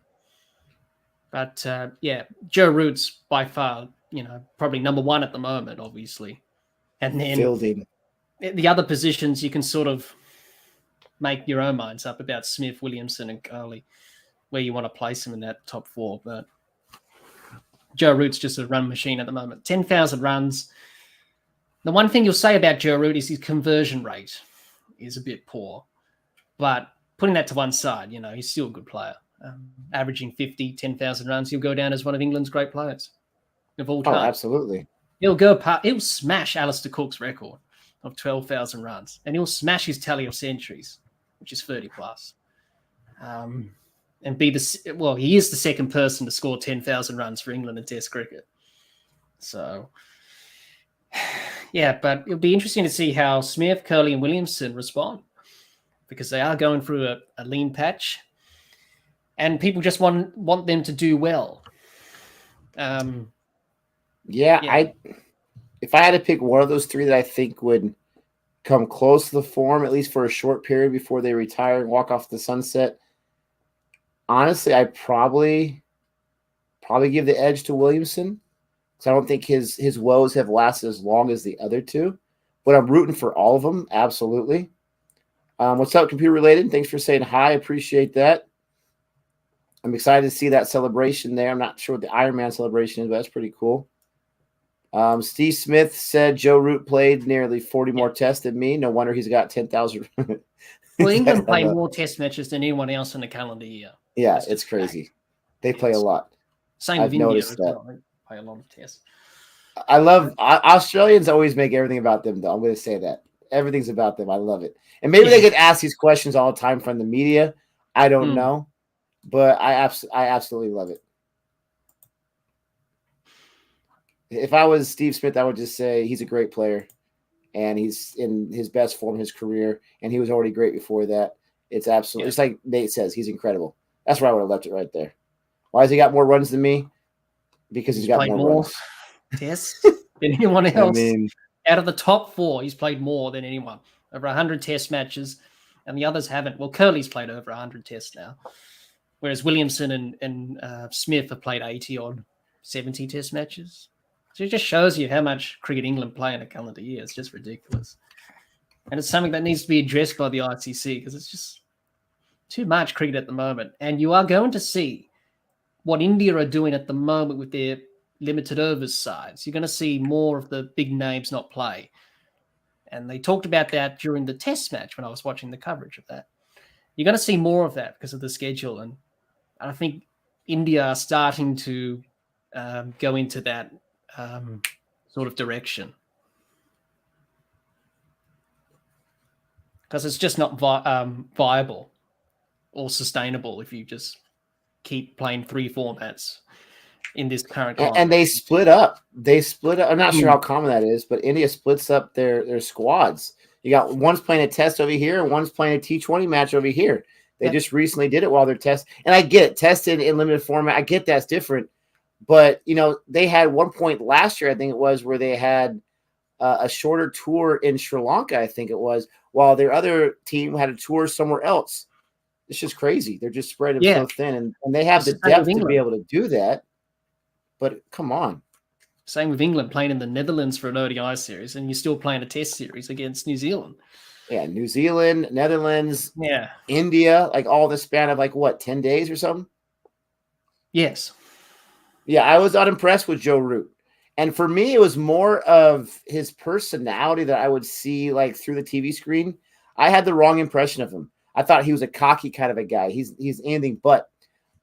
But Joe Root's by far, probably number 1 at the moment, obviously. And then fielding. The other positions, you can sort of make your own minds up about Smith, Williamson, and Galle, where you want to place them in that top 4. But Joe Root's just a run machine at the moment. 10,000 runs. The one thing you'll say about Joe Root is his conversion rate is a bit poor. But putting that to one side, he's still a good player. Averaging 50, 10,000 runs, he'll go down as one of England's great players of all time. Oh, absolutely. He'll smash Alistair Cook's record of 12,000 runs, and he'll smash his tally of centuries, which is 30 plus. And he is the second person to score 10,000 runs for England in Test cricket. So, but it'll be interesting to see how Smith, Curly, and Williamson respond, because they are going through a lean patch, and people just want them to do well. If I had to pick one of those 3 that I think would come close to the form, at least for a short period before they retire and walk off the sunset, honestly, I'd probably give the edge to Williamson, because I don't think his woes have lasted as long as the other 2. But I'm rooting for all of them, absolutely. What's up, Computer Related? Thanks for saying hi. Appreciate that. I'm excited to see that celebration there. I'm not sure what the Iron Man celebration is, but that's pretty cool. Steve Smith said Joe Root played nearly 40 more tests than me. No wonder he's got 10,000. Well, England play more test matches than anyone else in the calendar year. Yeah, it's crazy. They play a lot. Same with India as well. They play a lot of tests. I love Australians always make everything about them, though. I'm going to say that. Everything's about them. I love it. And maybe they get asked these questions all the time from the media. I don't know. But I absolutely love it. If I was Steve Smith, I would just say he's a great player, and he's in his best form of his career, and he was already great before that. It's absolutely just like Nate says, he's incredible. That's where I would have left it right there. Why has he got more runs than me? Because he's got more runs. Tests than anyone else. I mean, out of the top 4, he's played more than anyone. Over 100 test matches, and the others haven't. Well, Curly's played over 100 tests now, whereas Williamson and Smith have played 80 odd 70 test matches. So it just shows you how much cricket England play in a calendar year. It's just ridiculous. And it's something that needs to be addressed by the ICC, because it's just too much cricket at the moment. And you are going to see what India are doing at the moment with their limited overs sides. You're going to see more of the big names not play. And they talked about that during the test match when I was watching the coverage of that. You're going to see more of that because of the schedule. And I think India are starting to go into that sort of direction, because it's just not viable or sustainable if you just keep playing 3 formats in this current climate. And they split up. I'm not sure how common that is, but India splits up their squads. You got one's playing a test over here and one's playing a T20 match over here. They just recently did it while they're testing. And I get it, tested in limited format. I get that's different. But, they had one point last year, I think it was, where they had a shorter tour in Sri Lanka, I think it was, while their other team had a tour somewhere else. It's just crazy. They're just spread so thin. And they have the depth to be able to do that. But come on. Same with England playing in the Netherlands for an ODI series, and you're still playing a test series against New Zealand. Yeah, New Zealand, Netherlands, Yeah. India, like all the span of like what, 10 days or something? Yes. Yeah, I was unimpressed with Joe Root. And for me, it was more of his personality that I would see like through the TV screen. I had the wrong impression of him. I thought he was a cocky kind of a guy. He's anything but.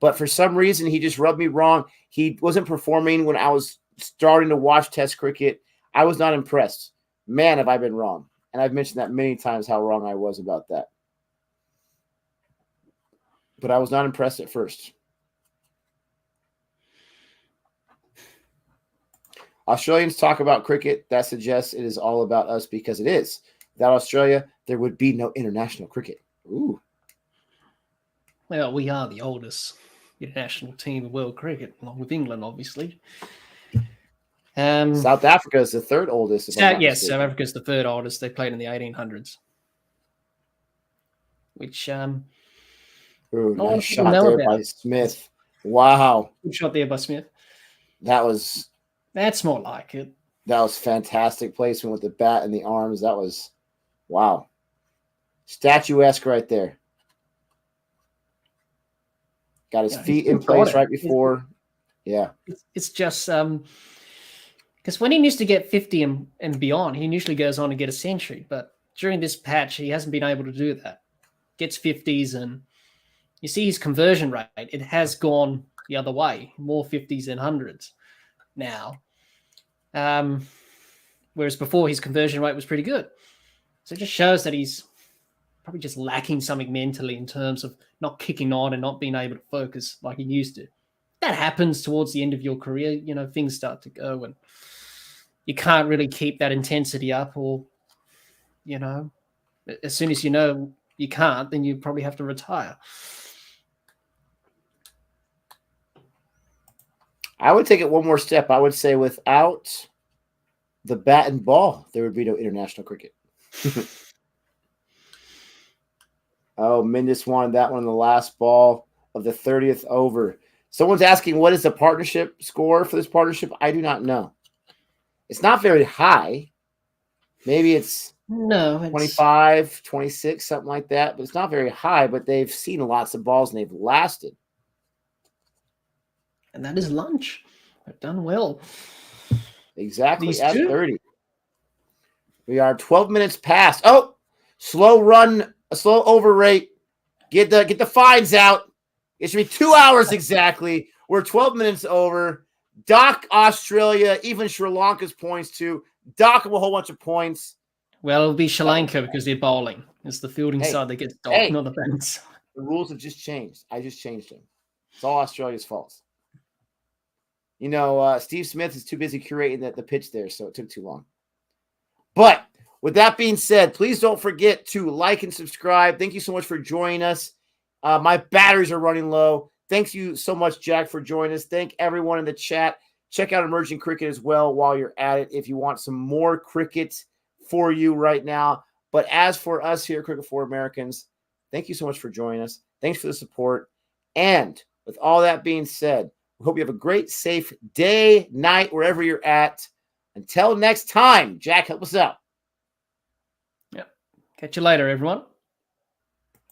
But for some reason, he just rubbed me wrong. He wasn't performing when I was starting to watch Test cricket. I was not impressed. Man, have I been wrong. And I've mentioned that many times how wrong I was about that. But I was not impressed at first. Australians talk about cricket. That suggests it is all about us because it is. Without Australia, there would be no international cricket. Ooh. Well, we are the oldest international team of world cricket, along with England, obviously. South Africa is the third oldest. Yes, South Africa is the third oldest. They played in the 1800s. Which, ooh, nice shot there by Smith. Wow. Good shot there by Smith. That's more like it. That was fantastic placement with the bat and the arms. That was, wow. Statuesque right there. Got his feet in place right before. Yeah. It's just because when he needs to get 50 and beyond, he usually goes on to get a century. But during this patch, he hasn't been able to do that. Gets 50s, and you see his conversion rate. It has gone the other way, more 50s than 100s now. Whereas before, his conversion rate was pretty good. So it just shows that he's probably just lacking something mentally in terms of not kicking on and not being able to focus like he used to. That happens towards the end of your career. You know, things start to go and you can't really keep that intensity up, or, you know, as soon as you know you can't, then you probably have to retire. I would take it one more step. I would say without the bat and ball, there would be no international cricket. Oh, Mendes wanted that one on the last ball of the 30th over. Someone's asking, what is the partnership score for this partnership? I do not know. It's not very high. Maybe it's 25, 26, something like that. But it's not very high, but they've seen lots of balls and they've lasted. And that is lunch. They've done well. Exactly at 30. We are 12 minutes past. Oh, slow run, a slow over rate. Get the fines out. It should be 2 hours exactly. We're 12 minutes over. Dock Australia, even Sri Lanka's points too. Dock them a whole bunch of points. Well, it'll be Sri Lanka because they're bowling. It's the fielding side that gets docked, not the batting side. The rules have just changed. I just changed them. It's all Australia's fault. You know, Steve Smith is too busy curating the pitch there, so it took too long. But with that being said, please don't forget to like and subscribe. Thank you so much for joining us. My batteries are running low. Thanks you so much, Jack, for joining us. Thank everyone in the chat. Check out Emerging Cricket as well while you're at it if you want some more cricket for you right now. But as for us here at Cricket for Americans, thank you so much for joining us. Thanks for the support. And with all that being said, we hope you have a great, safe day, night, wherever you're at. Until next time, Jack, help us out. Yep. Catch you later, everyone.